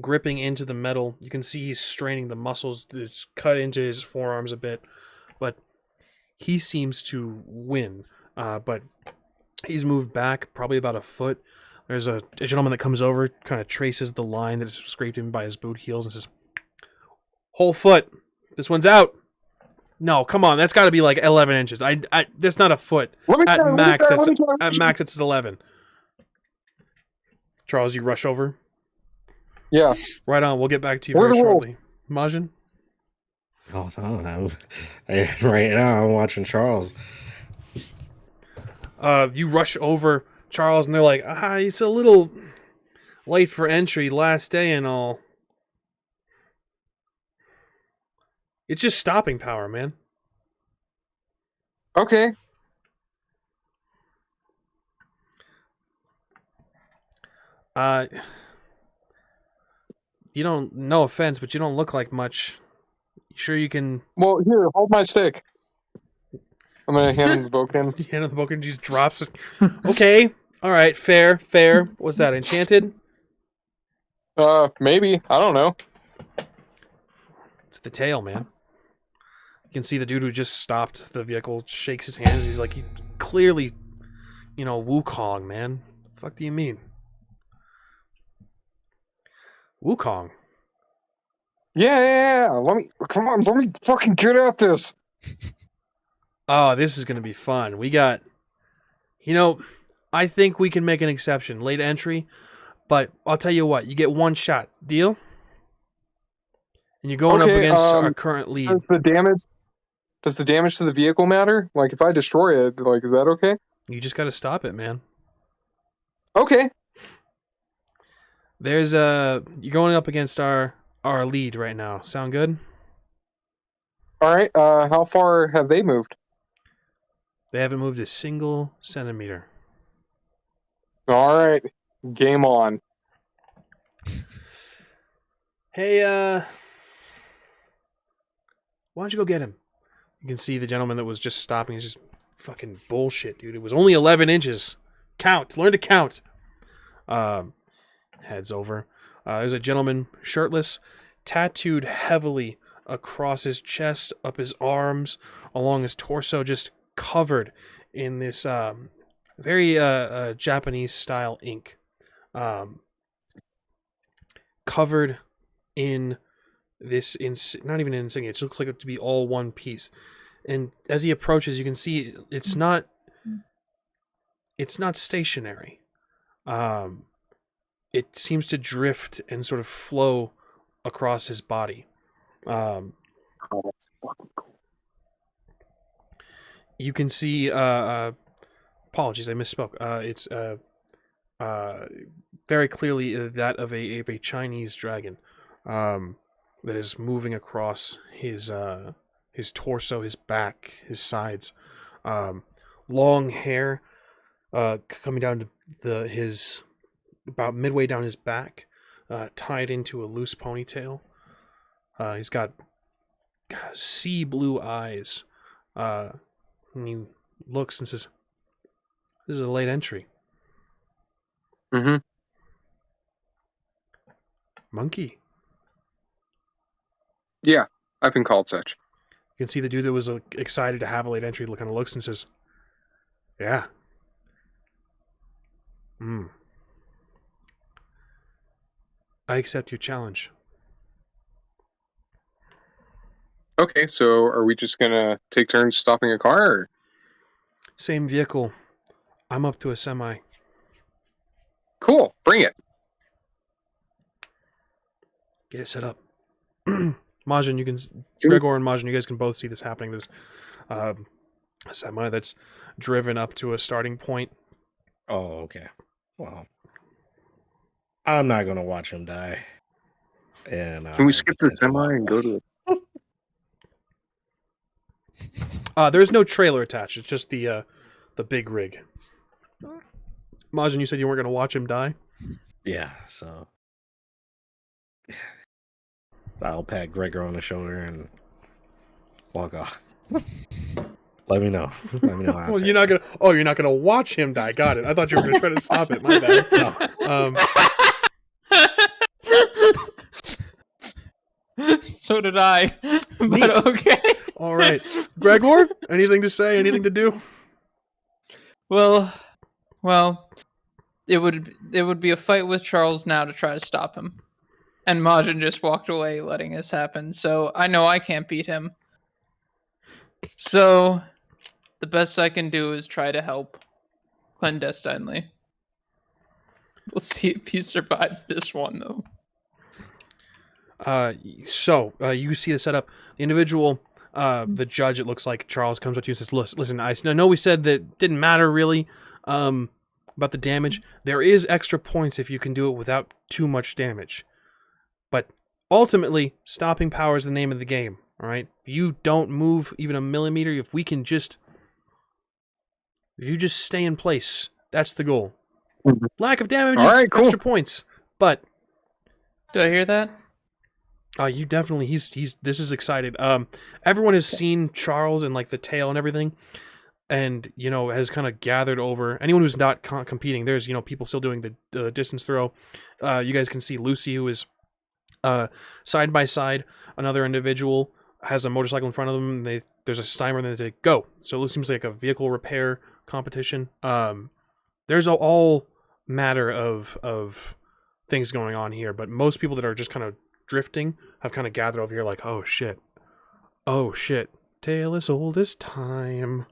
gripping into the metal. You can see he's straining the muscles that's cut into his forearms a bit, but he seems to win. But he's moved back probably about a foot. There's a gentleman that comes over, kind of traces the line that is scraped in by his boot heels and says, "Whole foot. This one's out." No, come on. That's got to be like 11 inches. That's not a foot. At max, it's 11. Charles, you rush over. Yeah. Right on. We'll get back to you What are very the rules? shortly. MAJIN? Oh, no. Right now, I'm watching Charles. You rush over Charles, and they're like, it's a little late for entry, last day and all. It's just stopping power, man. Okay. You don't, no offense, but you don't look like much. You sure you can... Well, here, hold my stick. I'm gonna hand him the boken. The hand of the book and just drops it. Okay. All right. Fair. What's that? Enchanted? Maybe. I don't know. It's the tail, man. You can see the dude who just stopped the vehicle shakes his hands. He's like, he clearly, Wukong, man. The fuck do you mean? Wukong. Yeah. Let me fucking get at this. Oh, this is gonna be fun. We got, I think we can make an exception. Late entry, but I'll tell you what. You get one shot. Deal? And you're going up against our current lead. Does the damage to the vehicle matter? Like, if I destroy it, like, is that okay? You just got to stop it, man. Okay. There's you're going up against our lead right now. Sound good? All right. How far have they moved? They haven't moved a single centimeter. All right. Game on. Hey, why don't you go get him? You can see the gentleman that was just stopping. He's just fucking bullshit, dude. It was only 11 inches. Count. Learn to count. Heads over. There's a gentleman, shirtless, tattooed heavily across his chest, up his arms, along his torso, just covered in this very Japanese-style ink. Covered in this, not even an insignia. It just looks like it to be all one piece. And as he approaches, you can see it's not stationary. it seems to drift and sort of flow across his body. Oh, that's fucking cool. You can see. Apologies, I misspoke. It's very clearly that of a Chinese dragon that is moving across his torso, his back, his sides. Long hair coming down to his about midway down his back, tied into a loose ponytail. He's got sea blue eyes. And he looks and says, "This is a late entry." Mm-hmm. Monkey. Yeah, I've been called such. You can see the dude that was excited to have a late entry kind of looks and says, "Yeah. I accept your challenge." Okay, so are we just gonna take turns stopping a car? Or? Same vehicle. I'm up to a semi. Cool, bring it. Get it set up. Majin, you can... Gregor and Majin, you guys can both see this happening. This semi that's driven up to a starting point. Oh, okay. Well, I'm not gonna watch him die. And Can we skip the semi and go to the... There's no trailer attached. It's just the big rig. Majin, you said you weren't going to watch him die? Yeah, so I'll pat Gregor on the shoulder and walk off. Let me know. Let me know how. Well, you're not gonna. Oh, you're not gonna watch him die. Got it. I thought you were gonna try to stop it. My bad. So did I. Neat. But okay. All right, Gregor. Anything to say? Anything to do? Well, it would be a fight with Charles now to try to stop him. And Majin just walked away, letting this happen. So I know I can't beat him. So the best I can do is try to help clandestinely. We'll see if he survives this one, though. So you see the setup. The individual, the judge, it looks like Charles comes up to you and says, "Listen, I know we said that it didn't matter really about the damage. There is extra points if you can do it without too much damage. But ultimately, stopping power is the name of the game. All right, you don't move even a millimeter. If you just stay in place, that's the goal. Lack of damage is All right, cool. extra points. But Do I hear that? you definitely this is excited. Everyone has seen Charles and like the tail and everything, and has kind of gathered over. Anyone who's not competing, there's people still doing the distance throw. You guys can see Lucy, who is side by side. Another individual has a motorcycle in front of them. There's a timer, and they say go. So it seems like a vehicle repair competition. There's all matter of things going on here, but most people that are just kind of drifting have kind of gathered over here like, oh shit, tale as old as time.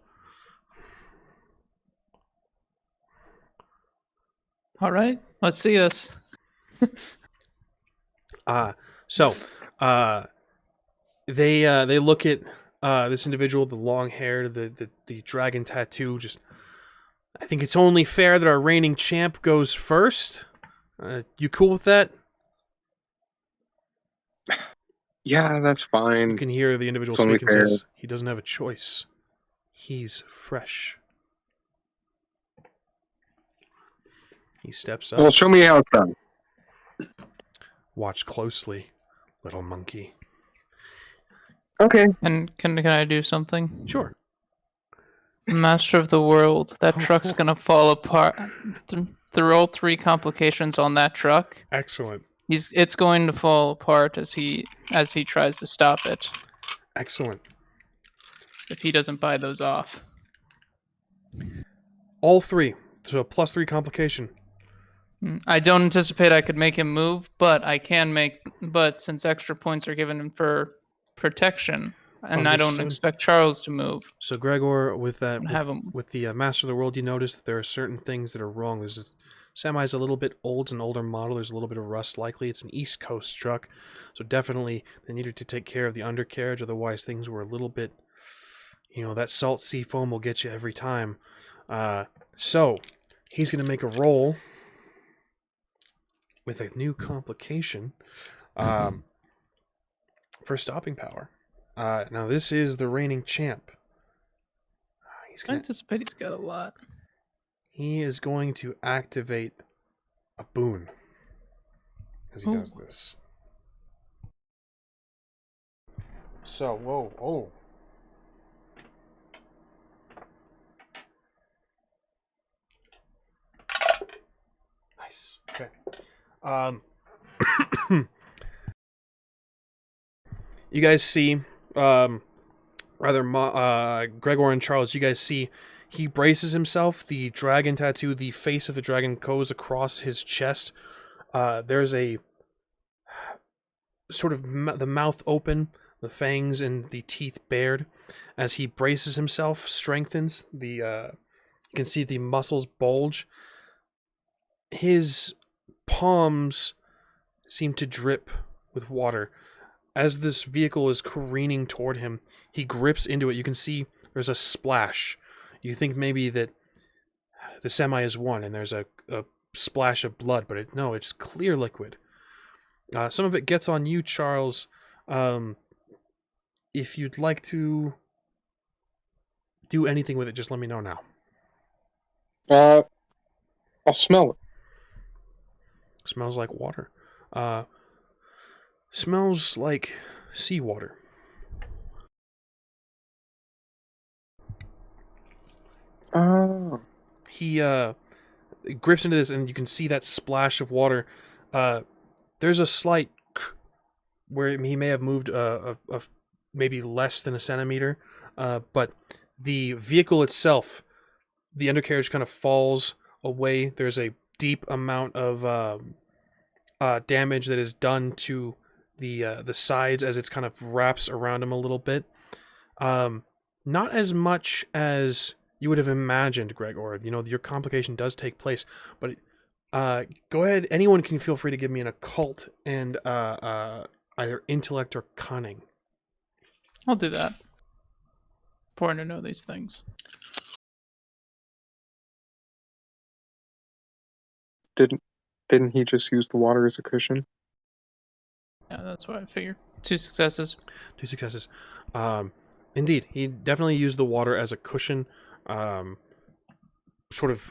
All right, let's see this. So they look at this individual, the long hair, the dragon tattoo. Just, I think it's only fair that our reigning champ goes first. You cool with that? Yeah, that's You fine. can hear the individual It's only speak and fair. says he doesn't have a choice. He's fresh. He steps up. Well, show me how it's done. Watch closely, little monkey. Okay. And can I do something? Sure. Master of the world, that truck's gonna fall apart. Through all three complications on that truck, Excellent. it's going to fall apart as he tries to stop it. Excellent. If he doesn't buy those off. All three. So +3 complication. I don't anticipate I could make him move, but but since extra points are given him for protection, and I don't Understood. expect Charles to move. So Gregor, with that, Have him. with the Master of the World, you notice that there are certain things that are wrong. There's Semi's a little bit old. It's an older model. There's a little bit of rust likely. It's an East Coast truck. So definitely they needed to take care of the undercarriage. Otherwise things were a little bit, that salt sea foam will get you every time. So he's going to make a roll with a new complication for stopping power. Now this is the reigning champ. I anticipate he's got a lot. He is going to activate a boon as he does this. So, whoa. Nice. Okay. You guys see, Gregor and Charles, you guys see he braces himself. The dragon tattoo, the face of the dragon goes across his chest. There's a sort of the mouth open, the fangs and the teeth bared. As he braces himself, strengthens. You can see the muscles bulge. His palms seem to drip with water. As this vehicle is careening toward him, he grips into it. You can see there's a splash. You think maybe that the semi is won and there's a splash of blood, but no, it's clear liquid. Some of it gets on you, Charles. If you'd like to do anything with it, just let me know now. I'll smell it. Smells like water. Smells like seawater. Oh. He grips into this, and you can see that splash of water. There's a slight where he may have moved maybe less than a centimeter, but the vehicle itself, the undercarriage kind of falls away. There's a deep amount of damage that is done to the sides as it's kind of wraps around him a little bit. Not as much as you would have imagined, Gregor. Your complication does take place, but go ahead. Anyone can feel free to give me an occult and either intellect or cunning. I'll do that. Important to know these things. Didn't he just use the water as a cushion? Yeah, that's what I figured. 2 successes. 2 successes. Indeed, he definitely used the water as a cushion. Sort of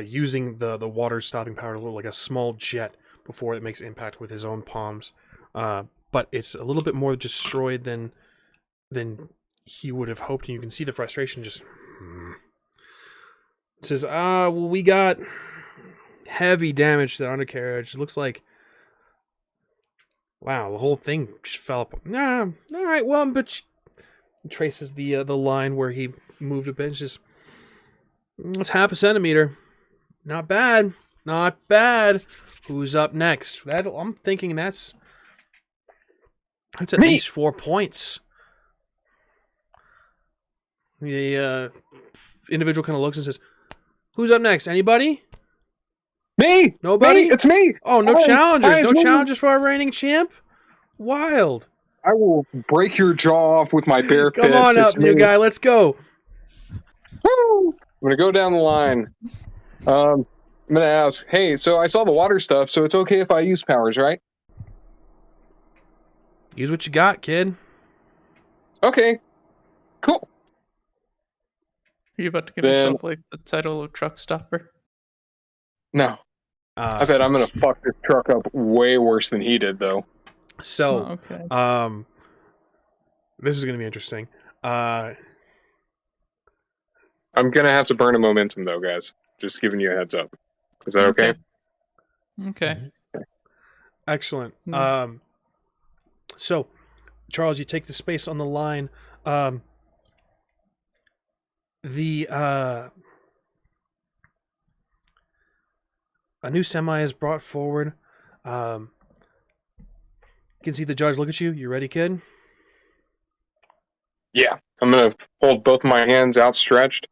using the water stopping power to look like a small jet before it makes impact with his own palms. But it's a little bit more destroyed than he would have hoped, and you can see the frustration just... It says, well, we got heavy damage to the undercarriage. It looks like... Wow, the whole thing just fell apart. Nah, alright, well, but... Traces the line where he moved a bit. It's just... It's half a centimeter. Not bad. Not bad. Who's up next? I'm thinking that's at Me. least 4 points. The individual kind of looks and says, "Who's up next? Anybody? Me. Nobody? Me. It's me. Oh, no challengers. No me. challengers for our reigning champ? Wild. I will break your jaw off with my bare fist. Come on It's up, new me. guy. Let's go." Woo! I'm gonna go down the line. I'm gonna ask, hey, so I saw the water stuff, so it's okay if I use powers, right? Use what you got, kid. Okay. Cool. Are you about to give Then- yourself like the title of truck stopper? No. I bet I'm gonna fuck this truck up way worse than he did, though. So, okay. this is gonna be interesting. I'm gonna have to burn a momentum, though, guys. Just giving you a heads up. Is that okay? Okay. Excellent. Mm. So, Charles, you take the space on the line. A new semi is brought forward. You can see the judge look at you. You ready, kid? Yeah. I'm gonna hold both my hands outstretched.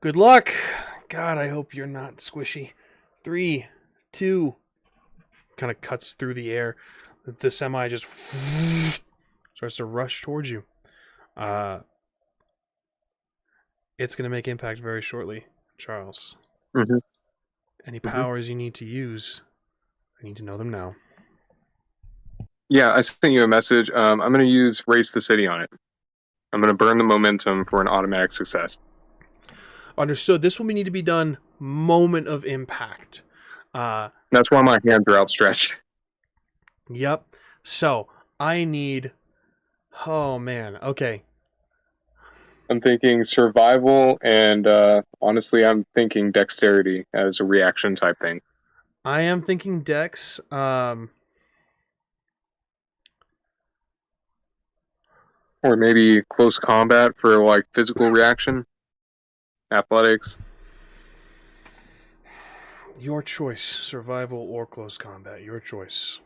Good luck. God, I hope you're not squishy. 3, 2. Kind of cuts through the air. The semi just starts to rush towards you. It's going to make impact very shortly, Charles. Mm-hmm. Any powers you need to use, I need to know them now. Yeah, I sent you a message. I'm going to use Race the City on it. I'm going to burn the momentum for an automatic success. Understood. This will need to be done moment of impact. That's why my hands are outstretched. Yep. So, I need... Oh, man. Okay. I'm thinking survival, and honestly, I'm thinking dexterity as a reaction type thing. I am thinking Dex. Or maybe close combat for like physical reaction. Athletics. Your choice. Survival or close combat. Your choice.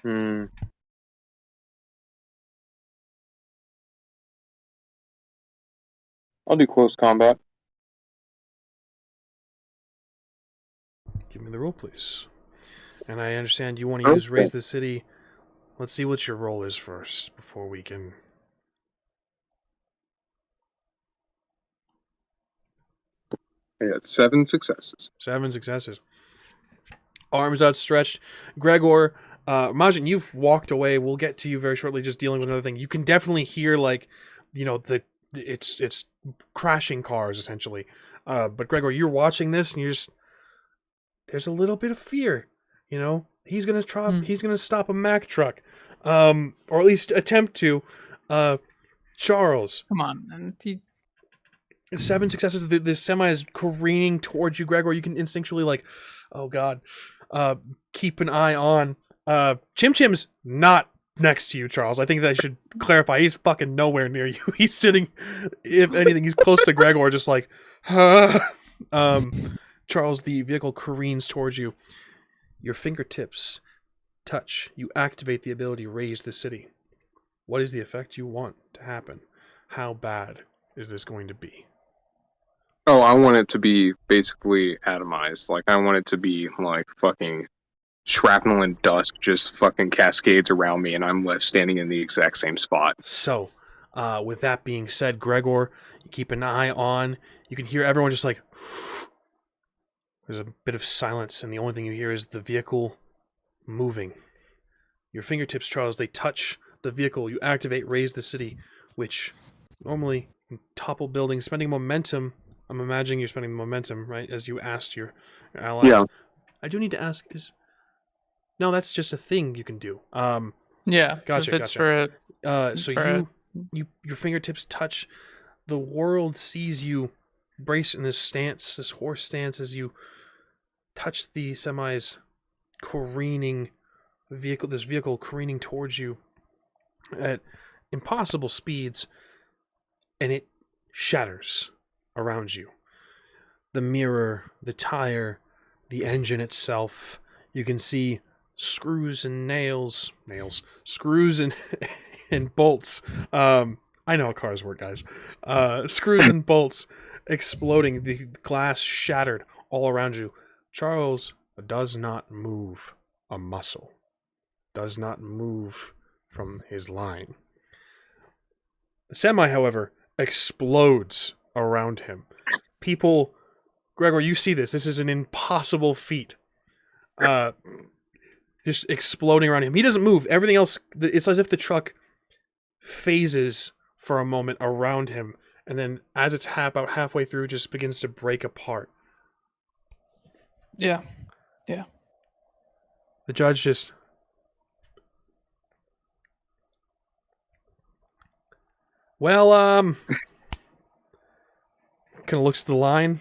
I'll do close combat. Give me the roll, please. And I understand you want to use Raise the City. Let's see what your roll is first before we can... I got 7 successes. 7 successes. Arms outstretched. Gregor, MAJIN, you've walked away. We'll get to you very shortly, just dealing with another thing. You can definitely hear, like, you know, it's crashing cars, essentially. But Gregor, you're watching this, and you're just... There's a little bit of fear, you know? He's gonna try. He's gonna stop a Mack truck, or at least attempt to. Charles, Come on, and 7 successes. The semi is careening towards you, Gregor. You can instinctually, like, oh god, keep an eye on. Chim Chim's not next to you, Charles. I think that I should clarify. He's fucking nowhere near you. He's sitting, if anything, he's close to Gregor, just like, Charles, the vehicle careens towards you. Your fingertips touch. You activate the ability Raise the City. What is the effect you want to happen? How bad is this going to be? Oh, I want it to be basically atomized. Like, I want it to be like fucking shrapnel and dust just fucking cascades around me, and I'm left standing in the exact same spot. So, with that being said, Gregor, you keep an eye on. You can hear everyone just like... There's a bit of silence, and the only thing you hear is the vehicle moving. Your fingertips, Charles, they touch the vehicle. You activate Raise the City, which normally can topple buildings, spending momentum. I'm imagining you're spending momentum, right, as you asked your allies. Yeah. I do need to ask, no, that's just a thing you can do. yeah, Gotcha, if it's gotcha. for So your fingertips touch. The world sees you brace in this stance, this horse stance, as you touch the semi's careening vehicle, this vehicle careening towards you at impossible speeds, and it shatters around you. The mirror, the tire, the engine itself. You can see screws and screws and and bolts. I know how cars work, guys. Screws and bolts exploding, the glass shattered all around you. Charles does not move a muscle, does not move from his line. The semi, however, explodes around him. People, Gregor, you see this. This is an impossible feat. Just exploding around him. He doesn't move. Everything else, it's as if the truck phases for a moment around him, and then as it's about halfway through, just begins to break apart. Yeah. The judge just... Well, kind of looks at the line.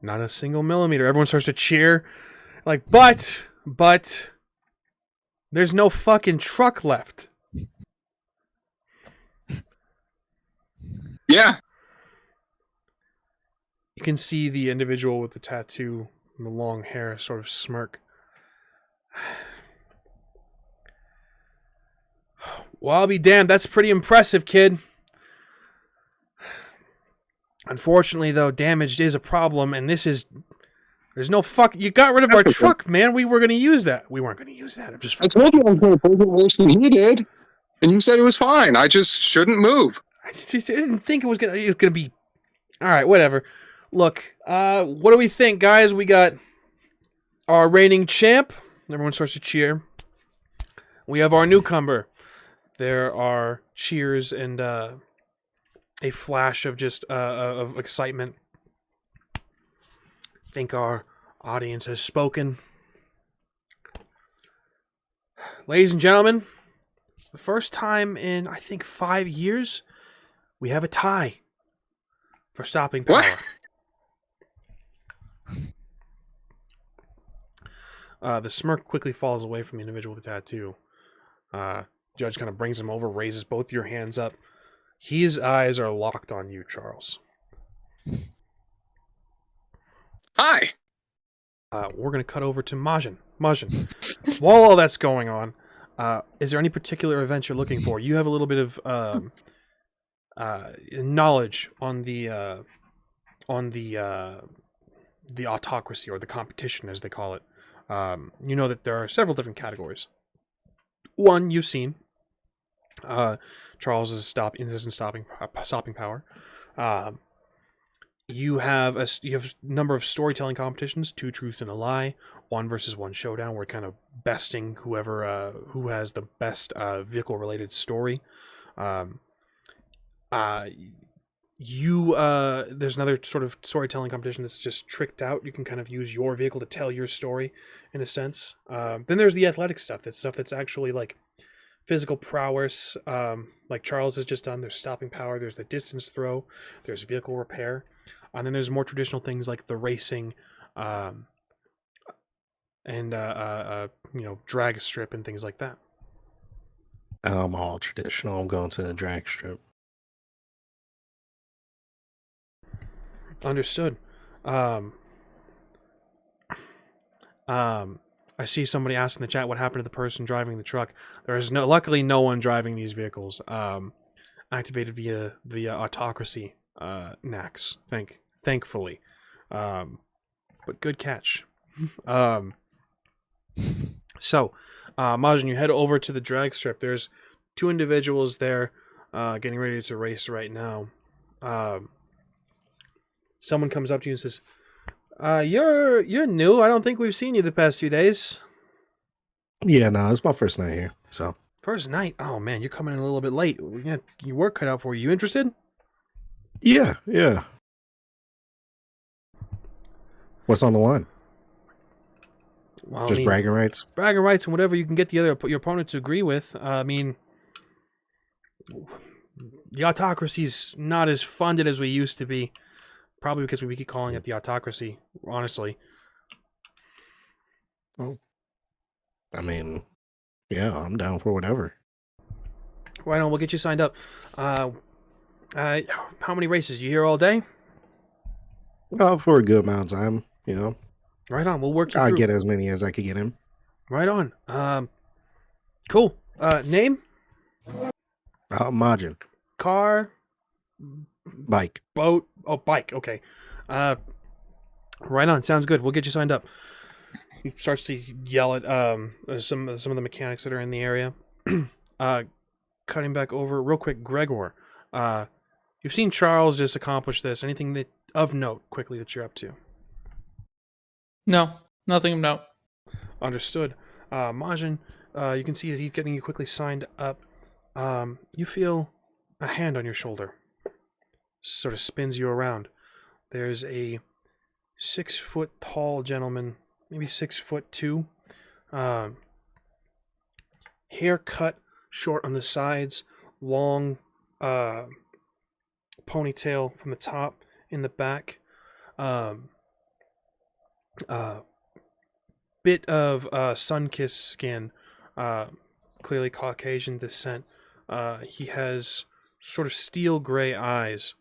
Not a single millimeter. Everyone starts to cheer. Like, but, there's no fucking truck left. Yeah. You can see the individual with the tattoo and the long hair sort of smirk. Well, I'll be damned. That's pretty impressive, kid. Unfortunately, though, damaged is a problem, and this is... There's no fuck... You got rid of our That's okay. truck, man. We were going to use that. We weren't going to use that. I'm just... I told you I was going to break it worse than he did, and you said it was fine. I just shouldn't move. I didn't think it was going to be... All right, whatever. Look, what do we think, guys? We got our reigning champ. Everyone starts to cheer. We have our newcomer. There are cheers and a flash of just of excitement. I think our audience has spoken. Ladies and gentlemen, the first time in, I think, 5 years, we have a tie for stopping power. What? The smirk quickly falls away from the individual with the tattoo. Judge kind of brings him over, raises both your hands up. His eyes are locked on you, Charles. Hi. We're going to cut over to MAJIN. MAJIN, while all that's going on, is there any particular event you're looking for? You have a little bit of knowledge on the autocracy, or the competition, as they call it. You know that there are several different categories. One you've seen. Charles is stopping power. You have a number of storytelling competitions, 2 truths and a lie, 1 versus 1 showdown. We're kind of besting whoever who has the best vehicle related story. There's another sort of storytelling competition that's just tricked out. You can kind of use your vehicle to tell your story in a sense. Then there's the athletic stuff. That's stuff that's actually like physical prowess, like Charles has just done. There's stopping power. There's the distance throw. There's vehicle repair. And then there's more traditional things like the racing, and drag strip and things like that. I'm all traditional. I'm going to the drag strip. Understood. I see somebody asked in the chat what happened to the person driving the truck. There is luckily no one driving these vehicles. Activated via autocracy NACs. Thankfully, but good catch. So, MAJIN, you head over to the drag strip. There's 2 individuals there, getting ready to race right now. Someone comes up to you and says, "You're new. I don't think we've seen you the past few days." Yeah, no, it's my first night here. So First night? Oh man, you're coming in a little bit late. We got your work cut out for you. You interested? yeah. What's on the line? Well, Just bragging rights? Bragging rights and whatever you can get your opponent to agree with. I mean, the autocracy's not as funded as we used to be. Probably because we keep calling it the autocracy, honestly. Well, I mean, yeah, I'm down for whatever. Right on, we'll get you signed up. How many races? You here all day? Well, for a good amount of time, you know. Right on, we'll work you I'll through. get as many as I could get in. Right on. Cool. Name? MAJIN. Car? Bike. Boat? Oh, bike. Okay. Right on. Sounds good. We'll get you signed up. He starts to yell at some of the mechanics that are in the area. Cutting back over real quick, Gregor. You've seen Charles just accomplish this. Anything that of note quickly that you're up to? No, nothing of note. Understood. MAJIN, you can see that he's getting you quickly signed up. You feel a hand on your shoulder. Sort of spins you around. There's a 6-foot tall gentleman, maybe 6'2". Hair cut short on the sides, long ponytail from the top in the back. Bit of sun-kissed skin, clearly Caucasian descent. He has sort of steel gray eyes.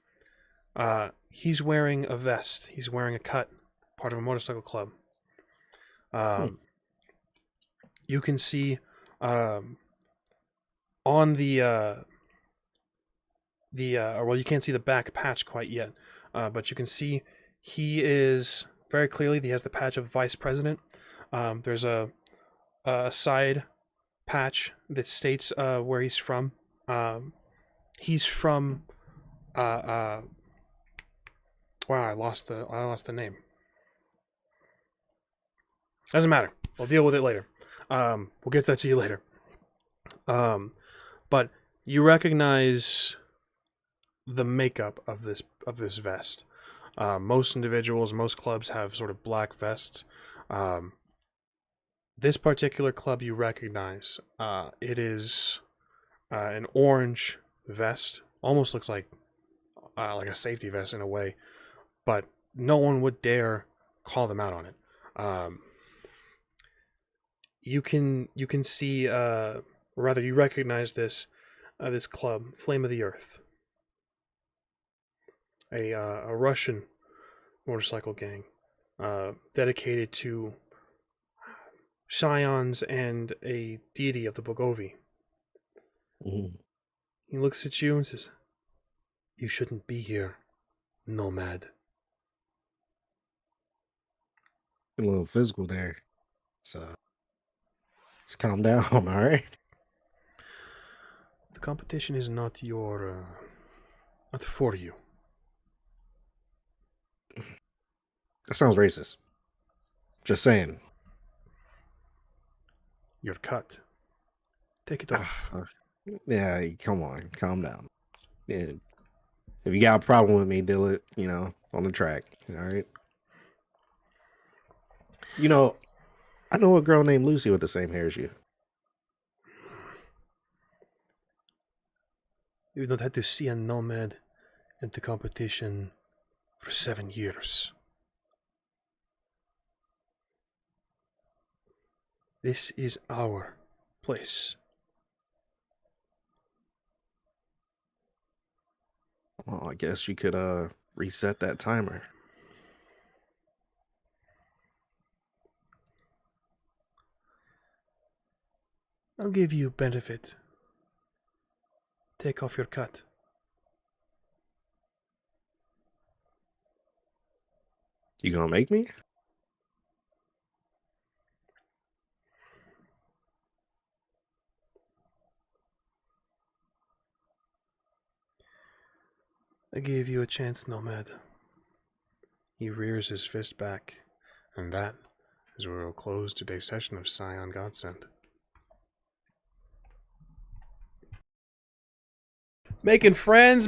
He's wearing a vest. He's wearing a cut, part of a motorcycle club. You can see on well, you can't see the back patch quite yet. but you can see he is very clearly, he has the patch of vice president. There's a side patch that states where he's from. He's from wow, I lost the name. Doesn't matter. We'll deal with it later. We'll get that to you later. But you recognize the makeup of this vest. Most individuals, most clubs have sort of black vests. This particular club you recognize. It is an orange vest. Almost looks like a safety vest in a way, but no one would dare call them out on it. You can see, rather you recognize this club, Flame of the Earth, a Russian motorcycle gang, dedicated to Scions and a deity of the Bogovi. Mm. He looks at you and says, "You shouldn't be here, nomad." A little physical there. So just calm down, all right? The competition is not not for you. That sounds racist. Just saying. You're cut. Take it off. Yeah, come on, calm down. Yeah. If you got a problem with me, deal it, on the track. All right. I know a girl named Lucy with the same hair as you. You've not had to see a nomad in the competition for 7 years. This is our place. Well, I guess you could reset that timer. I'll give you benefit. Take off your cut. You gonna make me? I gave you a chance, nomad. He rears his fist back, and that is where we'll close today's session of Scion Godsend. Making friends.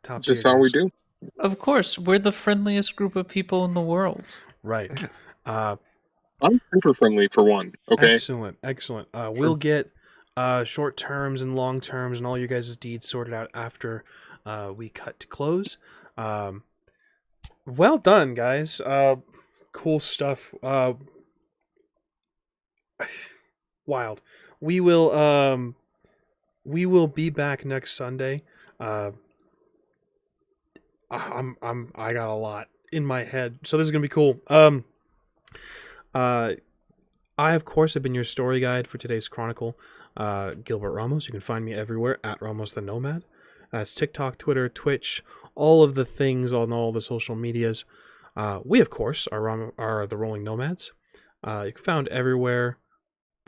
Top Just tier how we guys. do. Of course, we're the friendliest group of people in the world. Right. I'm super friendly for one. Okay. Excellent. We'll get short terms and long terms and all your guys' deeds sorted out after we cut to close. Well done, guys. Cool stuff. Wild. We will be back next Sunday. I got a lot in my head, so this is gonna be cool. I of course have been your story guide for today's chronicle, Gilbert Ramos. You can find me everywhere at Ramos the Nomad. That's TikTok, Twitter, Twitch, all of the things on all the social medias. We of course are the Rolling Nomads. You can found everywhere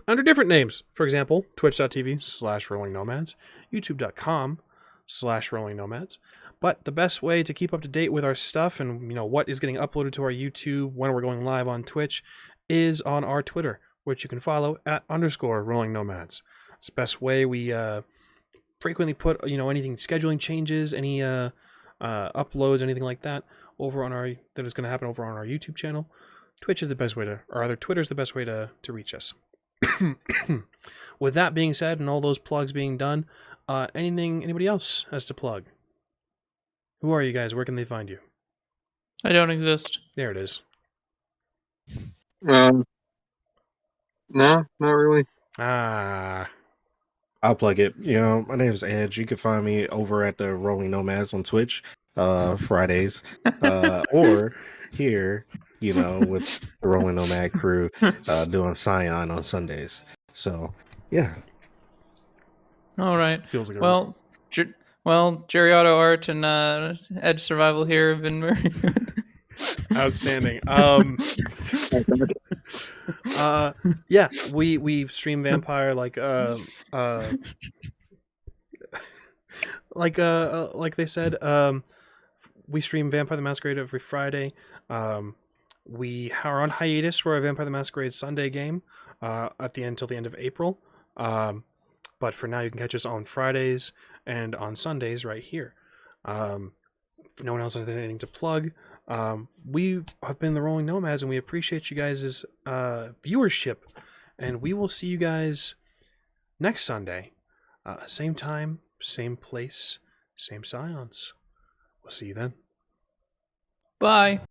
under different names. For example, twitch.tv/Rolling Nomads, youtube.com/Rolling Nomads. But the best way to keep up to date with our stuff and what is getting uploaded to our YouTube when we're going live on Twitch is on our Twitter, which you can follow at _Rolling Nomads. It's the best way. We frequently put anything, scheduling changes, any uploads, anything like that over on that is going to happen over on our YouTube channel. Twitch is the best way Twitter is the best way to reach us. With that being said, and all those plugs being done, anybody else has to plug? Who are you guys? Where can they find you? I don't exist. There it is. No, not really. Ah. I'll plug it. My name is Edge. You can find me over at the Rolling Nomads on Twitch, Fridays, or here, with the Rolling Nomad crew, doing Scion on Sundays. So, yeah. All right. Feels like a Well, Jerry Auto Art and Edge Survival here have been very good. outstanding. Yeah, we stream Vampire like like they said. We stream Vampire the Masquerade every Friday. We are on hiatus for a Vampire the Masquerade Sunday game until the end of April. But for now, you can catch us on Fridays and on Sundays right here. If no one else has anything to plug, we have been the Rolling Nomads, and we appreciate you guys' viewership. And we will see you guys next Sunday. Same time, same place, same Scions. We'll see you then. Bye.